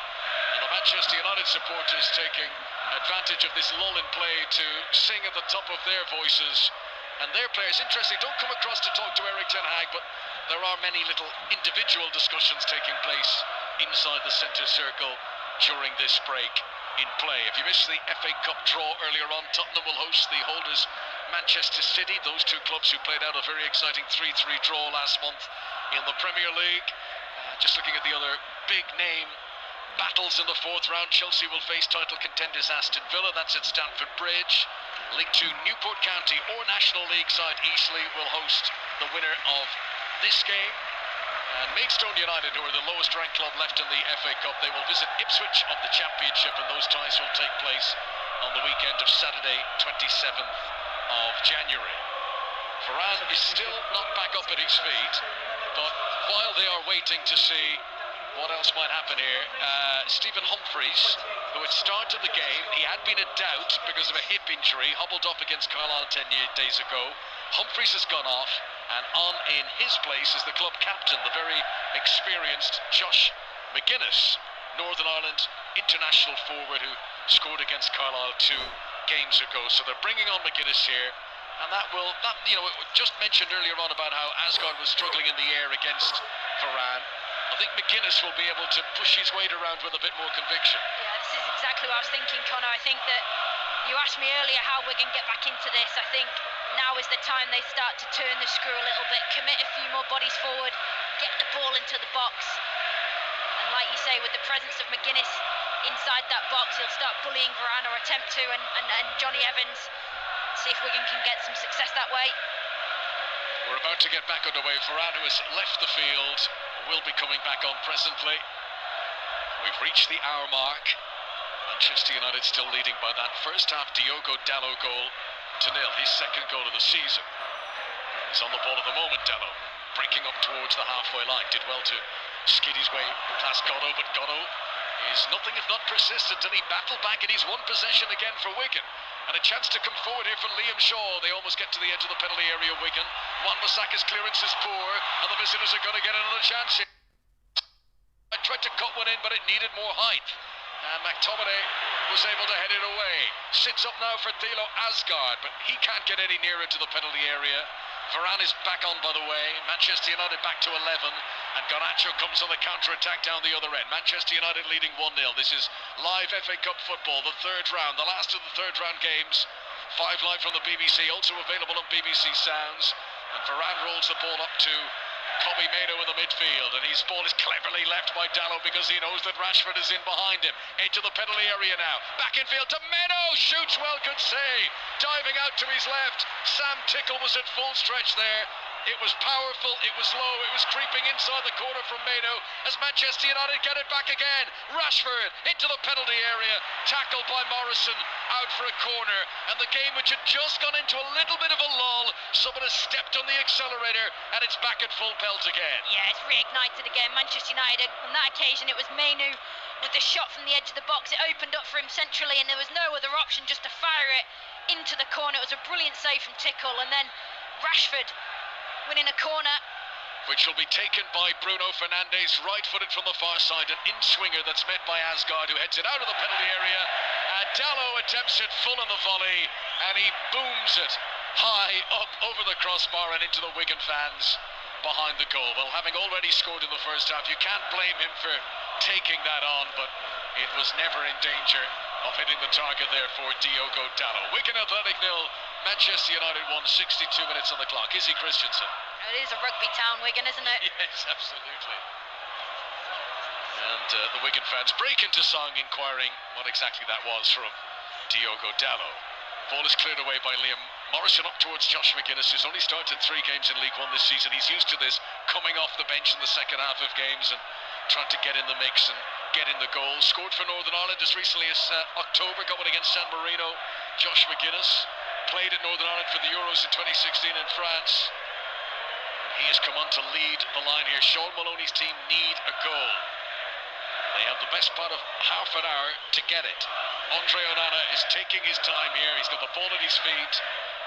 And the Manchester United supporters taking advantage of this lull in play to sing at the top of their voices. And their players, interesting, don't come across to talk to Erik ten Hag, but there are many little individual discussions taking place inside the centre circle during this break in play. If you missed the FA Cup draw earlier on, Tottenham will host the holders Manchester City. Those two clubs who played out a very exciting 3-3 draw last month in the Premier League. Just looking at the other big name battles in the fourth round, Chelsea will face title contenders Aston Villa. That's at Stamford Bridge. League 2 Newport County or National League side Eastleigh will host the winner of this game. And Maidstone United, who are the lowest ranked club left in the FA Cup, they will visit Ipswich of the Championship, and those ties will take place on the weekend of Saturday 27th of January. Varane is still not back up at his feet, but while they are waiting to see what else might happen here, Stephen Humphreys, who had started the game, he had been in doubt because of a hip injury, hobbled up against Carlisle 10 days ago. Humphreys has gone off, and on in his place is the club captain, the very experienced Josh McGuinness, Northern Ireland international forward who scored against Carlisle 2 games ago. So they're bringing on McGuinness here. And that just mentioned earlier on about how Asgard was struggling in the air against Varane. I think McGuinness will be able to push his weight around with a bit more conviction. Yeah, this is exactly what I was thinking, Connor. I think that you asked me earlier how we can get back into this. I think now is the time they start to turn the screw a little bit, commit a few more bodies forward, get the ball into the box. And like you say, with the presence of McGuinness inside that box, he'll start bullying Varane, or attempt to, and Johnny Evans. See if Wigan can get some success that way. We're about to get back underway. Varane, who has left the field, will be coming back on presently. We've reached the hour mark. Manchester United still leading by that first half Diogo Dalot goal to nil, his second goal of the season. He's on the ball at the moment, Dalot, breaking up towards the halfway line. Did well to skid his way past Gatto, but Gatto is nothing if not persistent, and he battled back, and he's won possession again for Wigan. And a chance to come forward here for Liam Shaw. They almost get to the edge of the penalty area, Wigan. Wan-Bissaka's clearance is poor, and the visitors are going to get another chance here. I tried to cut one in, but it needed more height. And McTominay was able to head it away. Sits up now for Thilo Asgard, but he can't get any nearer to the penalty area. Varane is back on, by the way. Manchester United back to 11, and Garnacho comes on the counter-attack down the other end. Manchester United leading 1-0. This is live FA Cup football, the third round, the last of the third round games. 5 Live from the BBC, also available on BBC Sounds. And Varane rolls the ball up to Kobbie Mainoo in the midfield, and his ball is cleverly left by Dalot because he knows that Rashford is in behind him. Edge of the penalty area now. Back in field to Mainoo. Shoots well, good save. Diving out to his left. Sam Tickle was at full stretch there. It was powerful, it was low, it was creeping inside the corner from Mainoo as Manchester United get it back again. Rashford into the penalty area, tackled by Morrison, out for a corner, and the game, which had just gone into a little bit of a lull, someone has stepped on the accelerator and it's back at full pelt again. Yeah, it's reignited again. Manchester United, on that occasion it was Mainoo with the shot from the edge of the box. It opened up for him centrally and there was no other option just to fire it into the corner. It was a brilliant save from Tickle, and then Rashford winning a corner, which will be taken by Bruno Fernandes, right-footed from the far side, an in-swinger that's met by Asgard, who heads it out of the penalty area, and Dalot attempts it full in the volley, and he booms it high up over the crossbar and into the Wigan fans. behind the goal. Well, having already scored in the first half, you can't blame him for taking that on, but it was never in danger of hitting the target there for Diogo Dalot. Wigan Athletic 0, Manchester United 1, 62 minutes on the clock. Izzy Christensen. It is a rugby town, Wigan, isn't it? Yes, absolutely. And the Wigan fans break into song inquiring what exactly that was from Diogo Dalot. Ball is cleared away by Liam Morrison up towards Josh McGuinness, who's only started 3 games in League One this season. He's used to this, coming off the bench in the second half of games and trying to get in the mix and get in the goal. Scored for Northern Ireland as recently as October, got one against San Marino. Josh McGuinness played at Northern Ireland for the Euros in 2016 in France. He has come on to lead the line here. Sean Maloney's team need a goal. They have the best part of half an hour to get it. Andre Onana is taking his time here. He's got the ball at his feet,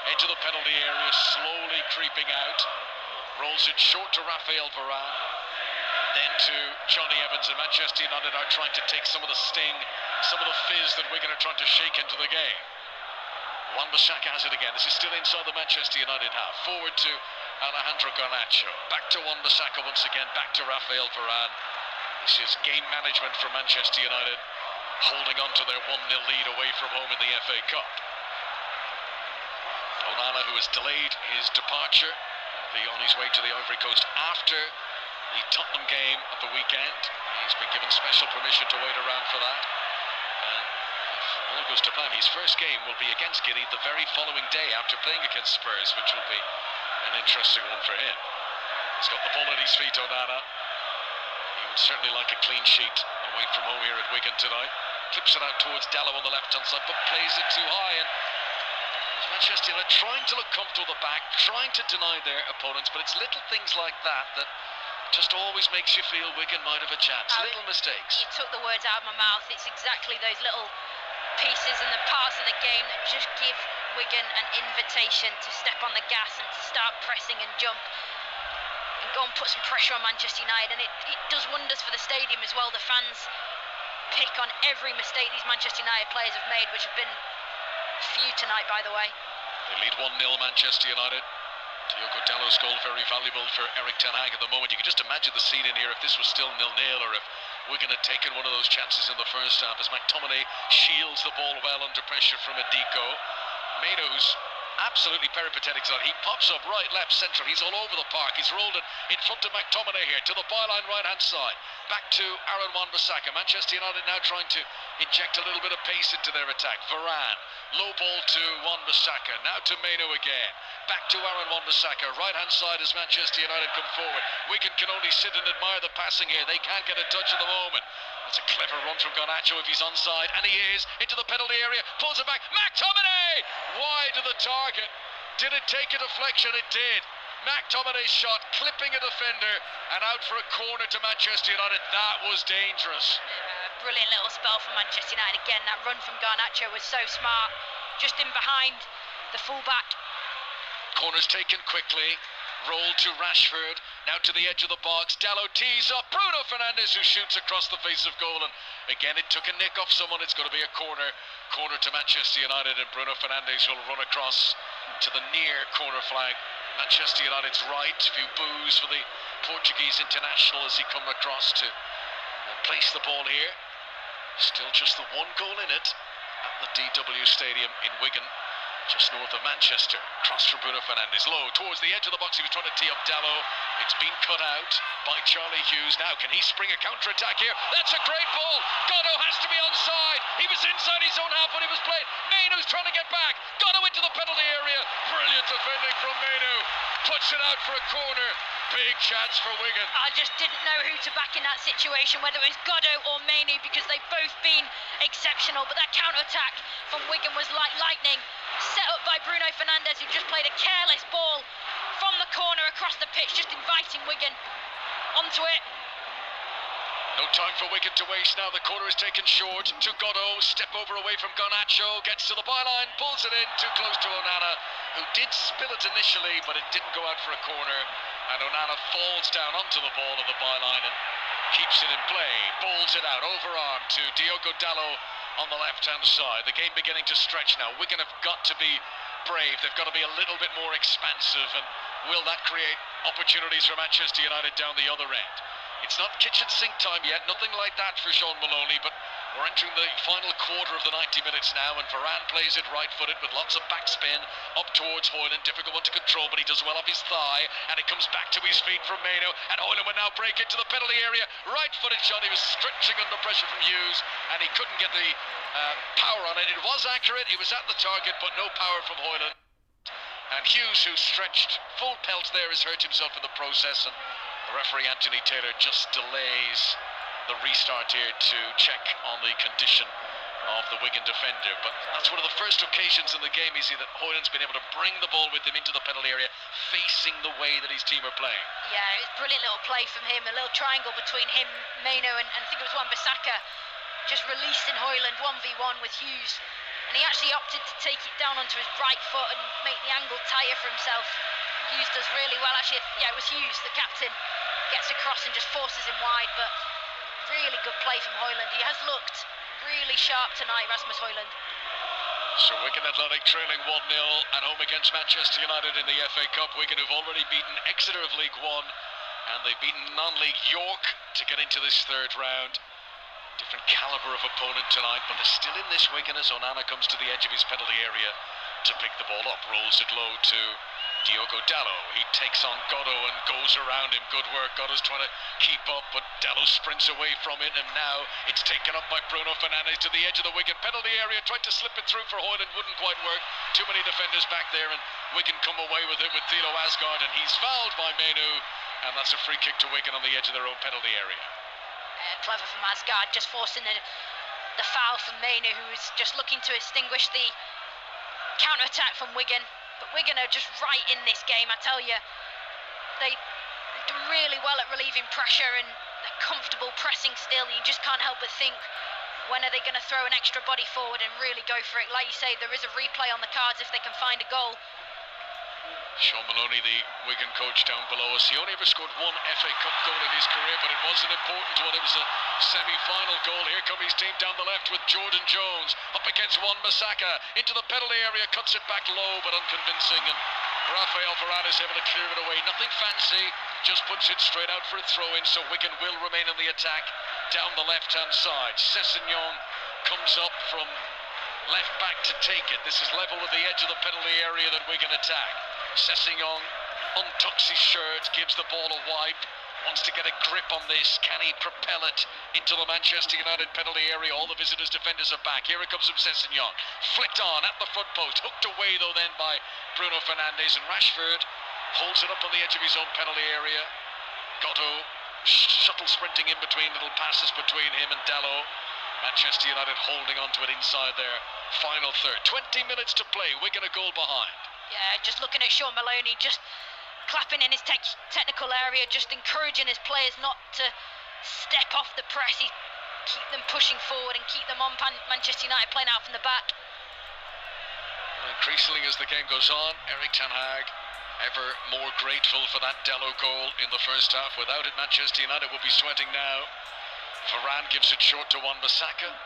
edge of the penalty area, slowly creeping out. Rolls it short to Raphael Varane, then to Johnny Evans, and Manchester United are trying to take some of the sting, some of the fizz that Wigan are trying to shake into the game. Wan-Bissaka has it again. This is still inside the Manchester United half. Forward to Alejandro Garnacho. Back to Wan-Bissaka once again. Back to Raphael Varane. This is game management for Manchester United, holding on to their 1-0 lead away from home in the FA Cup. Onana, who has delayed his departure, will be on his way to the Ivory Coast after the Tottenham game of the weekend. He's been given special permission to wait around for that. And if all goes to plan, his first game will be against Guinea the very following day after playing against Spurs, which will be an interesting one for him. He's got the ball at his feet, Onana. He would certainly like a clean sheet away from home here at Wigan tonight. Clips it out towards Dalot on the left-hand side, but plays it too high. And Manchester United trying to look comfortable at the back, trying to deny their opponents, but it's little things like that that just always makes you feel Wigan might have a chance. Little mistakes. You took the words out of my mouth. It's exactly those little pieces and the parts of the game that just give Wigan an invitation to step on the gas and to start pressing and jump and go and put some pressure on Manchester United, and it does wonders for the stadium as well. The fans pick on every mistake these Manchester United players have made, which have been few tonight, by the way. They lead 1-0 Manchester United. Diogo Dalot's goal very valuable for Eric Ten Hag at the moment. You can just imagine the scene in here if this was still 0-0, or if Wigan had taken one of those chances in the first half as McTominay shields the ball well under pressure from Adiko. Maidstone, who's absolutely peripatetic, so he pops up right, left, central. He's all over the park. He's rolled it in front of McTominay here to the byline right-hand side. Back to Aaron Wan-Bissaka. Manchester United now trying to inject a little bit of pace into their attack. Varane, low ball to Wan-Bissaka. Now to Maidstone again. Back to Aaron Wan-Bissaka. Right-hand side as Manchester United come forward. Wigan can only sit and admire the passing here. They can't get a touch at the moment. That's a clever run from Garnacho if he's onside, and he is, into the penalty area, pulls it back, McTominay! Wide of the target. Did it take a deflection? It did. McTominay's shot, clipping a defender, and out for a corner to Manchester United. That was dangerous. Brilliant little spell for Manchester United again. That run from Garnacho was so smart, just in behind the fullback. Corner's taken quickly. Roll to Rashford, now to the edge of the box. Dalot tees up Bruno Fernandes, who shoots across the face of goal, and again it took a nick off someone. It's going to be a corner to Manchester United, and Bruno Fernandes will run across to the near corner flag. Manchester United's right. A few boos for the Portuguese international as he come across to place the ball here. Still just the one goal in it at the DW Stadium in Wigan, just north of Manchester. Cross from Bruno Fernandes, low towards the edge of the box. He was trying to tee up Dalot. It's been cut out by Charlie Hughes. Now can he spring a counter-attack here? That's a great ball. Godot has to be onside. He was inside his own half when he was played. Maidstone trying to get back. Godot into the penalty area. Brilliant defending from Maidstone. Puts it out for a corner. Big chance for Wigan. I just didn't know who to back in that situation, whether it was Godot or Maidstone, because they've both been exceptional. But that counter-attack from Wigan was like lightning, set up by Bruno Fernandes, who just played a careless ball from the corner across the pitch, just inviting Wigan onto it. No time for Wigan to waste now. The corner is taken short to Godot. Step over away from Garnacho. Gets to the byline, pulls it in, too close to Onana, who did spill it initially, but it didn't go out for a corner. And Onana falls down onto the ball of the byline and keeps it in play. Bowls it out, overarm to Diogo Dalot on the left-hand side. The game beginning to stretch now. Wigan have got to be brave. They've got to be a little bit more expansive. And will that create opportunities for Manchester United down the other end. It's not kitchen sink time yet, nothing like that for Sean Maloney, but we're entering the final quarter of the 90 minutes now, and Varane plays it right-footed with lots of backspin up towards Hoyland. Difficult one to control, but he does well off his thigh, and it comes back to his feet from Maino, and Hoyland will now break into the penalty area. Right-footed shot, he was stretching under pressure from Hughes, and he couldn't get the power on it. It was accurate, he was at the target, but no power from Hoyland. And Hughes, who stretched full pelt there, has hurt himself in the process, and the referee Anthony Taylor just delays the restart here to check on the condition of the Wigan defender. But that's one of the first occasions in the game you see that Hoyland's been able to bring the ball with him into the penalty area, facing the way that his team are playing. Yeah, it's a brilliant little play from him, a little triangle between him, Maino, and I think it was Wan-Bissaka, just releasing Hoyland 1v1 with Hughes. And he actually opted to take it down onto his right foot and make the angle tighter for himself. Hughes does really well, actually. Yeah, it was Hughes, the captain, gets across and just forces him wide, but really good play from Hoyland. He has looked really sharp tonight, Rasmus Hoyland. So Wigan Athletic trailing 1-0 at home against Manchester United in the FA Cup. Wigan who've already beaten Exeter of League One, and they've beaten non-league York to get into this third round. Different calibre of opponent tonight, but they're still in this Wigan as Onana comes to the edge of his penalty area to pick the ball up. Rolls it low to Diogo Dalot. He takes on Goddo and goes around him. Good work. Goddo's trying to keep up, but Dalot sprints away from it, and now it's taken up by Bruno Fernandes to the edge of the Wigan penalty area. Tried to slip it through for Hoyland, wouldn't quite work. Too many defenders back there, and Wigan come away with it with Thilo Asgard, and he's fouled by Mainu, and that's a free kick to Wigan on the edge of their own penalty area. Clever from Asgard, just forcing the foul from Mainu, who was just looking to extinguish the counter-attack from Wigan. But Wigan are just right in this game, I tell you. They do really well at relieving pressure, and they're comfortable pressing still. You just can't help but think, when are they going to throw an extra body forward and really go for it? Like you say, there is a replay on the cards if they can find a goal. Sean Maloney, the Wigan coach down below us, he only ever scored one FA Cup goal in his career, but it was an important one. It was a semi-final goal. Here come his team down the left with Jordan Jones up against Wan-Bissaka into the penalty area, cuts it back low but unconvincing, and Rafael Varane is able to clear it away. Nothing fancy, just puts it straight out for a throw-in, so Wigan will remain in the attack down the left-hand side. Sessegnon comes up from left back to take it. This is level with the edge of the penalty area that Wigan attack. Sessegnon untucks his shirt, gives the ball a wipe, wants to get a grip on this. Can he propel it into the Manchester United penalty area? All the visitors' defenders are back. Here it comes from Sessegnon. Flicked on at the front post. Hooked away, though, then by Bruno Fernandes. And Rashford holds it up on the edge of his own penalty area. Goddo shuttle sprinting in between, little passes between him and Dalot. Manchester United holding on to it inside their final third. 20 minutes to play. Wigan a goal behind. Yeah, just looking at Sean Maloney, just clapping in his technical area, just encouraging his players not to step off the press. He keep them pushing forward and keep them on. Manchester United playing out from the back. Increasingly as the game goes on, Erik ten Hag ever more grateful for that Dalot goal in the first half. Without it, Manchester United will be sweating now. Varane gives it short to Wan-Bissaka.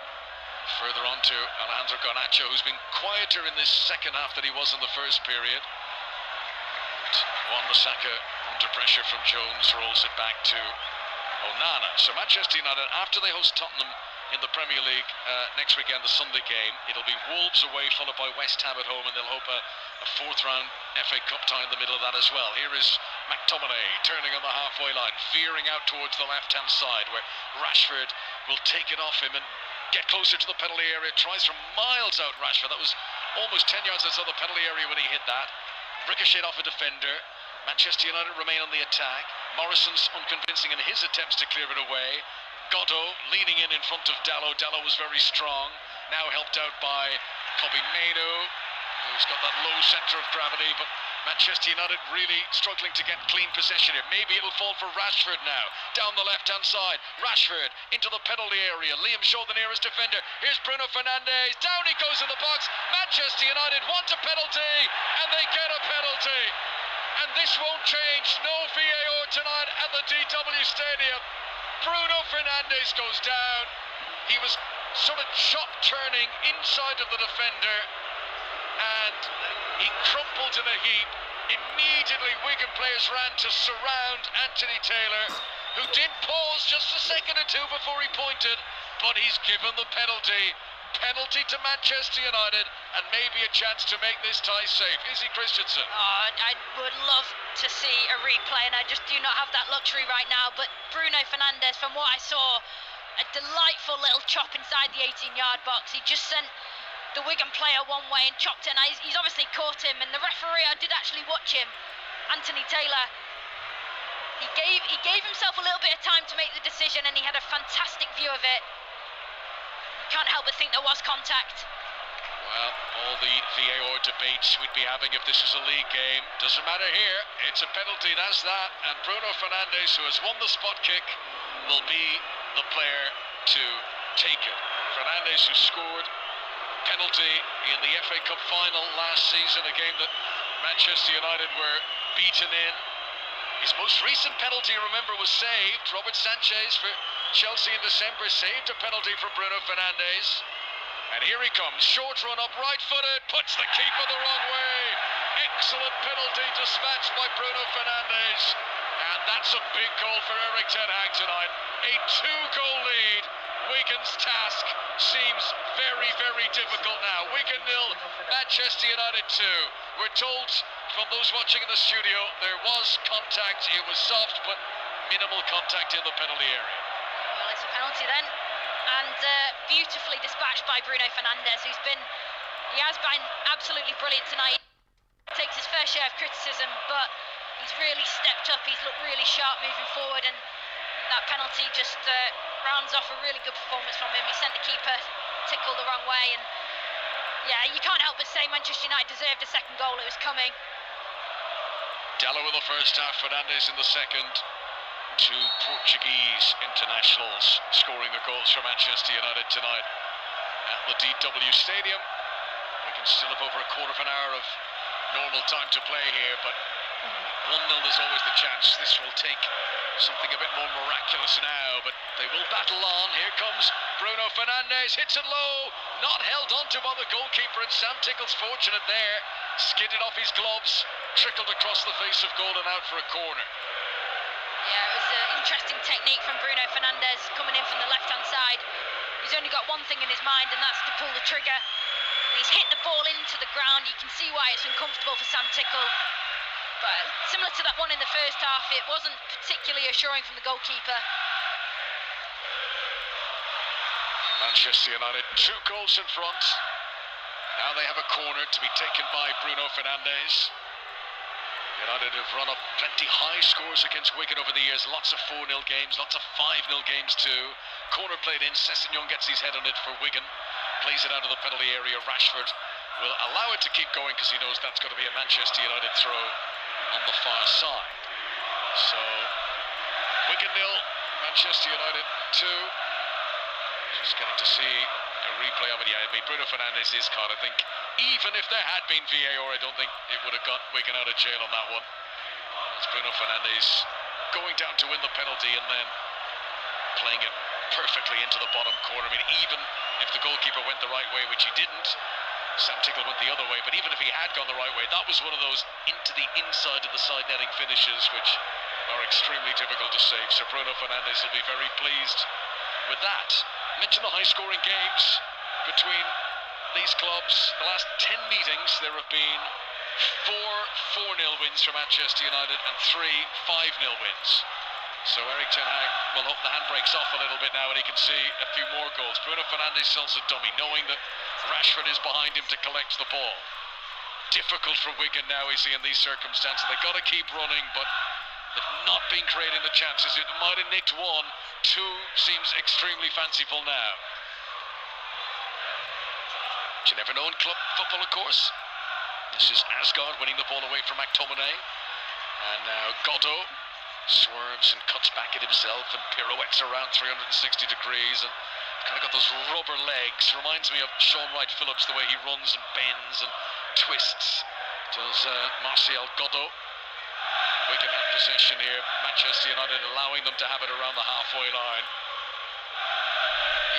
Further on to Alejandro Garnacho, who's been quieter in this second half than he was in the first period. Wan-Bissaka, under pressure from Jones, rolls it back to Onana. So Manchester United, after they host Tottenham in the Premier League next weekend, the Sunday game, it'll be Wolves away, followed by West Ham at home, and they'll hope a fourth round FA Cup tie in the middle of that as well. Here is McTominay turning on the halfway line, veering out towards the left-hand side, where Rashford will take it off him and get closer to the penalty area. Tries from miles out, Rashford. That was almost 10 yards outside the penalty area when he hit that. Ricocheted off a defender. Manchester United remain on the attack. Morrison's unconvincing in his attempts to clear it away. Goddo leaning in front of Dalot. Dalot was very strong. Now helped out by Kobe Mainu, who's got that low centre of gravity, but Manchester United really struggling to get clean possession here. Maybe it'll fall for Rashford now. Down the left-hand side. Rashford into the penalty area. Liam Shaw, the nearest defender. Here's Bruno Fernandes. Down he goes in the box. Manchester United want a penalty, and they get a penalty. And this won't change. No VAR tonight at the DW Stadium. Bruno Fernandes goes down. He was sort of chop turning inside of the defender, and he crumpled in a heap. Immediately, Wigan players ran to surround Anthony Taylor, who did pause just a second or two before he pointed, but he's given the penalty. Penalty to Manchester United, and maybe a chance to make this tie safe. Izzy Christensen. Oh, I would love to see a replay, and I just do not have that luxury right now. But Bruno Fernandes, from what I saw, a delightful little chop inside the 18-yard box. He just sent the Wigan player one way and chopped it, and he's obviously caught him. And the referee, I did actually watch him, Anthony Taylor. He gave himself a little bit of time to make the decision, and he had a fantastic view of it. Can't help but think there was contact. Well, all the VAR debates we'd be having if this was a league game, doesn't matter here. It's a penalty, that's that. And Bruno Fernandes, who has won the spot kick, will be the player to take it. Fernandes, who scored penalty in the FA Cup final last season, a game that Manchester United were beaten in. His most recent penalty, remember, was saved. Robert Sanchez for Chelsea in December saved a penalty from Bruno Fernandes. And here he comes, short run up, right-footed, puts the keeper the wrong way. Excellent penalty dispatched by Bruno Fernandes. And that's a big goal for Erik ten Hag tonight. A 2-goal lead. Wigan's task seems very, very difficult now. Wigan 0, Manchester United 2. We're told from those watching in the studio there was contact. It was soft, but minimal contact in the penalty area. Well, it's a penalty then, and beautifully dispatched by Bruno Fernandes, he has been absolutely brilliant tonight. He takes his fair share of criticism, but he's really stepped up. He's looked really sharp moving forward, and that penalty just rounds off a really good performance from him. He sent the keeper tickle the wrong way, and yeah, you can't help but say Manchester United deserved a second goal. It was coming. Dello in the first half, Fernandes in the second. Two Portuguese internationals scoring the goals for Manchester United tonight at the DW Stadium. We can still have over a quarter of an hour of normal time to play here, but 1-0 there's always the chance this will take something a bit more miraculous now, but they will battle on. Here comes Bruno Fernandes, hits it low, not held onto by the goalkeeper, and Sam Tickle's fortunate there, skidded off his gloves, trickled across the face of goal and out for a corner. Yeah, it was an interesting technique from Bruno Fernandes coming in from the left-hand side. He's only got one thing in his mind, and that's to pull the trigger. And he's hit the ball into the ground. You can see why it's uncomfortable for Sam Tickle. But similar to that one in the first half, it wasn't particularly assuring from the goalkeeper. Manchester United 2 goals in front. Now they have a corner to be taken by Bruno Fernandes. United have run up plenty high scores against Wigan over the years. Lots of 4-0 games, lots of 5-0 games too. Corner played in, Sessegnon gets his head on it for Wigan. Plays it out of the penalty area. Rashford will allow it to keep going because he knows that's going to be a Manchester United throw on the far side. So, Wigan 0, Manchester United 2. Just getting to see a replay of it. Yeah, I mean, Bruno Fernandes is caught. I think even if there had been VAR, I don't think it would have got Wigan out of jail on that one. It's Bruno Fernandes going down to win the penalty and then playing it perfectly into the bottom corner. I mean, even if the goalkeeper went the right way, which he didn't, Sam Tickle went the other way, but even if he had gone the right way, that was one of those into the inside of the side netting finishes, which are extremely difficult to save. So Bruno Fernandes will be very pleased with that. Mention the high-scoring games between these clubs. The last 10 meetings, there have been 4 4-0 wins for Manchester United and 3 5-0 wins. So Erik ten Hag will hope the handbrake's off a little bit now and he can see a few more goals. Bruno Fernandes sells a dummy, knowing that Rashford is behind him to collect the ball. Difficult for Wigan now, is he, in these circumstances. They've got to keep running, but they've not been creating the chances. It might have nicked 1, 2 seems extremely fanciful now. But you never know in club football, of course. This is Asgard winning the ball away from McTominay. And now Godot swerves and cuts back at himself and pirouettes around 360 degrees and kind of got those rubber legs. Reminds me of Sean Wright-Phillips, the way he runs and bends and twists. Does Martial Godot. Wigan have possession here. Manchester United allowing them to have it around the halfway line.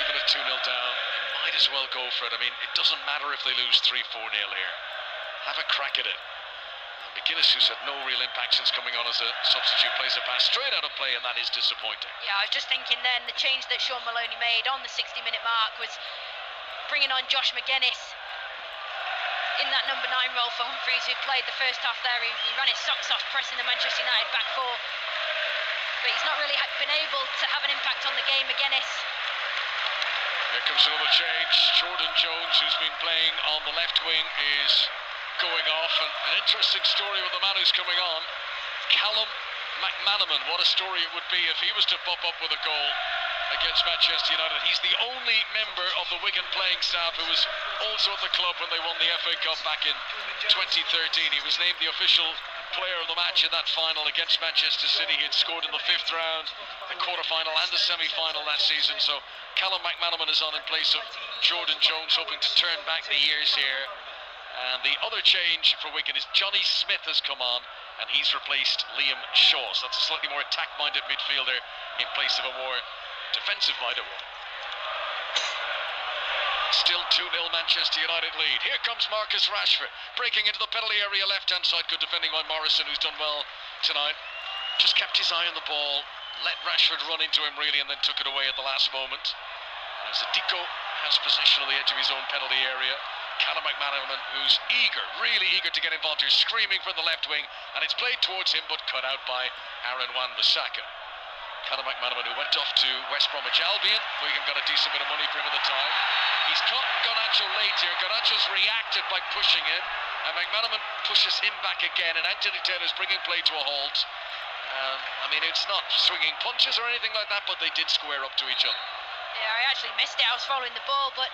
Even at 2-0 down, they might as well go for it. I mean, it doesn't matter if they lose 3-4-0 here. Have a crack at it. McGuinness, who's had no real impact since coming on as a substitute, plays a pass straight out of play, and that is disappointing. Yeah, I was just thinking then, the change that Sean Maloney made on the 60-minute mark was bringing on Josh McGuinness in that number 9 role for Humphreys, who played the first half there. He ran his socks off pressing the Manchester United back four, but he's not really been able to have an impact on the game. McGuinness. Here comes another change. Jordan Jones, who's been playing on the left wing, is going off, and an interesting story with the man who's coming on, Callum McManaman. What a story it would be if he was to pop up with a goal against Manchester United. He's the only member of the Wigan playing staff who was also at the club when they won the FA Cup back in 2013. He was named the official player of the match in that final against Manchester City. He had scored in the 5th round, the quarter-final and the semi-final that season. So Callum McManaman is on in place of Jordan Jones, hoping to turn back the years here. And the other change for Wigan is Johnny Smith has come on, and he's replaced Liam Shaw. So that's a slightly more attack-minded midfielder in place of a more defensive-minded one. Still 2-0 Manchester United lead. Here comes Marcus Rashford, breaking into the penalty area, left-hand side. Good defending by Morrison, who's done well tonight. Just kept his eye on the ball, let Rashford run into him really, and then took it away at the last moment. As Adiko has possession on the edge of his own penalty area. Callum McManaman, who's eager, really eager to get involved here, screaming from the left wing, and it's played towards him but cut out by Aaron Wan-Bissaka. Callum McManaman, who went off to West Bromwich Albion. Wigan got a decent bit of money for him at the time. He's caught Garnacho late here. Garnacho's reacted by pushing him, and McManaman pushes him back again, and Anthony Taylor's bringing play to a halt. I mean, it's not swinging punches or anything like that, but they did square up to each other. Yeah, I actually missed it. I was following the ball, but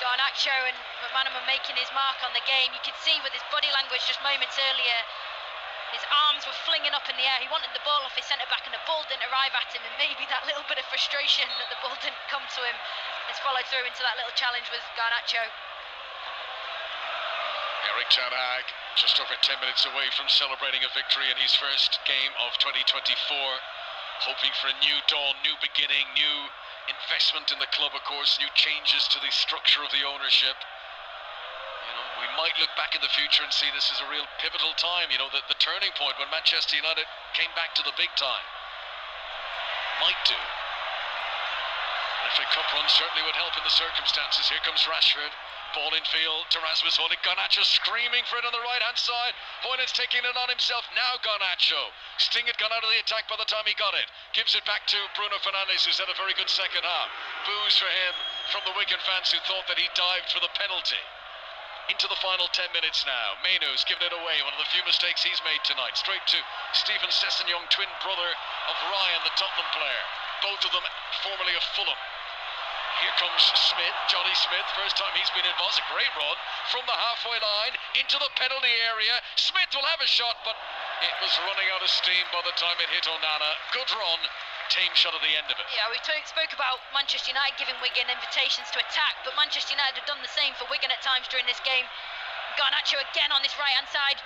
Garnacho and McManaman making his mark on the game. You could see with his body language just moments earlier, his arms were flinging up in the air. He wanted the ball off his centre-back, and the ball didn't arrive at him, and maybe that little bit of frustration that the ball didn't come to him has followed through into that little challenge with Garnacho. Erik ten Hag, just over 10 minutes away from celebrating a victory in his first game of 2024, hoping for a new dawn, new beginning, new investment in the club, of course, new changes to the structure of the ownership. You know, we might look back in the future and see this is a real pivotal time, you know, the turning point when Manchester United came back to the big time. Might do. An FA Cup run certainly would help in the circumstances. Here comes Rashford. Ball in field to Rasmus Højlund. Garnacho screaming for it on the right-hand side. Højlund's taking it on himself. Now Garnacho. Sting had gone out of the attack by the time he got it. Gives it back to Bruno Fernandes, who's had a very good second half. Boos for him from the Wigan fans who thought that he dived for the penalty. Into the final 10 minutes now. Mainoo's given it away. One of the few mistakes he's made tonight. Straight to Stephen Sessegnon, twin brother of Ryan, the Tottenham player. Both of them formerly of Fulham. Here comes Smith, Johnny Smith, first time he's been involved. It's a great run from the halfway line into the penalty area. Smith will have a shot, but it was running out of steam by the time it hit Onana. Good run, tame shot at the end of it. Yeah, we spoke about Manchester United giving Wigan invitations to attack, but Manchester United have done the same for Wigan at times during this game. Garnacho again on this right-hand side,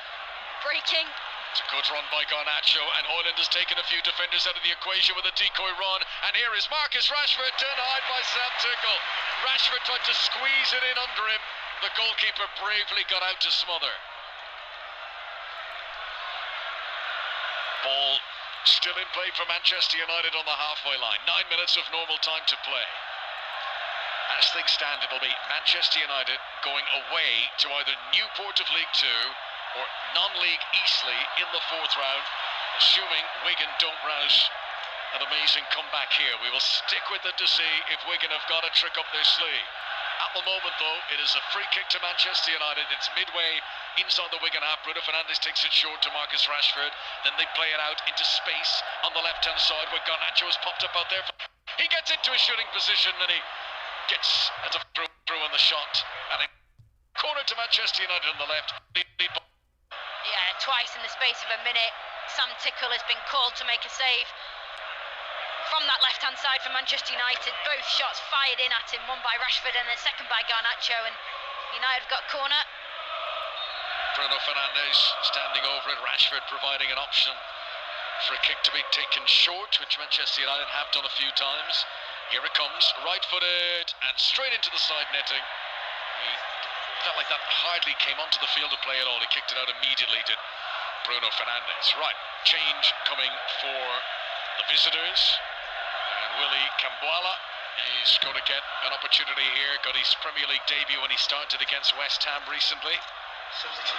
breaking. It's a good run by Garnacho, and Højlund has taken a few defenders out of the equation with a decoy run. And here is Marcus Rashford, denied by Sam Tickle. Rashford tried to squeeze it in under him. The goalkeeper bravely got out to smother. Ball still in play for Manchester United on the halfway line. 9 minutes of normal time to play. As things stand, it'll be Manchester United going away to either Newport of League 2 or non-league Eastleigh in the 4th round, assuming Wigan don't rouse an amazing comeback here. We will stick with it to see if Wigan have got a trick up their sleeve. At the moment, though, it is a free kick to Manchester United. It's midway inside the Wigan half. Bruno Fernandes takes it short to Marcus Rashford. Then they play it out into space on the left-hand side where Garnacho has popped up out there. He gets into a shooting position and he gets a through on the shot. And a corner to Manchester United on the left. Yeah, twice in the space of a minute, Sam Tickle has been called to make a save from that left-hand side for Manchester United. Both shots fired in at him, one by Rashford and the second by Garnacho, and United have got a corner. Bruno Fernandes standing over it, Rashford providing an option for a kick to be taken short, which Manchester United have done a few times. Here it comes, right-footed and straight into the side netting. He felt like that hardly came onto the field to play at all. He kicked it out immediately, did Bruno Fernandes. Right, change coming for the visitors. And Willie Cambuala is going to get an opportunity here. Got his Premier League debut when he started against West Ham recently.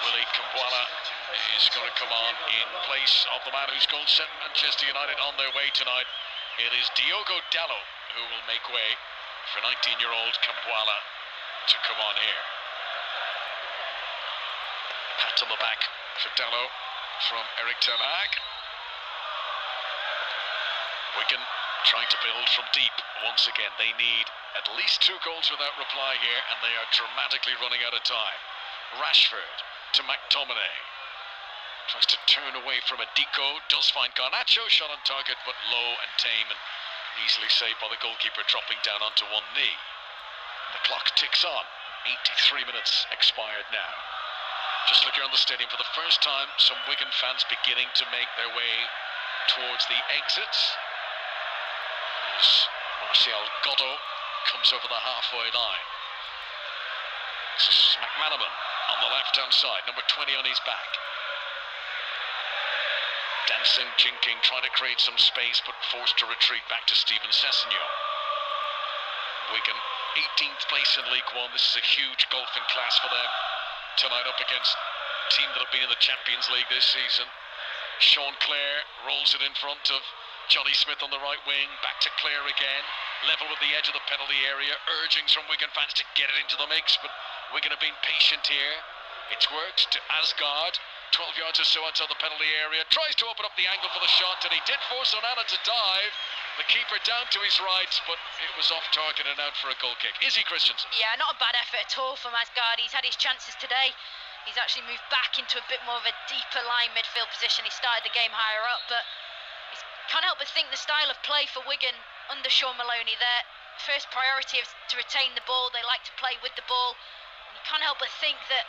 Willie Cambuala is going to come on in place of the man whose goal sent Manchester United on their way tonight. It is Diogo Dalot who will make way for 19-year-old Cambuala to come on here. Pat on the back for Dalot from Eric Ten Hag. Wigan trying to build from deep once again. They need at least 2 goals without reply here, and they are dramatically running out of time. Rashford to McTominay. Tries to turn away from a Deco. Does find Garnacho. Shot on target, but low and tame, and easily saved by the goalkeeper, dropping down onto one knee. The clock ticks on. 83 minutes expired now. Just looking around the stadium, for the first time, some Wigan fans beginning to make their way towards the exits. As Martial Godot comes over the halfway line. This is McManaman on the left-hand side, number 20 on his back. Dancing, jinking, trying to create some space, but forced to retreat back to Steven Sessegnon. Wigan, 18th place in League One. This is a huge golfing class for them tonight, up against a team that have been in the Champions League this season. Sean Clare rolls it in front of Johnny Smith on the right wing. Back to Clare again. Level with the edge of the penalty area. Urgings from Wigan fans to get it into the mix, but Wigan have been patient here. It's worked to Asgard. 12 yards or so outside the penalty area. Tries to open up the angle for the shot, and he did force Onana to dive. The keeper down to his right, but it was off target and out for a goal kick. Izzy Christensen. Yeah, not a bad effort at all from Asgard. He's had his chances today. He's actually moved back into a bit more of a deeper line midfield position. He started the game higher up, but can't help but think the style of play for Wigan under Sean Maloney, their first priority is to retain the ball. They like to play with the ball. And you can't help but think that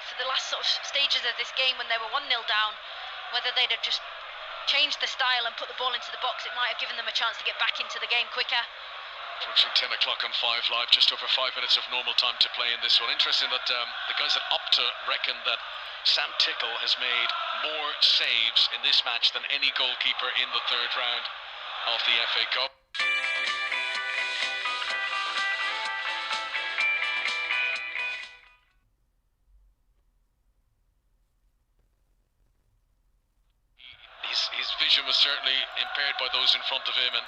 for the last sort of stages of this game, when they were 1-0 down, whether they'd have just changed the style and put the ball into the box, it might have given them a chance to get back into the game quicker. Approaching 10 o'clock on 5 Live, just over 5 minutes of normal time to play in this one. Interesting that the guys at Opta reckon that Sam Tickle has made more saves in this match than any goalkeeper in the 3rd round of the FA Cup. His vision was certainly impaired by those in front of him, and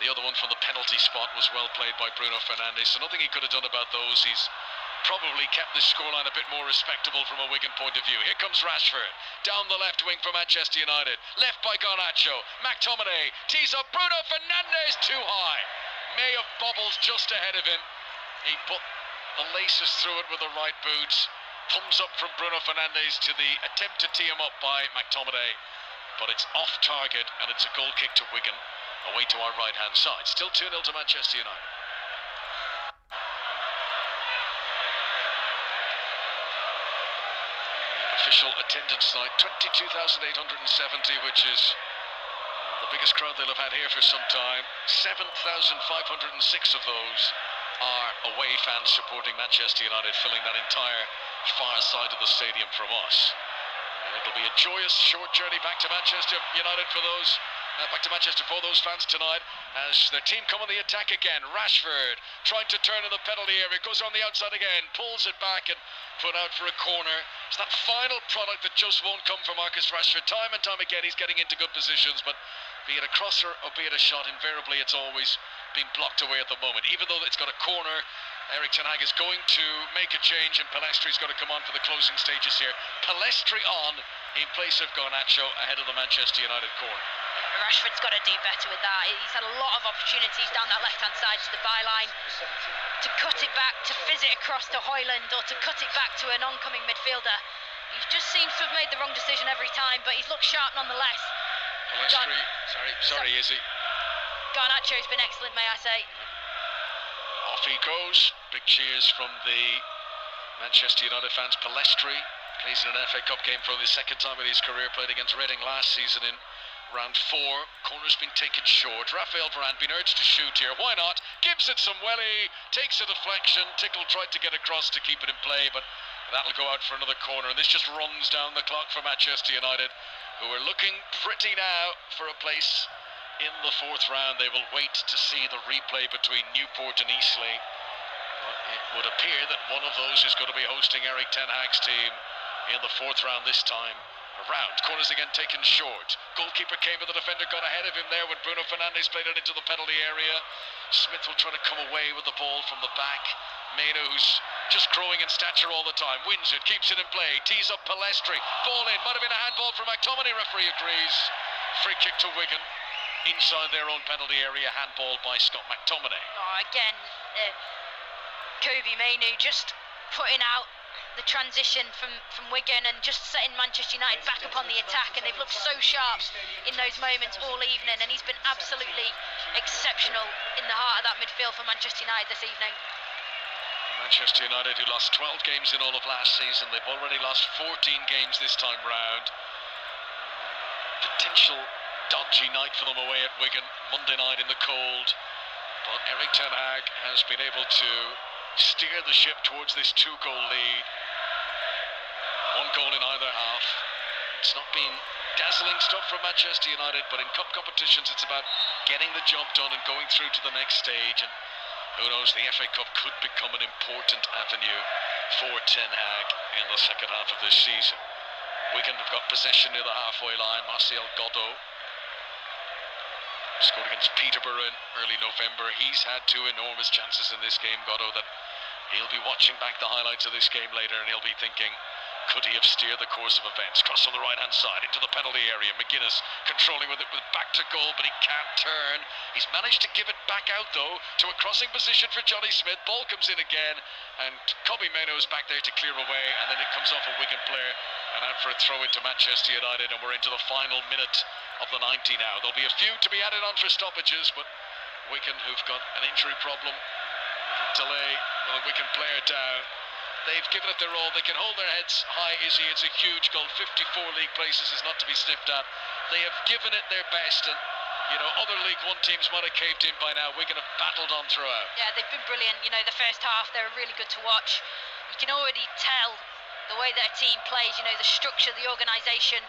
the other one from the penalty spot was well played by Bruno Fernandes, so nothing he could have done about those. He's probably kept the scoreline a bit more respectable from a Wigan point of view. Here comes Rashford, down the left wing for Manchester United, left by Garnacho. McTominay tees up Bruno Fernandes, too high. May have bobbles just ahead of him. He put the laces through it with the right boot. Thumbs up from Bruno Fernandes to the attempt to tee him up by McTominay, but it's off target, and it's a goal kick to Wigan away to our right hand side. Still 2-0 to Manchester United. Official attendance tonight, 22,870, which is the biggest crowd they'll have had here for some time. 7,506 of those are away fans supporting Manchester United, filling that entire far side of the stadium from us. And it'll be a joyous short journey back to Manchester United for those back to Manchester for those fans tonight, as their team come on the attack again. Rashford trying to turn in the penalty area, goes on the outside again, pulls it back and put out for a corner. It's that final product that just won't come from Marcus Rashford. Time and time again he's getting into good positions, but be it a crosser or be it a shot, invariably it's always been blocked away at the moment. Even though it's got a corner, Eric Ten Hag is going to make a change, and Palestri's going to come on for the closing stages here. Palestri on in place of Garnacho ahead of the Manchester United corner. Rashford's got to do better with that. He's had a lot of opportunities down that left-hand side to the byline to cut it back, to fizz it across to Højlund, or to cut it back to an oncoming midfielder. He just seems to have made the wrong decision every time, but he's looked sharp nonetheless. Palestri, sorry, Izzy. Garnacho's been excellent, may I say. Off he goes. Big cheers from the Manchester United fans. Palestri plays in an FA Cup game for the 2nd time in his career. Played against Reading last season in round 4. Corner's been taken short. Raphael Varane been urged to shoot here. Why not? Gives it some welly. Takes a deflection. Tickle tried to get across to keep it in play, but That'll go out for another corner, and this just runs down the clock for Manchester United, who are looking pretty now for a place in the fourth round. They will wait to see the replay between Newport and Eastleigh. But it would appear that one of those is going to be hosting Eric Ten Hag's team in the fourth round this time around. Corners again taken short. Goalkeeper came, but the defender got ahead of him there when Bruno Fernandes played it into the penalty area. Smith will try to come away with the ball from the back. Maidstone, who's just growing in stature all the time, wins it, keeps it in play, tees up Palestri, ball in, might have been a handball from McTominay, referee agrees. Free kick to Wigan, inside their own penalty area, handball by Scott McTominay. Oh, again, Kobe Mainu just putting out the transition from Wigan and just setting Manchester United back up on the attack, and they've looked so sharp in those moments all evening, and he's been absolutely exceptional in the heart of that midfield for Manchester United this evening. Manchester United, who lost 12 games in all of last season, they've already lost 14 games this time round. Potential dodgy night for them away at Wigan, Monday night in the cold, but Eric Ten Hag has been able to steer the ship towards this 2-goal lead. 1 goal in either half. It's not been dazzling stuff from Manchester United, but in cup competitions it's about getting the job done and going through to the next stage, and who knows, the FA Cup could become an important avenue for Ten Hag in the second half of this season. Wigan have got possession near the halfway line. Martial Godot scored against Peterborough in early November. He's had 2 enormous chances in this game, Godot, that he'll be watching back the highlights of this game later, and he'll be thinking, could he have steered the course of events? Cross on the right-hand side into the penalty area. McGuinness controlling with it, with back to goal, but he can't turn. He's managed to give it back out, though, to a crossing position for Johnny Smith. Ball comes in again, and Kobe Mainu is back there to clear away, and then it comes off a Wigan player and out for a throw into Manchester United, and we're into the final minute of the 90 now. There'll be a few to be added on for stoppages, but Wigan, who've got an injury problem, delay with a Wigan player down, they've given it their all. They can hold their heads high, Izzy. It's a huge goal. 54 League places is not to be sniffed at. They have given it their best, and you know, other League One teams might have caved in by now. Wigan have battled on throughout. Yeah, they've been brilliant. You know, the first half they were really good to watch. You can already tell the way their team plays. You know, the structure, the organisation,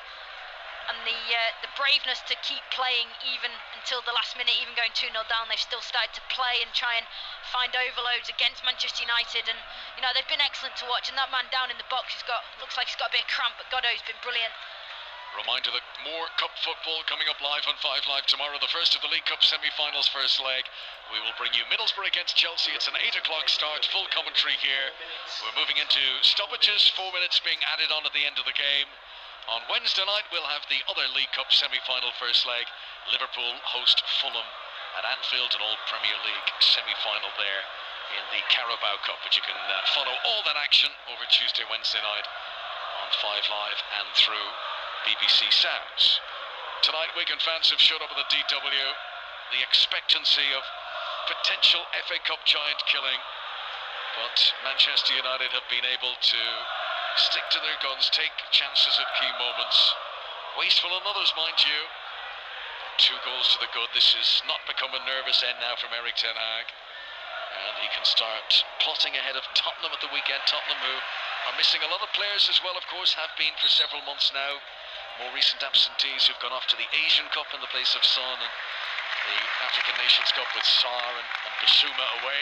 and the braveness to keep playing even until the last minute, even going 2-0 down. They've still started to play and try and find overloads against Manchester United, and you know, they've been excellent to watch. And that man down in the box, looks like he's got a bit of cramp, but Godot's been brilliant. Reminder that more Cup football coming up live on 5 Live tomorrow, the first of the League Cup semi-finals first leg. We will bring you Middlesbrough against Chelsea. It's an 8 o'clock start, full commentary here. We're moving into stoppages, 4 minutes being added on at the end of the game. On Wednesday night, we'll have the other League Cup semi-final first leg. Liverpool host Fulham at Anfield, an old Premier League semi-final there in the Carabao Cup. But you can follow all that action over Tuesday, Wednesday night on 5 Live and through BBC Sounds. Tonight, Wigan fans have showed up at the DW. The expectancy of potential FA Cup giant killing, but Manchester United have been able to stick to their guns, take chances at key moments. Wasteful on others, mind you. 2 goals to the good. This has not become a nervous end now from Eric Ten Hag, and he can start plotting ahead of Tottenham at the weekend. Tottenham, who are missing a lot of players as well, of course, have been for several months now. More recent absentees who've gone off to the Asian Cup in the place of Son, and the African Nations Cup with Sarr and Basuma away.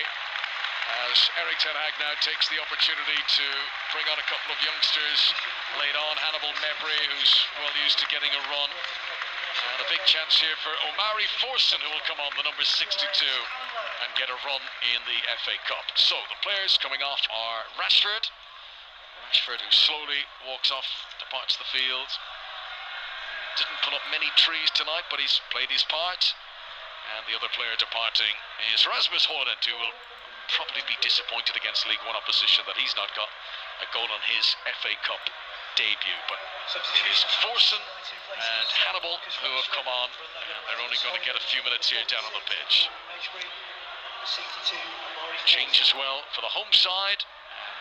As Eric Ten Hag now takes the opportunity to bring on a couple of youngsters late on. Hannibal Mebry, who's well used to getting a run. And a big chance here for Omari Forson, who will come on, the number 62, and get a run in the FA Cup. So the players coming off are Rashford, who slowly walks off, departs the field. Didn't pull up many trees tonight, but he's played his part. And the other player departing is Rasmus Højlund, who will probably be disappointed against League One opposition that he's not got a goal on his FA Cup debut. But it is Forson and Hannibal who have come on, and they're only going to get a few minutes here down on the pitch. Change as well for the home side.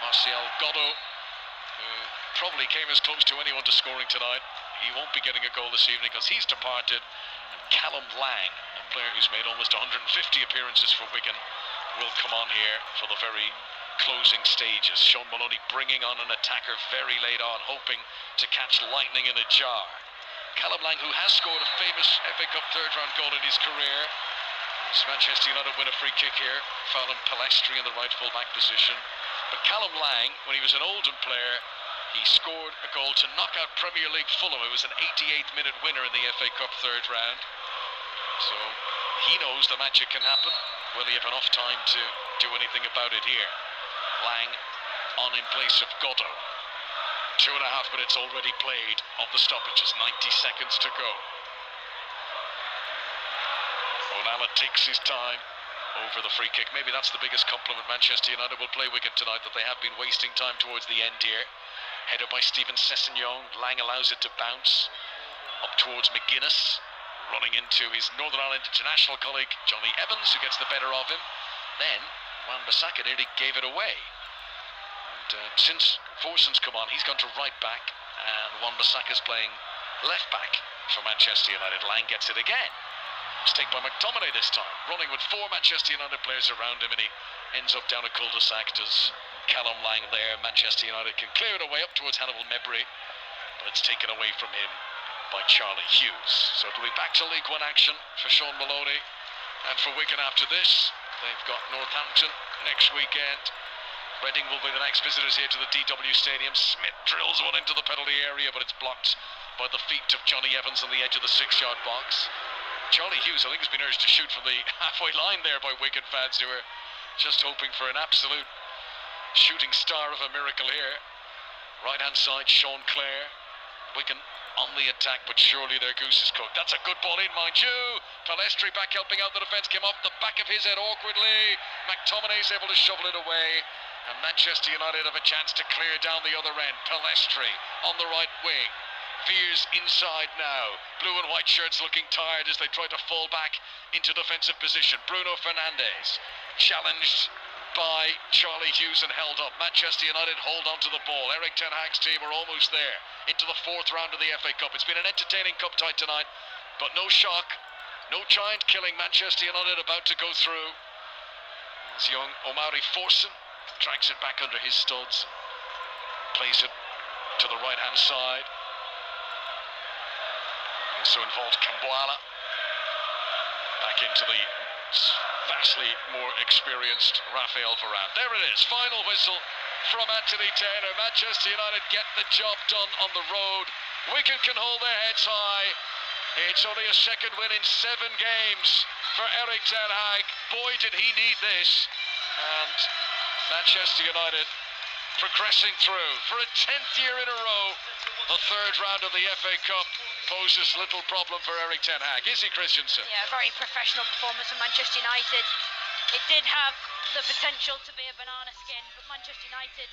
Martial Godot, who probably came as close to anyone to scoring tonight. He won't be getting a goal this evening because he's departed. And Callum Lang, a player who's made almost 150 appearances for Wigan, will come on here for the very closing stages. Sean Maloney bringing on an attacker very late on, hoping to catch lightning in a jar. Callum Lang, who has scored a famous FA Cup third-round goal in his career. As Manchester United win a free kick here, found him Palestri in the right full-back position. But Callum Lang, when he was an Oldham player, he scored a goal to knock out Premier League Fulham. It was an 88th minute winner in the FA Cup third round. So he knows the magic can happen. Will he have enough time to do anything about it here? Lang on in place of Goddo. 2.5 minutes already played of the stoppages, 90 seconds to go. Onana takes his time over the free kick. Maybe that's the biggest compliment Manchester United will play Wigan tonight, that they have been wasting time towards the end here. Headed by Stephen Sessegnon. Lang allows it to bounce up towards McGuinness, running into his Northern Ireland international colleague Johnny Evans, who gets the better of him. Then Wan-Bissaka nearly gave it away. And since Forson's come on, he's gone to right back, and Wan-Bissaka's playing left back for Manchester United. Lang gets it again. Mistake by McTominay this time, running with 4 Manchester United players around him, and he ends up down a cul-de-sac. Does Callum Lang there. Manchester United can clear it away up towards Hannibal Mebry, but it's taken away from him by Charlie Hughes. So it'll be back to League One action for Sean Maloney, and for Wigan after this, they've got Northampton next weekend. Reading will be the next visitors here to the DW Stadium. Smith drills one into the penalty area, but it's blocked by the feet of Johnny Evans on the edge of the 6-yard box. Charlie Hughes, I think, has been urged to shoot from the halfway line there by Wigan fans, who are just hoping for an absolute shooting star of a miracle here. Right hand side, Sean Clare. Wigan on the attack, but surely their goose is cooked. That's a good ball in, mind you. Palestri back helping out the defence, came off the back of his head awkwardly. McTominay's able to shovel it away, and Manchester United have a chance to clear down the other end. Palestri on the right wing. Veers inside now. Blue and white shirts looking tired as they try to fall back into defensive position. Bruno Fernandes challenged by Charlie Hughes and held up. Manchester United hold on to the ball. Eric Ten Hag's team are almost there into the 4th round of the FA Cup. It's been an entertaining cup tie tonight, but no shock, no giant killing. Manchester United about to go through. As young Omari Forson drags it back under his studs, plays it to the right hand side. Also involved Camboala back into the vastly more experienced Rafael Varane. There it is, final whistle from Anthony Taylor. Manchester United get the job done on the road. Wigan can hold their heads high. It's only a second win in 7 games for Eric Ten Hag. Boy, did he need this. And Manchester United progressing through for a 10th year in a row. The 3rd round of the FA Cup poses little problem for Eric Ten Hag. Is he, Christensen? Yeah, very professional performance from Manchester United. It did have the potential to be a banana skin, but Manchester United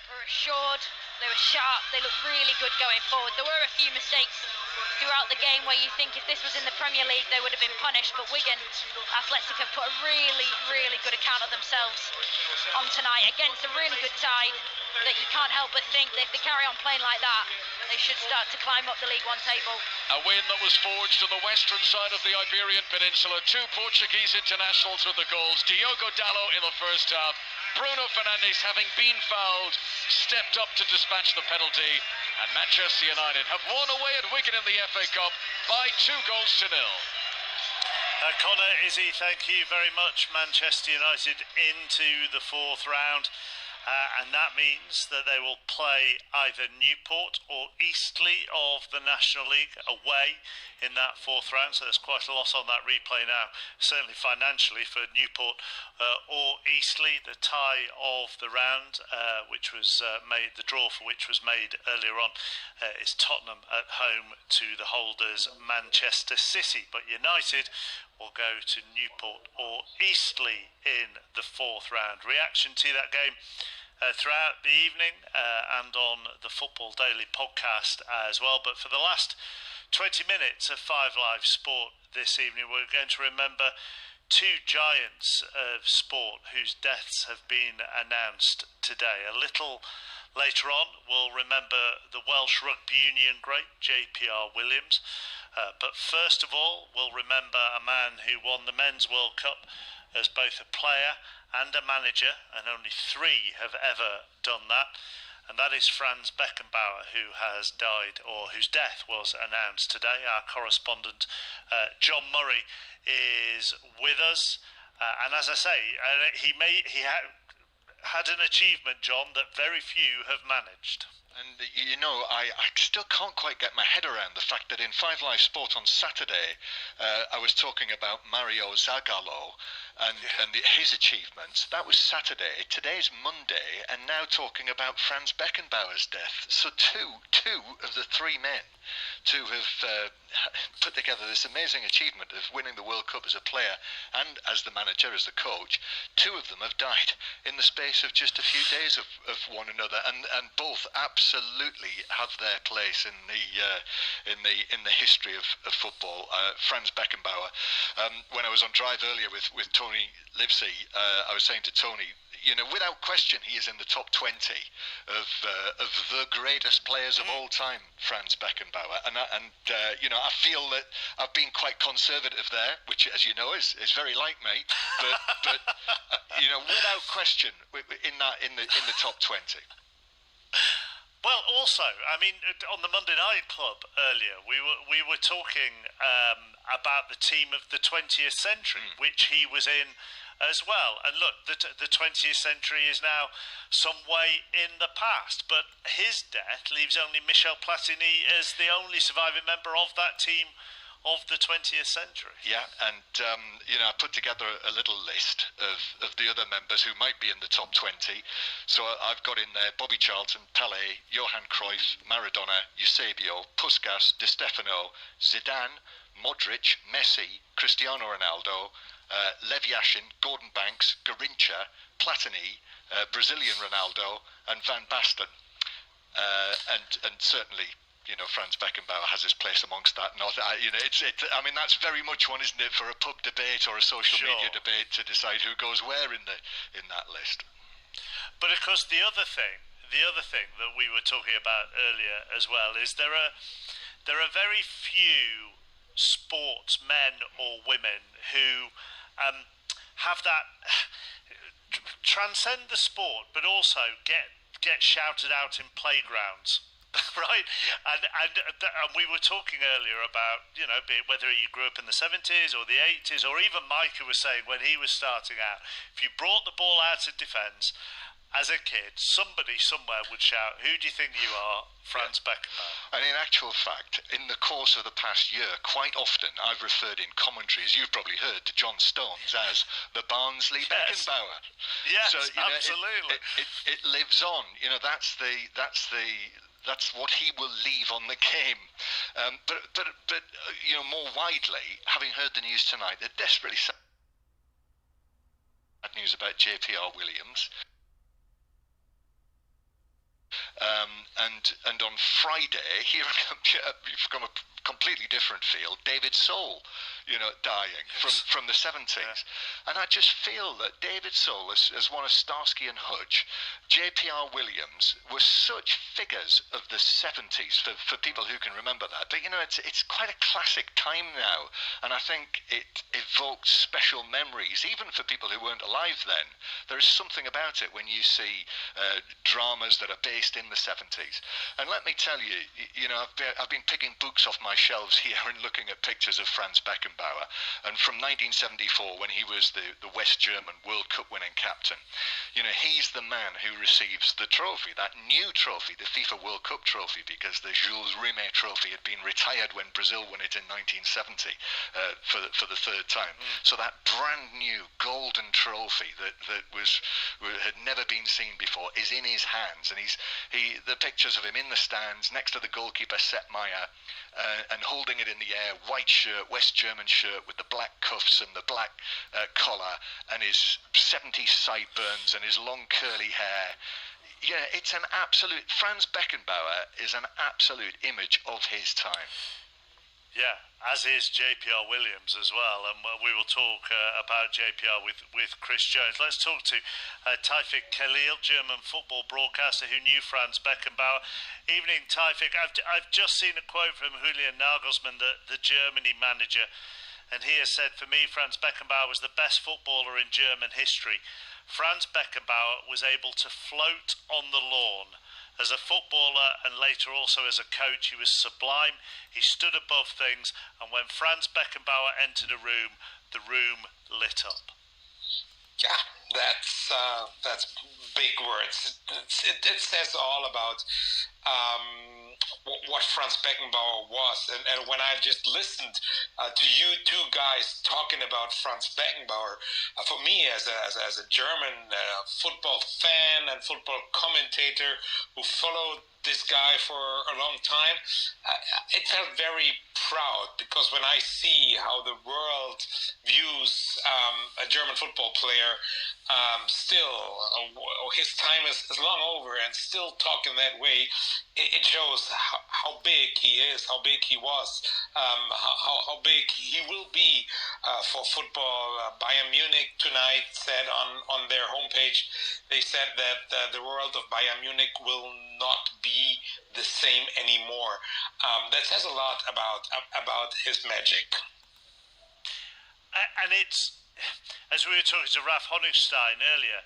were assured, they were sharp, they looked really good going forward. There were a few mistakes throughout the game where you think if this was in the Premier League they would have been punished, but Wigan Athletic have put a really, really good account of themselves on tonight against a really good side that you can't help but think that if they carry on playing like that, they should start to climb up the League One table. A win that was forged on the western side of the Iberian Peninsula. 2 Portuguese internationals with the goals. Diogo Dalot in the first half. Bruno Fernandes, having been fouled, stepped up to dispatch the penalty. And Manchester United have won away at Wigan in the FA Cup by 2-0. Connor, Izzy, thank you very much. Manchester United into the 4th round. And that means that they will play either Newport or Eastleigh of the National League away in that 4th round. So there's quite a lot on that replay now, certainly financially for Newport or Eastleigh. The tie of the round, which was made, the draw for which was made earlier on, is Tottenham at home to the holders Manchester City. But United will go to Newport or Eastleigh in the 4th round. Reaction to that game throughout the evening and on the Football Daily podcast as well. But for the last 20 minutes of 5 Live Sport this evening, we're going to remember 2 giants of sport whose deaths have been announced today. A little later on, we'll remember the Welsh Rugby Union great JPR Williams. But first of all, we'll remember a man who won the Men's World Cup as both a player and a manager, and only 3 have ever done that. And that is Franz Beckenbauer, who has died, or whose death was announced today. Our correspondent, John Murray, is with us. And as I say, he had an achievement, John, that very few have managed. And, you know, I still can't quite get my head around the fact that in 5 Live Sport on Saturday, I was talking about Mario Zagallo and his achievements. That was Saturday. Today's Monday, and now talking about Franz Beckenbauer's death. So two of the 3 men to have put together this amazing achievement of winning the World Cup as a player and as the manager, as the coach, 2 of them have died in the space of just a few days of one another, and both absolutely have their place in the history of football. Franz Beckenbauer, when I was on drive earlier with Tony Livesey, I was saying to Tony, you know, without question, he is in the top 20 of the greatest players of all time, Franz Beckenbauer. And you know, I feel that I've been quite conservative there, which, as you know, is very like me. But you know, without question, in the top 20. Well, also, I mean, on the Monday Night Club earlier, we were talking about the team of the 20th century, which he was in as well. And look, the 20th century is now some way in the past, but his death leaves only Michel Platini as the only surviving member of that team of the 20th century. Yeah, and you know, I put together a little list of the other members who might be in the top 20. So I've got in there Bobby Charlton, Pelé, Johan Cruyff, Maradona, Eusebio, Puskas, Di Stefano, Zidane, Modric, Messi, Cristiano Ronaldo, Lev Yashin, Gordon Banks, Garincha, Platini, Brazilian Ronaldo, and Van Basten. And certainly, you know, Franz Beckenbauer has his place amongst that. Not, you know, I mean, that's very much one, isn't it, for a pub debate or a social media debate to decide who goes where in that list. But of course, the other thing that we were talking about earlier as well is there are very few sportsmen or women who have that transcend the sport, but also get shouted out in playgrounds. Right, and we were talking earlier about, you know, whether you grew up in the 70s or the 80s, or even Micah was saying when he was starting out, if you brought the ball out of defence as a kid, somebody somewhere would shout, "Who do you think you are, Franz Beckenbauer?" And in actual fact, in the course of the past year, quite often I've referred in commentaries, you've probably heard, to John Stones as the Barnsley Beckenbauer. Yes, so, absolutely. It lives on. You know, that's what he will leave on the game. But you know, more widely, having heard the news tonight, they're desperately sad news about JPR Williams. And on Friday, here from a completely different field, David Soul, you know, dying from the 70s. And I just feel that David Soul, as one of Starsky and Hutch, JPR Williams were such figures of the 70s for people who can remember that. But, you know, it's quite a classic time now, and I think it evokes special memories, even for people who weren't alive then. There is something about it when you see dramas that are based in the 70s. And let me tell you, you know, I've been picking books off my shelves here and looking at pictures of Franz Beckenbauer, and from 1974, when he was the West German World Cup winning captain, you know, he's the man who receives the trophy, that new trophy, the FIFA World Cup trophy, because the Jules Rimet trophy had been retired when Brazil won it in 1970 for the 3rd time. So that brand new golden trophy that had never been seen before is in his hands, and the pictures of him in the stands next to the goalkeeper Sepp Maier, and holding it in the air, white shirt, West German shirt with the black cuffs and the black collar, and his 70s sideburns and his long curly hair. Yeah, it's an absolute... Franz Beckenbauer is an absolute image of his time. Yeah, as is JPR Williams as well, and we will talk about JPR with Chris Jones. Let's talk to Taifik Khalil, German football broadcaster who knew Franz Beckenbauer. Evening, Taifik. I've just seen a quote from Julian Nagelsmann, the Germany manager, and he has said, "For me, Franz Beckenbauer was the best footballer in German history. Franz Beckenbauer was able to float on the lawn. As a footballer and later also as a coach, he was sublime. He stood above things, and when Franz Beckenbauer entered a room, the room lit up." Yeah, that's big words. It says all about what Franz Beckenbauer was. And when I just listened to you two guys talking about Franz Beckenbauer, for me as a German football fan and football commentator who followed this guy for a long time, it felt very proud, because when I see how the world views a German football player, still his time is long over and still talking that way, it shows how big he is, how big he was, how big he will be for football. Bayern Munich tonight said on their homepage, they said that the world of Bayern Munich will not be the same anymore. That says a lot about his magic. And it's, as we were talking to Ralf Honigstein earlier,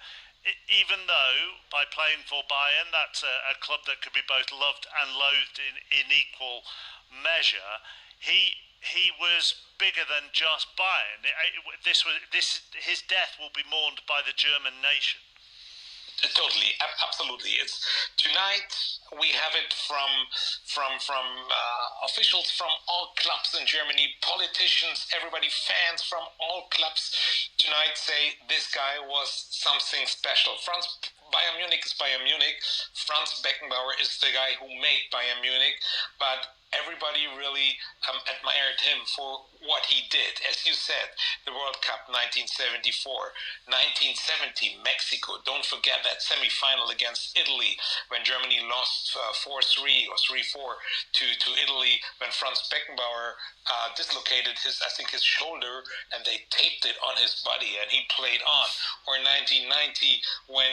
even though by playing for Bayern, that's a club that could be both loved and loathed in equal measure, he was bigger than just Bayern. His death will be mourned by the German nation. Totally, absolutely. It's tonight. We have it from officials from all clubs in Germany, politicians, everybody, fans from all clubs. Tonight say this guy was something special. Bayern Munich is Bayern Munich. Franz Beckenbauer is the guy who made Bayern Munich, but everybody really admired him for what he did. As you said, the World Cup 1974, 1970, Mexico. Don't forget that semi-final against Italy when Germany lost 4-3 or 3-4 to Italy, when Franz Beckenbauer dislocated his shoulder and they taped it on his body and he played on. Or 1990 when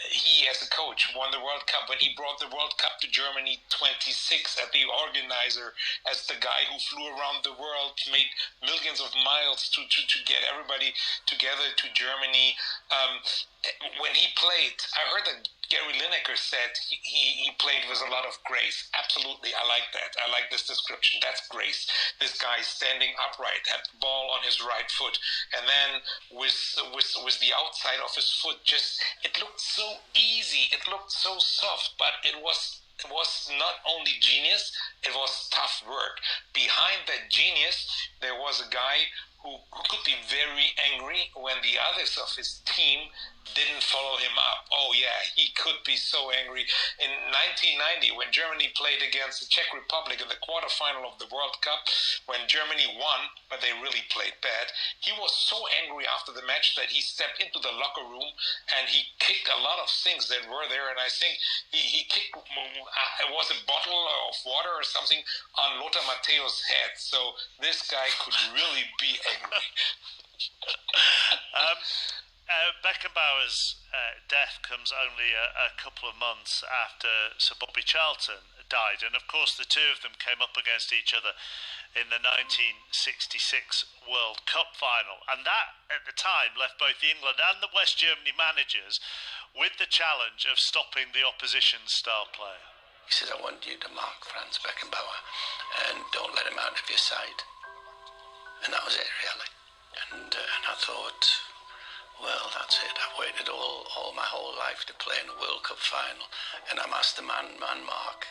he, as a coach, won the World Cup, when he brought the World Cup to Germany 26 as the organizer, as the guy who flew around the world, made millions of miles to get everybody together to Germany. When he played, I heard that Gary Lineker said he played with a lot of grace. Absolutely, I like that. I like this description. That's grace. This guy standing upright, had the ball on his right foot, and then with the outside of his foot, it looked so easy. It looked so soft, but it was not only genius, it was tough work. Behind that genius, there was a guy who could be very angry when the others of his team didn't follow him up. Oh yeah, he could be so angry. In 1990, when Germany played against the Czech Republic in the quarterfinal of the World Cup, when Germany won, but they really played bad, he was so angry after the match that he stepped into the locker room and he kicked a lot of things that were there, and I think he kicked, it was a bottle of water or something on Lothar Matthäus' head. So this guy could really be angry. Beckenbauer's death comes only a couple of months after Sir Bobby Charlton died, and of course the two of them came up against each other in the 1966 World Cup final, and that at the time left both the England and the West Germany managers with the challenge of stopping the opposition's star player. He said, "I want you to mark Franz Beckenbauer and don't let him out of your sight." And that was it, really. And I thought, well, that's it. I've waited all my whole life to play in a World Cup final, and I'm asked the man mark